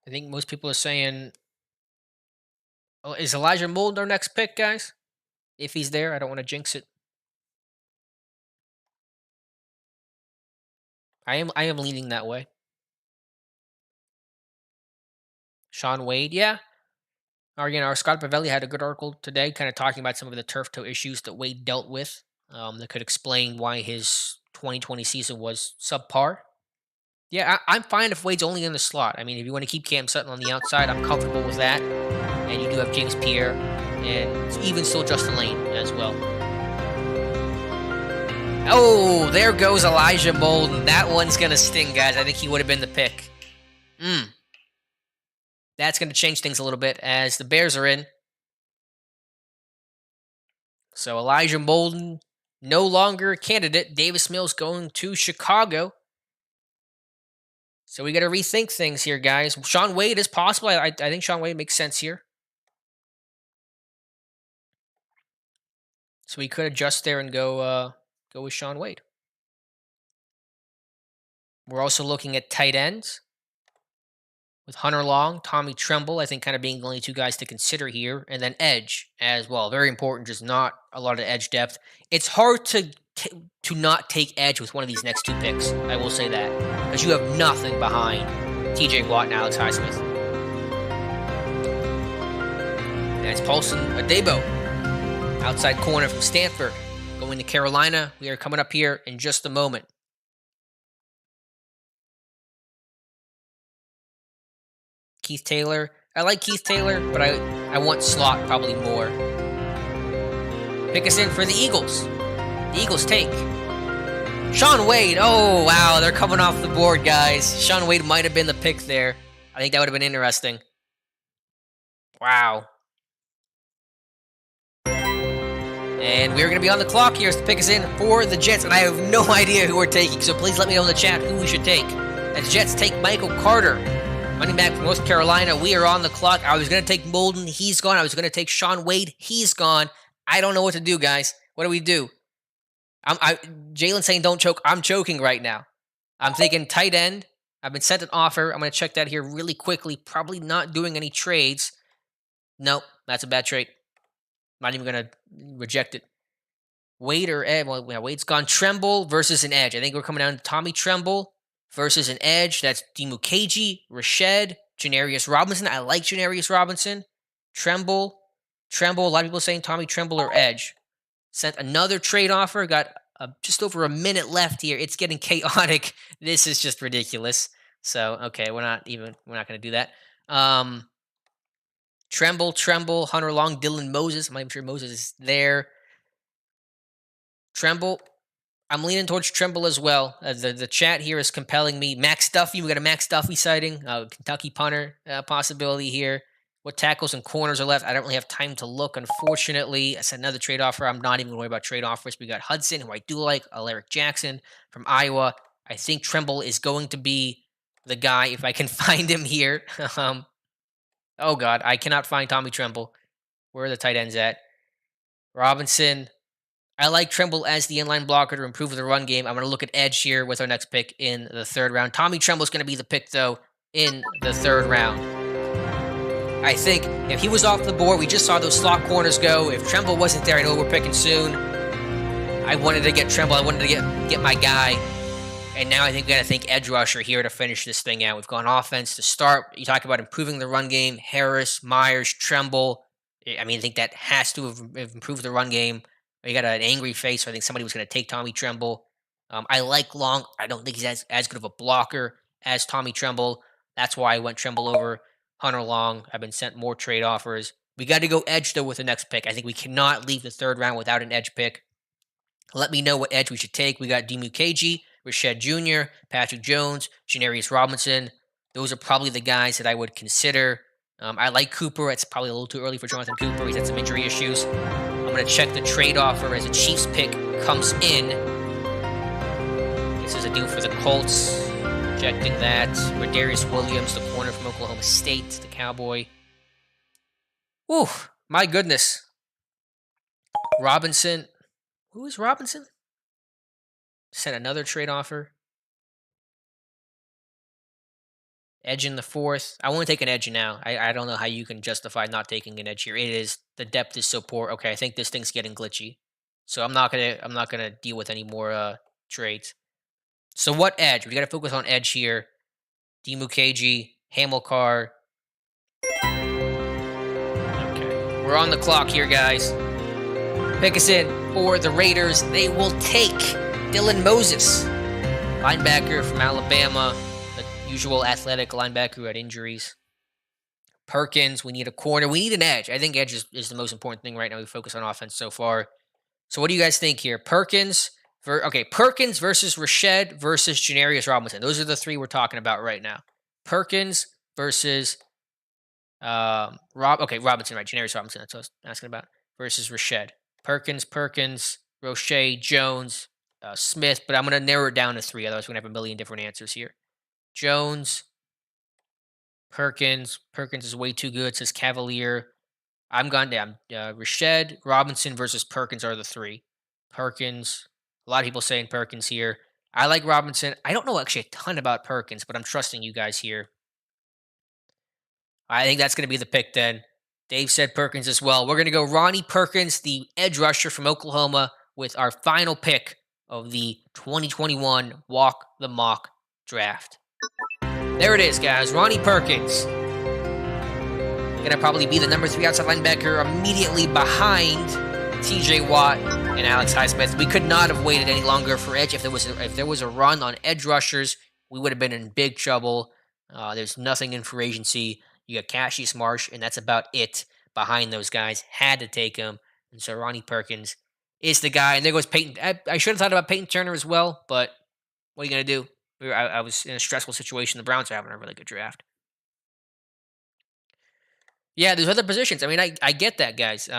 I think most people are saying, oh, is Elijah Molden our next pick, guys? If he's there, I don't want to jinx it. I am leaning that way. Sean Wade, yeah. Our Scott Pavelli had a good article today, kind of talking about some of the turf toe issues that Wade dealt with. That could explain why his 2020 season was subpar. Yeah, I'm fine if Wade's only in the slot. I mean, if you want to keep Cam Sutton on the outside, I'm comfortable with that. And you do have James Pierre and even still Justin Lane as well. Oh, there goes Elijah Molden. That one's going to sting, guys. I think he would have been the pick. That's going to change things a little bit as the Bears are in. So Elijah Molden, no longer a candidate. Davis Mills going to Chicago. So we got to rethink things here, guys. Sean Wade is possible. I think Sean Wade makes sense here. So we could adjust there and go with Sean Wade. We're also looking at tight ends with Hunter Long, Tommy Tremble, I think kind of being the only two guys to consider here, and then edge as well. Very important, just not a lot of edge depth. It's hard to not take edge with one of these next two picks. I will say that, because you have nothing behind T.J. Watt and Alex Highsmith. That's Paulson Adebo, outside corner from Stanford, going to Carolina. We are coming up here in just a moment. Keith Taylor. I like Keith Taylor, but I want slot probably more. Pick us in for the Eagles. The Eagles take Sean Wade. Oh, wow. They're coming off the board, guys. Sean Wade might have been the pick there. I think that would have been interesting. Wow. And we're going to be on the clock here to pick us in for the Jets. And I have no idea who we're taking, so please let me know in the chat who we should take. As Jets take Michael Carter, running back from North Carolina. We are on the clock. I was going to take Molden. He's gone. I was going to take Sean Wade. He's gone. I don't know what to do, guys. What do we do? Jalen's saying don't choke. I'm choking right now. I'm thinking tight end. I've been sent an offer. I'm going to check that here really quickly. Probably not doing any trades. Nope, that's a bad trade. Not even going to reject it. Wade or Ed? Well, yeah, Wade's gone. Tremble versus an edge. I think we're coming down to Tommy Tremble versus an edge. That's Dimukeji, Rashed, Janarius Robinson. I like Janarius Robinson. Tremble. A lot of people saying Tommy Tremble or edge. Sent another trade offer. Got just over a minute left here. It's getting chaotic. This is just ridiculous. So, okay, we're not going to do that. Tremble, Hunter Long, Dylan Moses. I'm not even sure Moses is there. Tremble. I'm leaning towards Trimble as well. The chat here is compelling me. Max Duffy, we got a Max Duffy sighting. Kentucky punter possibility here. What tackles and corners are left? I don't really have time to look, unfortunately. That's another trade offer. I'm not even going to worry about trade offers. We got Hudson, who I do like, Alaric Jackson from Iowa. I think Trimble is going to be the guy if I can find him here. Oh, God, I cannot find Tommy Tremble. Where are the tight ends at? Robinson. I like Tremble as the inline blocker to improve the run game. I'm going to look at edge here with our next pick in the third round. Tommy Tremble is going to be the pick, though, in the third round. I think if he was off the board, we just saw those slot corners go. If Tremble wasn't there, I know we're picking soon. I wanted to get Tremble. I wanted to get my guy. And now I think we're going to think edge rusher here to finish this thing out. We've gone offense to start. You talk about improving the run game. Harris, Myers, Tremble. I mean, I think that has to have improved the run game. You got an angry face, so I think somebody was going to take Tommy Tremble. I like Long. I don't think he's as good of a blocker as Tommy Tremble. That's why I went Tremble over Hunter Long. I've been sent more trade offers. We got to go edge, though, with the next pick. I think we cannot leave the third round without an edge pick. Let me know what edge we should take. We got Dimu KG, Rashed Jr., Patrick Jones, Janarius Robinson. Those are probably the guys that I would consider. I like Cooper. It's probably a little too early for Jonathan Cooper. He's had some injury issues. I'm going to check the trade offer as a Chiefs pick comes in. This is a deal for the Colts. Rejecting that. Rodarius Williams, the corner from Oklahoma State, the Cowboy. Whew, my goodness. Robinson. Who is Robinson? Sent another trade offer. Edge in the fourth. I won't take an edge now. I don't know how you can justify not taking an edge here. It is, the depth is so poor. Okay, I think this thing's getting glitchy. So I'm not gonna deal with any more trades. So what edge? We gotta focus on edge here. Dimu KG, Hamilcar. Okay. We're on the clock here, guys. Pick us in for the Raiders. They will take Dylan Moses, linebacker from Alabama, the usual athletic linebacker who had injuries. Perkins, we need a corner. We need an edge. I think edge is the most important thing right now. We focus on offense so far. So what do you guys think here? Perkins versus Rashed versus Janarius Robinson. Those are the three we're talking about right now. Perkins versus Robinson, right? Janarius Robinson. That's what I was asking about. Versus Rashed. Perkins, Roche, Jones, Smith. But I'm going to narrow it down to three. Otherwise, we're going to have a million different answers here. Jones, Perkins. Perkins is way too good, says Cavalier. I'm gone down. Rashed, Robinson versus Perkins are the three. Perkins. A lot of people saying Perkins here. I like Robinson. I don't know actually a ton about Perkins, but I'm trusting you guys here. I think that's going to be the pick then. Dave said Perkins as well. We're going to go Ronnie Perkins, the edge rusher from Oklahoma, with our final pick of the 2021 Walk the Mock draft. There it is, guys. Ronnie Perkins. Going to probably be the number 3 outside linebacker immediately behind TJ Watt and Alex Highsmith. We could not have waited any longer for edge. If there was a run on edge rushers, we would have been in big trouble. There's nothing in free agency. You got Cassius Marsh, and that's about it behind those guys. Had to take him. And so Ronnie Perkins is the guy. And there goes Peyton. I should have thought about Peyton Turner as well, but what are you going to do? I was in a stressful situation. The Browns are having a really good draft. Yeah, there's other positions. I mean, I get that, guys.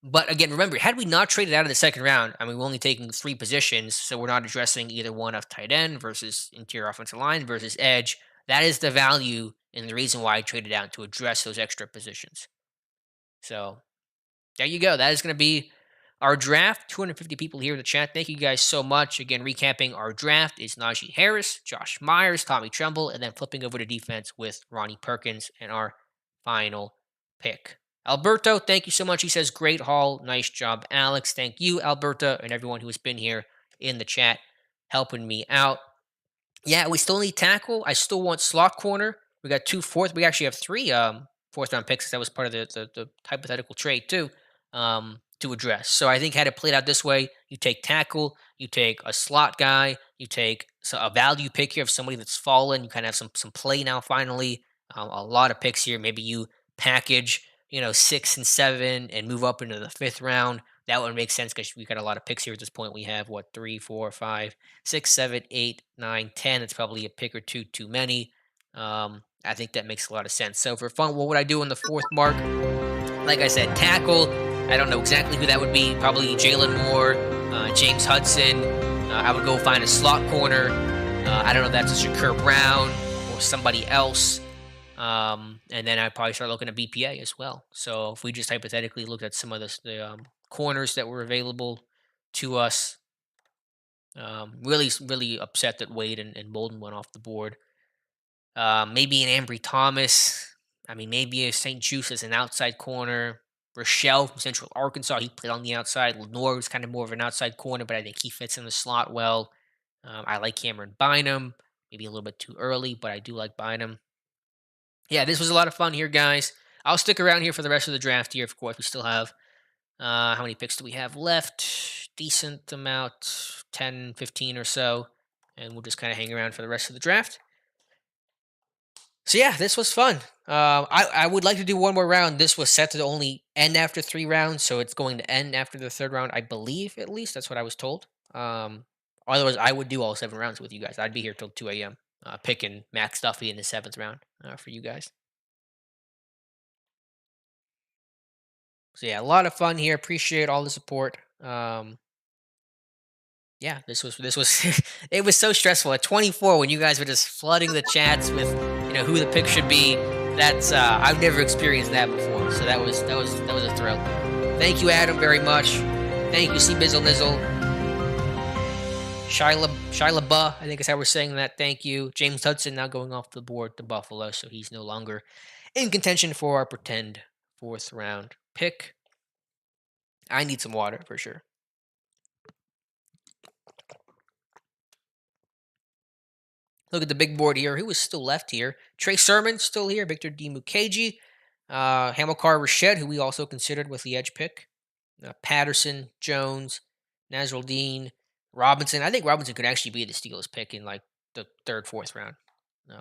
But again, remember, had we not traded out of the second round, I mean, we're only taking 3 positions, so we're not addressing either one of tight end versus interior offensive line versus edge. That is the value and the reason why I traded out to address those extra positions. So there you go. That is going to be our draft. 250 people here in the chat. Thank you guys so much. Again, recapping our draft is Najee Harris, Josh Myers, Tommy Tremble, and then flipping over to defense with Ronnie Perkins and our final pick. Alberto, thank you so much. He says, great haul. Nice job, Alex. Thank you, Alberto, and everyone who has been here in the chat helping me out. Yeah, we still need tackle. I still want slot corner. We got 2 fourth. We actually have 3 fourth round picks. That was part of the hypothetical trade too, to address. So I think had it played out this way, you take tackle, you take a slot guy, you take a value pick here of somebody that's fallen. You kind of have some play now finally. A lot of picks here. Maybe you package 6 and 7 and move up into the 5th round that would make sense because we got a lot of picks here at this point. We have what, 3, 4, 5, 6, 7, 8, 9, 10. It's probably a pick or two too many. I think that makes a lot of sense. So for fun, what would I do in the fourth mark? Like I said, tackle. I don't know exactly who that would be. Probably Jalen Moore, James Hudson. I would go find a slot corner. I don't know if that's a Shakur Brown or somebody else. And then I'd probably start looking at BPA as well. So if we just hypothetically looked at some of the corners that were available to us, really upset that Wade and Bolden went off the board. Maybe an Ambry Thomas. I mean, maybe a St. Juice as an outside corner. Rochelle from Central Arkansas, he played on the outside. Lenore was kind of more of an outside corner, but I think he fits in the slot well. I like Cameron Bynum. Maybe a little bit too early, but I do like Bynum. Yeah, this was a lot of fun here, guys. I'll stick around here for the rest of the draft here. Of course, we still have, how many picks do we have left? Decent amount, 10, 15 or so. And we'll just kind of hang around for the rest of the draft. So yeah, this was fun. I would like to do one more round. This was set to only end after 3 rounds, so it's going to end after the 3rd round, I believe. At least that's what I was told. Otherwise, I would do all 7 rounds with you guys. I'd be here till 2 a.m. Picking Max Duffy in the 7th round for you guys. So yeah, a lot of fun here. Appreciate all the support. Yeah, this was it was so stressful at 24 when you guys were just flooding the chats with who the pick should be. That's I've never experienced that before, so that was a thrill. Thank you, Adam, very much. Thank you, C Bizzle Nizzle, Shyla Buh, I think is how we're saying that. Thank you, James Hudson now going off the board to Buffalo, so he's no longer in contention for our pretend 4th round pick. I need some water for sure. Look at the big board here. Who is still left here? Trey Sermon still here. Victor Dimukeji. Hamilcar Rashed, who we also considered with the edge pick. Patterson, Jones, Nasruddin, Robinson. I think Robinson could actually be the Steelers pick in like the 3rd, 4th round.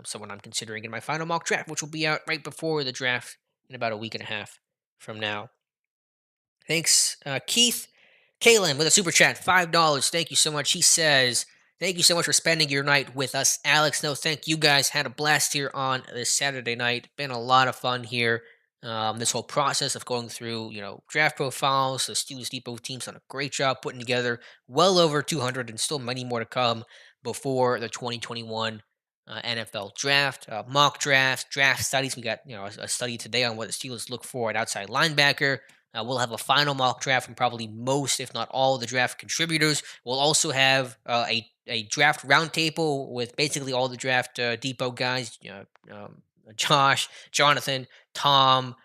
Someone I'm considering in my final mock draft, which will be out right before the draft in about a week and a half from now. Thanks, Keith. Kalen with a super chat, $5. Thank you so much. He says, thank you so much for spending your night with us, Alex. No, thank you guys. Had a blast here on this Saturday night. Been a lot of fun here. This whole process of going through, draft profiles. The Steelers Depot team's done a great job putting together well over 200 and still many more to come before the 2021 NFL draft. Mock drafts, draft studies. We got, a study today on what the Steelers look for at outside linebacker. We'll have a final mock draft from probably most, if not all, of the draft contributors. We'll also have a draft roundtable with basically all the draft depot guys. Josh, Jonathan, Tom,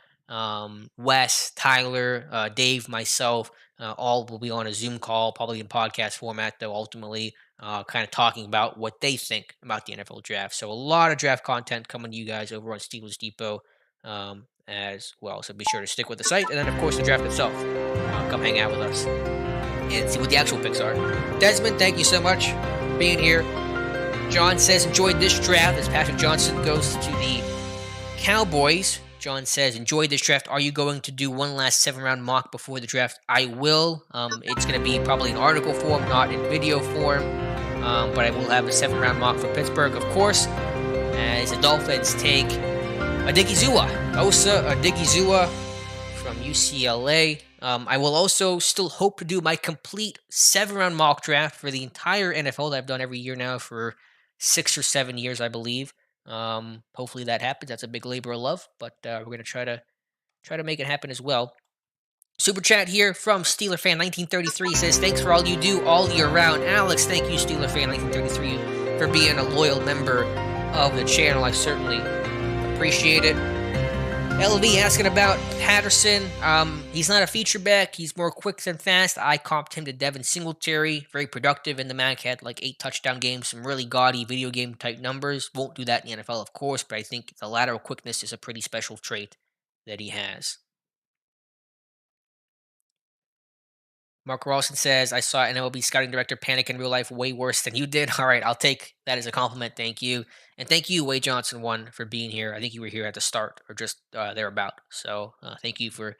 Wes, Tyler, Dave, myself. All will be on a Zoom call, probably in podcast format, though. Ultimately, kind of talking about what they think about the NFL draft. So a lot of draft content coming to you guys over on Steelers Depot. As well. So be sure to stick with the site. And then, of course, the draft itself. Come hang out with us and see what the actual picks are. Desmond, thank you so much for being here. John says, enjoyed this draft as Patrick Johnson goes to the Cowboys. John says, enjoyed this draft. Are you going to do one last 7-round mock before the draft? I will. It's going to be probably in article form, not in video form. But I will have a 7-round mock for Pittsburgh, of course, as the Dolphins take Osa Odigizua from UCLA. I will also still hope to do my complete 7-round mock draft for the entire NFL that I've done every year now for 6 or 7 years, I believe. Hopefully that happens. That's a big labor of love, but we're going to try to make it happen as well. Super chat here from Steeler Fan 1933 says, thanks for all you do all year round. Alex, thank you, Steeler Fan 1933, for being a loyal member of the channel. I certainly appreciate it. LV asking about Patterson. He's not a feature back. He's more quick than fast. I comped him to Devin Singletary. Very productive in the MAC. Had like 8 touchdown games. Some really gaudy video game type numbers. Won't do that in the NFL, of course, but I think the lateral quickness is a pretty special trait that he has. Mark Rawson says, I saw an MLB scouting director panic in real life way worse than you did. All right, I'll take that as a compliment. Thank you. And thank you, Wade Johnson, one, for being here. I think you were here at the start or just thereabout. So thank you for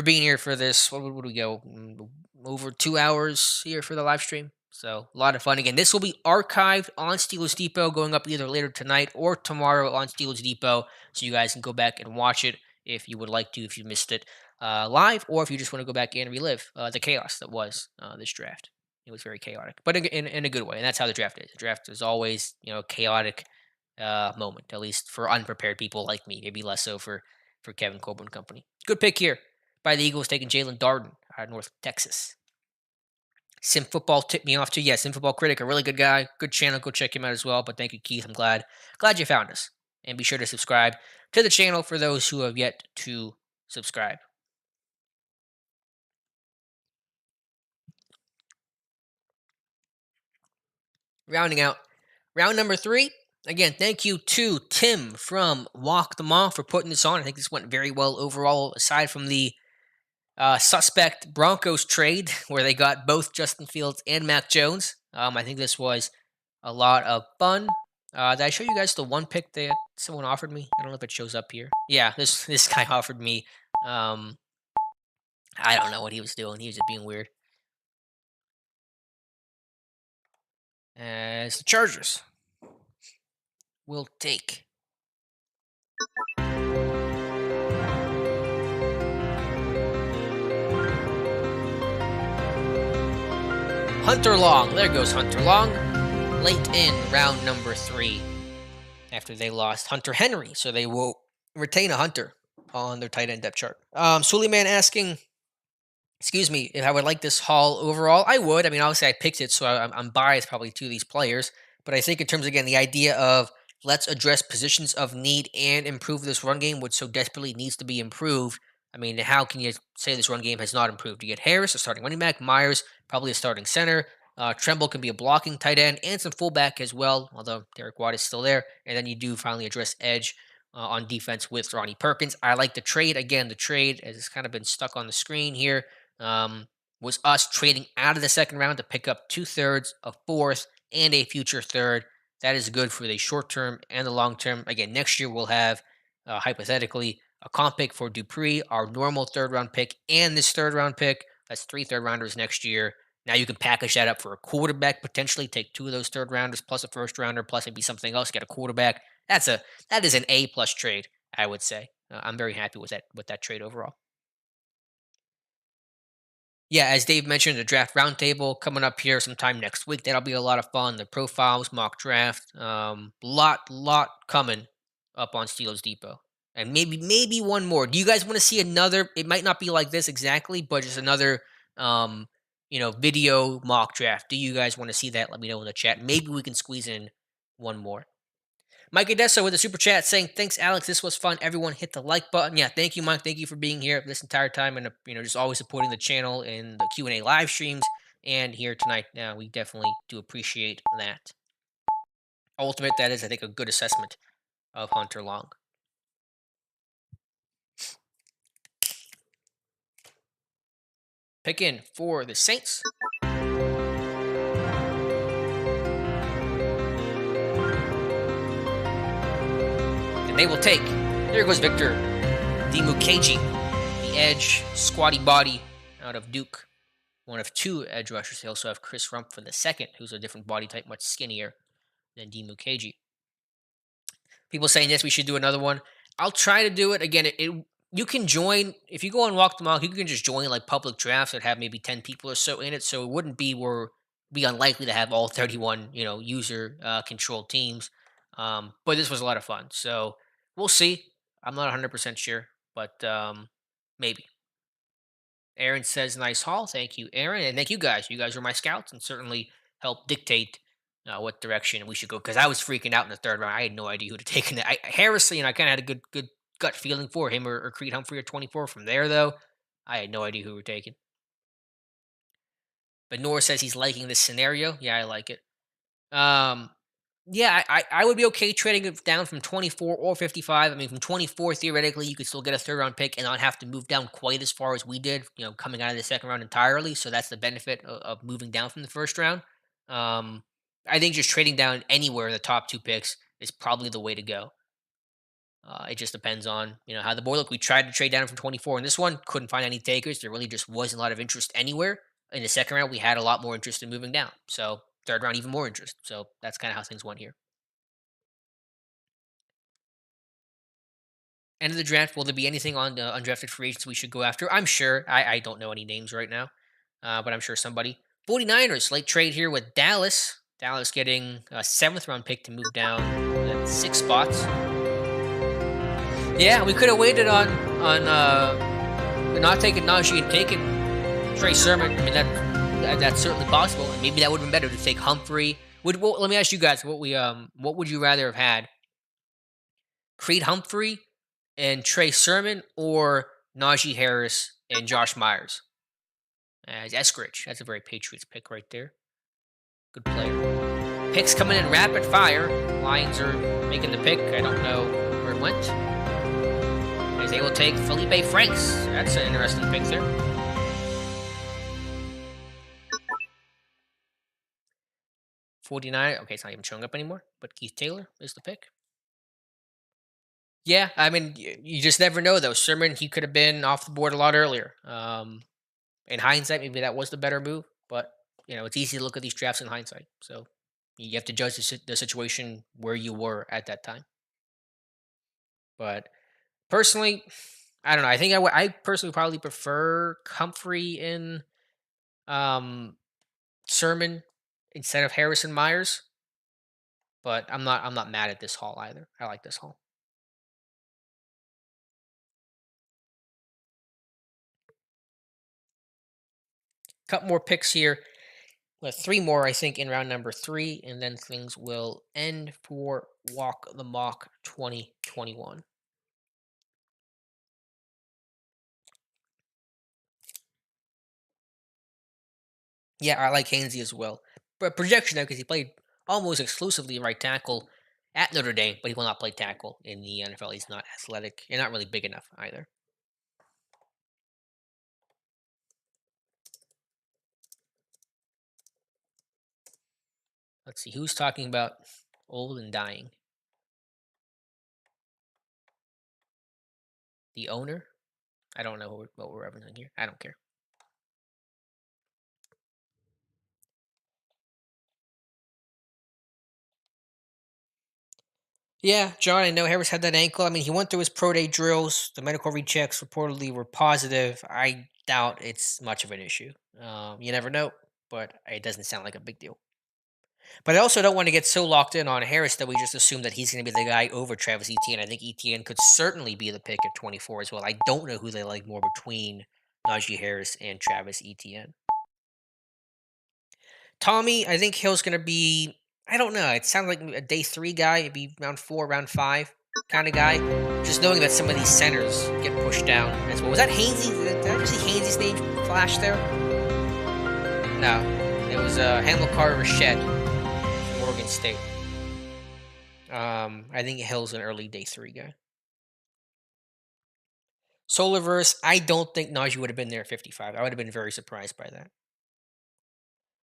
being here for this. What do we go? Over 2 hours here for the live stream. So a lot of fun. Again, this will be archived on Steelers Depot going up either later tonight or tomorrow on Steelers Depot. So you guys can go back and watch it if you would like to, if you missed it live, or if you just want to go back and relive the chaos that was this draft. It was very chaotic, but in a good way, and that's how the draft is. The draft is always, chaotic moment, at least for unprepared people like me. Maybe less so for Kevin Colbert and company. Good pick here by the Eagles, taking Jalen Darden out of North Texas. Sim Football tipped me off too. Yeah, Sim Football Critic, a really good guy. Good channel. Go check him out as well. But thank you, Keith. I'm glad you found us. And be sure to subscribe to the channel for those who have yet to subscribe. Rounding out round number 3. Again, thank you to Tim from Walk the Mall for putting this on. I think this went very well overall, aside from the suspect Broncos trade where they got both Justin Fields and Mac Jones. I think this was a lot of fun. Did I show you guys the one pick that someone offered me? I don't know if it shows up here. Yeah, this guy offered me. Um, I don't know what he was doing. He was just being weird. As the Chargers will take Hunter Long. There goes Hunter Long. Late in round number 3 after they lost Hunter Henry. So they will retain a Hunter on their tight end depth chart. Suleiman asking, excuse me, if I would like this haul overall. I would. I mean, obviously I picked it, so I'm biased probably to these players. But I think in terms, again, the idea of let's address positions of need and improve this run game, which so desperately needs to be improved. I mean, how can you say this run game has not improved? You get Harris, a starting running back, Myers, probably a starting center. Tremble can be a blocking tight end and some fullback as well, although Derek Watt is still there. And then you do finally address edge on defense with Ronnie Perkins. I like the trade. Again, the trade, as it's kind of been stuck on the screen here, was us trading out of the second round to pick up 2/3, a fourth, and a future third. That is good for the short term and the long term. Again, next year we'll have, hypothetically, a comp pick for Dupree, our normal third round pick, and this third round pick. That's 3 third rounders next year. Now you can package that up for a quarterback, potentially take 2 of those third rounders plus a first rounder, plus maybe something else, get a quarterback. That is an A plus trade, I would say. I'm very happy with that trade overall. Yeah, as Dave mentioned, the draft roundtable coming up here sometime next week. That'll be a lot of fun. The profiles, mock draft, lot coming up on Steelers Depot, and maybe one more. Do you guys want to see another? It might not be like this exactly, but just another, video mock draft. Do you guys want to see that? Let me know in the chat. Maybe we can squeeze in one more. Mike Odessa with a super chat saying, "Thanks, Alex. This was fun. Everyone hit the like button." Yeah, thank you, Mike. Thank you for being here this entire time and just always supporting the channel and the Q&A live streams and here tonight. Now, we definitely do appreciate that. Ultimate, that is, I think, a good assessment of Hunter Long. Pick in for the Saints. And they will take. There goes Victor Dimukeji, the edge, squatty body out of Duke. One of 2 edge rushers. They also have Chris Rump for the second, who's a different body type, much skinnier than Dimukeji. People saying, yes, we should do another one. I'll try to do it. Again, you can join. If you go on Walk the Mock, you can just join like public drafts that have maybe 10 people or so in it. So it wouldn't be unlikely to have all 31, user controlled teams. But this was a lot of fun. So we'll see. I'm not 100% sure, but maybe. Aaron says, nice haul. Thank you, Aaron. And thank you guys. You guys are my scouts and certainly help dictate what direction we should go. Because I was freaking out in the third round. I had no idea who to take. Harrison, I kind of had a good gut feeling for him or Creed Humphrey or 24. From there, though, I had no idea who we were taking. But Noor says he's liking this scenario. Yeah, I like it. Yeah, I would be okay trading it down from 24 or 55. I mean, from 24, theoretically, you could still get a third round pick and not have to move down quite as far as we did, coming out of the second round entirely. So that's the benefit of moving down from the first round. Um, I think just trading down anywhere in the top two picks is probably the way to go. It just depends on how the board look. We tried to trade down from 24 in this one, couldn't find any takers. There really just wasn't a lot of interest anywhere. In the second round, we had a lot more interest in moving down. So third round, even more interest. So that's kind of how things went here. End of the draft, will there be anything on the undrafted free agents we should go after? I'm sure. I don't know any names right now, but I'm sure somebody. 49ers, late trade here with Dallas. Dallas getting a seventh round pick to move down 6 spots. Yeah, we could have waited on not taking Najee and taking Trey Sermon. I mean that's certainly possible, and maybe that would have been better to take Humphrey. Let me ask you guys what would you rather have had? Creed Humphrey and Trey Sermon, or Najee Harris and Josh Myers? Eskridge. That's a very Patriots pick right there. Good player. Picks coming in rapid fire. Lions are making the pick. I don't know where it went. As they will take Felipe Franks. That's an interesting pick there. '49. Okay, it's not even showing up anymore. But Keith Taylor is the pick. Yeah, I mean, you just never know though. Sermon, he could have been off the board a lot earlier. In hindsight, maybe that was the better move, but it's easy to look at these drafts in hindsight. So you have to judge the situation where you were at that time. But personally, I don't know. I think I personally probably prefer Comfrey in um, Sermon instead of Harrison Myers. But I'm not mad at this haul either. I like this haul. Couple more picks here. Three more, I think, in round number three, and then things will end for Walk the Mock 2021. Yeah, I like Hainsey as well. But projection though, because he played almost exclusively right tackle at Notre Dame, but he will not play tackle in the NFL. He's not athletic and not really big enough either. Let's see, who's talking about old and dying? The owner? I don't know what we're referencing here. I don't care. Yeah, John, I know Harris had that ankle. I mean, he went through his pro day drills. The medical rechecks reportedly were positive. I doubt it's much of an issue. You never know, but it doesn't sound like a big deal. But I also don't want to get so locked in on Harris that we just assume that he's going to be the guy over Travis Etienne. I think Etienne could certainly be the pick at 24 as well. I don't know who they like more between Najee Harris and Travis Etienne. Tommy, I think Hill's going to be, I don't know. It sounds like a day three guy, maybe round four, round five kind of guy. Just knowing that some of these centers get pushed down as well. Was that Hainsey? Did I ever see Hainsey's name flash there? No. It was Hamilcar Rashad from Oregon State. I think Hill's an early day three guy. Solarverse, I don't think Najee would have been there at 55. I would have been very surprised by that.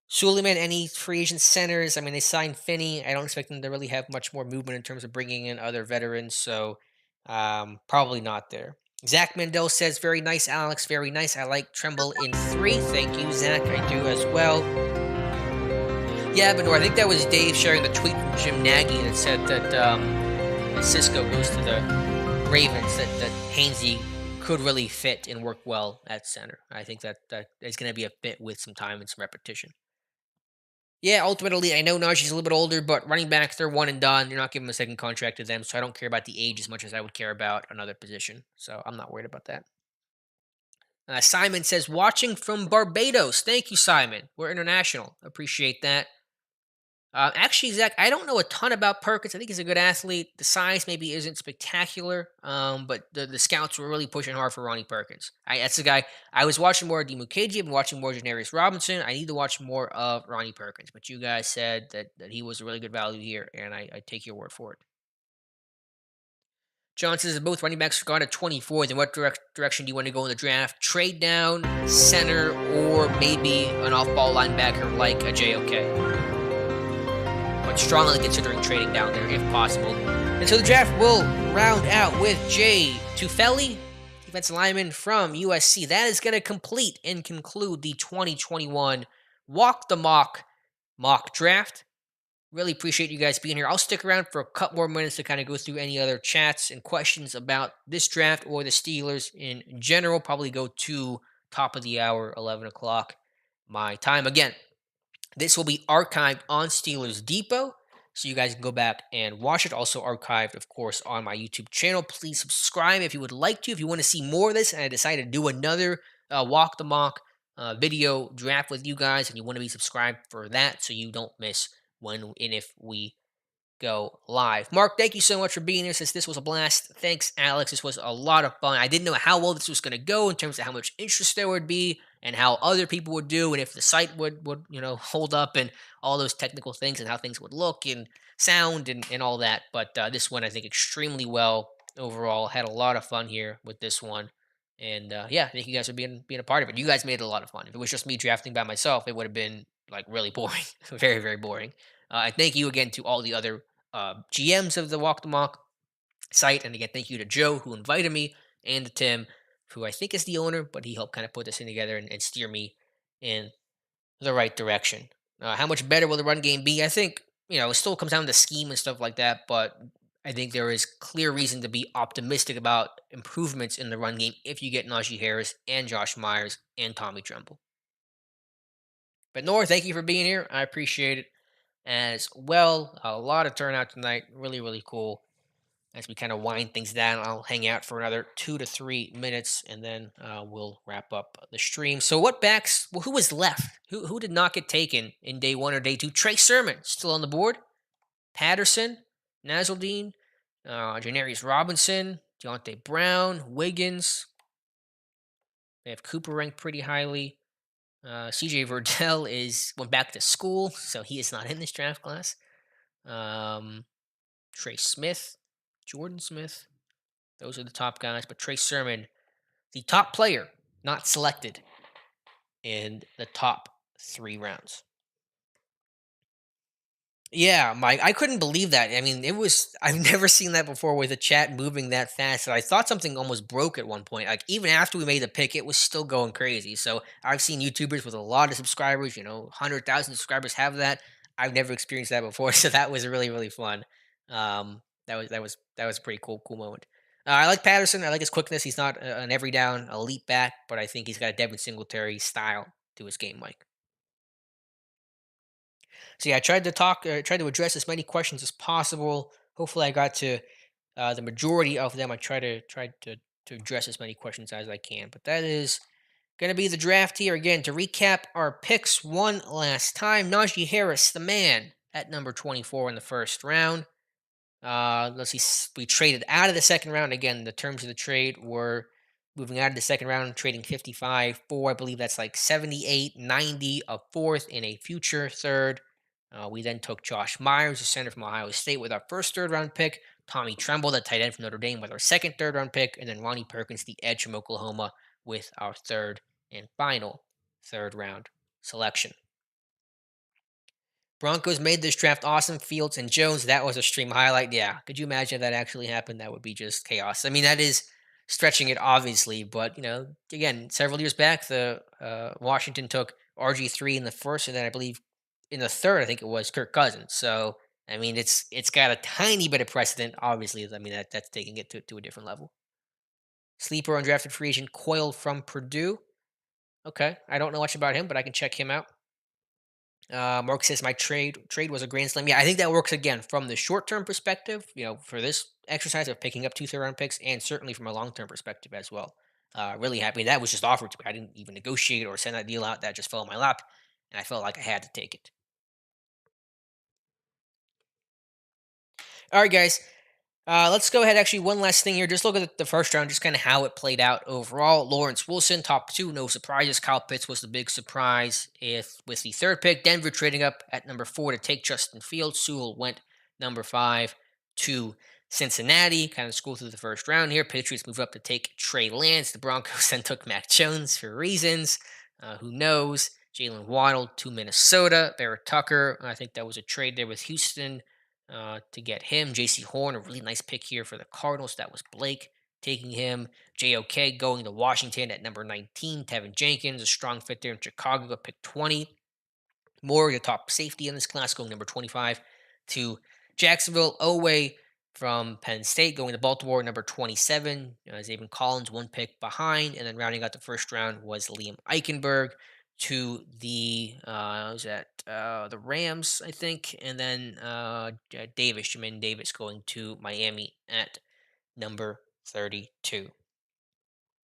Suleiman, any free agent centers? I mean, they signed Finney. I don't expect them to really have much more movement in terms of bringing in other veterans, so probably not there. Zach Mandel says, very nice, Alex. Very nice. I like Tremble in 3. Thank you, Zach. I do as well. Yeah, but no, I think that was Dave sharing the tweet from Jim Nagy that said that Cisco goes to the Ravens, that Hainsey could really fit and work well at center. I think that is going to be a fit with some time and some repetition. Yeah, ultimately, I know Najee's a little bit older, but running backs, they're one and done. You're not giving a second contract to them, so I don't care about the age as much as I would care about another position. So I'm not worried about that. Simon says, watching from Barbados. Thank you, Simon. We're international. Appreciate that. Actually, Zach, I don't know a ton about Perkins. I think he's a good athlete. The size maybe isn't spectacular, but the scouts were really pushing hard for Ronnie Perkins. That's the guy. I was watching more of Mukherjee. I've been watching more Janarius Robinson. I need to watch more of Ronnie Perkins. But you guys said that he was a really good value here, and I take your word for it. John says both running backs are gone at 24. Then what direction do you want to go in the draft? Trade down, center, or maybe an off-ball linebacker like a JOK? But strongly considering trading down there if possible. And so the draft will round out with Jay Tufeli, defensive lineman from USC. That is going to complete and conclude the 2021 Walk the mock draft. Really appreciate you guys being here. I'll stick around for a couple more minutes to kind of go through any other chats and questions about this draft or the Steelers in general. Probably go to top of the hour, 11 o'clock my time. Again, this will be archived on Steelers Depot, so you guys can go back and watch it. Also archived, of course, on my YouTube channel. Please subscribe if you would like to. If you want to see more of this, and I decide to do another Walk the Mock video draft with you guys, and you want to be subscribed for that, so you don't miss when and if we go live. Mark, thank you so much for being here. Since this was a blast. Thanks, Alex. This was a lot of fun. I didn't know how well this was going to go in terms of how much interest there would be and how other people would do and if the site would hold up and all those technical things and how things would look and sound and all that. But this one I think extremely well overall. Had a lot of fun here with this one. And yeah, thank you guys for being a part of it. You guys made it a lot of fun. If it was just me drafting by myself, it would have been like really boring, very very boring. And thank you again to all the other GMs of the Walk the Mock site. And again, thank you to Joe who invited me and to Tim, who I think is the owner, but he helped kind of put this in together and steer me in the right direction. How much better will the run game be? I think, it still comes down to scheme and stuff like that, but I think there is clear reason to be optimistic about improvements in the run game if you get Najee Harris and Josh Myers and Tommy Tremble. But Nor, thank you for being here. I appreciate it as well. A lot of turnout tonight. Really, really cool. As we kind of wind things down, I'll hang out for another 2 to 3 minutes, and then we'll wrap up the stream. So, what backs? Well, who was left? Who did not get taken in day one or day two? Trey Sermon still on the board. Patterson, Nazaldine, Janarius Robinson, Deontay Brown, Wiggins. They have Cooper ranked pretty highly. CJ Verdell went back to school, so he is not in this draft class. Trey Smith, Jordan Smith, those are the top guys. But Trey Sermon, the top player, not selected in the top 3 rounds. Yeah, Mike, I couldn't believe that. I mean, I've never seen that before with a chat moving that fast. I thought something almost broke at one point. Like, even after we made the pick, it was still going crazy. So I've seen YouTubers with a lot of subscribers, 100,000 subscribers have that. I've never experienced that before. So that was really, really fun. That was a pretty cool moment. I like Patterson. I like his quickness. He's not an every down elite back, but I think he's got a Devin Singletary style to his game, Mike. So yeah, I tried to address as many questions as possible. Hopefully, I got to the majority of them. I tried to address as many questions as I can. But that is going to be the draft here again. To recap our picks one last time: Najee Harris, the man, at number 24 in the first round. Let's see, we traded out of the second round. Again, the terms of the trade were moving out of the second round, trading 55 for, I believe that's like 78, 90, a fourth, and a future third. We then took Josh Myers, the center from Ohio State, with our first third round pick, Tommy Tremble, the tight end from Notre Dame, with our second third round pick, and then Ronnie Perkins, the edge from Oklahoma, with our third and final third round selection. Broncos made this draft awesome. Fields and Jones, that was a stream highlight. Yeah, could you imagine if that actually happened? That would be just chaos. I mean, that is stretching it, obviously, but again, several years back, the Washington took RG3 in the first, and then I believe in the third, I think it was Kirk Cousins. So I mean, it's got a tiny bit of precedent. Obviously, I mean that's taking it to a different level. Sleeper undrafted free agent Coyle from Purdue. Okay, I don't know much about him, but I can check him out. Mark says my trade was a grand slam. Yeah, I think that works again from the short term perspective. For this exercise of picking up 2 third-round picks, and certainly from a long term perspective as well. Really happy that was just offered to me. I didn't even negotiate or send that deal out. That just fell in my lap, and I felt like I had to take it. All right, guys. Let's go ahead. Actually, one last thing here. Just look at the first round, just kind of how it played out overall. Lawrence Wilson, top two, no surprises. Kyle Pitts was the big surprise. If with the third pick, Denver trading up at number four to take Justin Fields. Sewell went number five to Cincinnati. Kind of school through the first round here. Patriots move up to take Trey Lance. The Broncos then took Mac Jones for reasons. Who knows? Jalen Waddle to Minnesota. Barrett Tucker. I think that was a trade there with Houston to get him. J.C. Horn, a really nice pick here for the Cardinals. That was Blake taking him. JOK going to Washington at number 19. Tevin Jenkins, a strong fit there in Chicago, at pick 20. Moore, your top safety in this class, going number 25 to Jacksonville. Owe from Penn State going to Baltimore, number 27. Zayvon Collins, one pick behind. And then rounding out the first round was Liam Eichenberg to the was that the Rams, I think, and then Jermaine Davis going to Miami at number 32.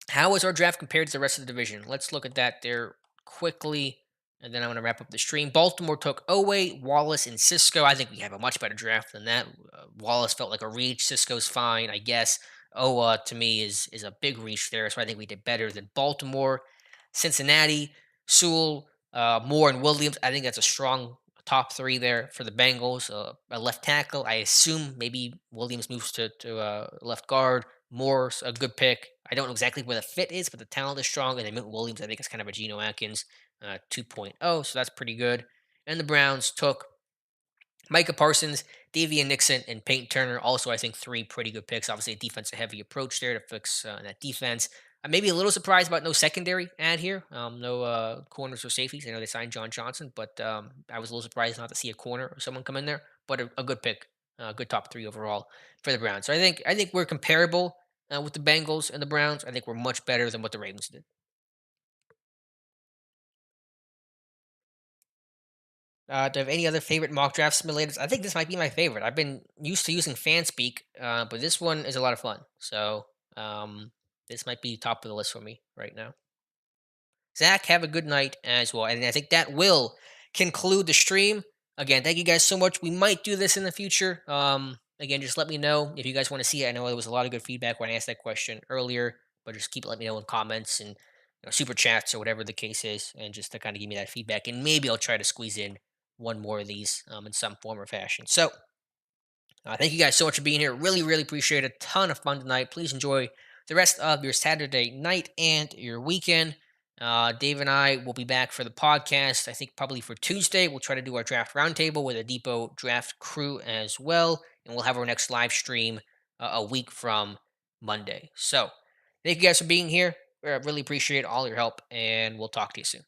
How is our draft compared to the rest of the division? Let's look at that there quickly, and then I'm going to wrap up the stream. Baltimore took Owe, Wallace, and Cisco. I think we have a much better draft than that. Wallace felt like a reach. Cisco's fine, I guess. Owa to me is a big reach there, so I think we did better than Baltimore. Cincinnati, Sewell, Moore, and Williams. I think that's a strong top three there for the Bengals. A left tackle, I assume maybe Williams moves to left guard. Moore's a good pick. I don't know exactly where the fit is, but the talent is strong. And then Milton Williams, I think, is kind of a Geno Atkins 2.0, so that's pretty good. And the Browns took Micah Parsons, Davian Nixon, and Peyton Turner. Also, I think three pretty good picks. Obviously, a defensive heavy approach there to fix that defense. I'm maybe a little surprised about no secondary ad here. No corners or safeties. I know they signed John Johnson, but I was a little surprised not to see a corner or someone come in there. But a good pick, good top three overall for the Browns. So I think we're comparable with the Bengals and the Browns. I think we're much better than what the Ravens did. Do you have any other favorite mock draft simulators? I think this might be my favorite. I've been used to using Fanspeak, but this one is a lot of fun. So this might be top of the list for me right now. Zach, have a good night as well. And I think that will conclude the stream. Again, thank you guys so much. We might do this in the future. Again, just let me know if you guys want to see it. I know there was a lot of good feedback when I asked that question earlier, but just keep letting me know in comments and super chats or whatever the case is, and just to kind of give me that feedback. And maybe I'll try to squeeze in one more of these in some form or fashion. So thank you guys so much for being here. Really, really appreciate it. A ton of fun tonight. Please enjoy the rest of your Saturday night and your weekend. Dave and I will be back for the podcast. I think probably for Tuesday. We'll try to do our draft roundtable with a Depot draft crew as well. And we'll have our next live stream a week from Monday. So thank you guys for being here. Really appreciate all your help. And we'll talk to you soon.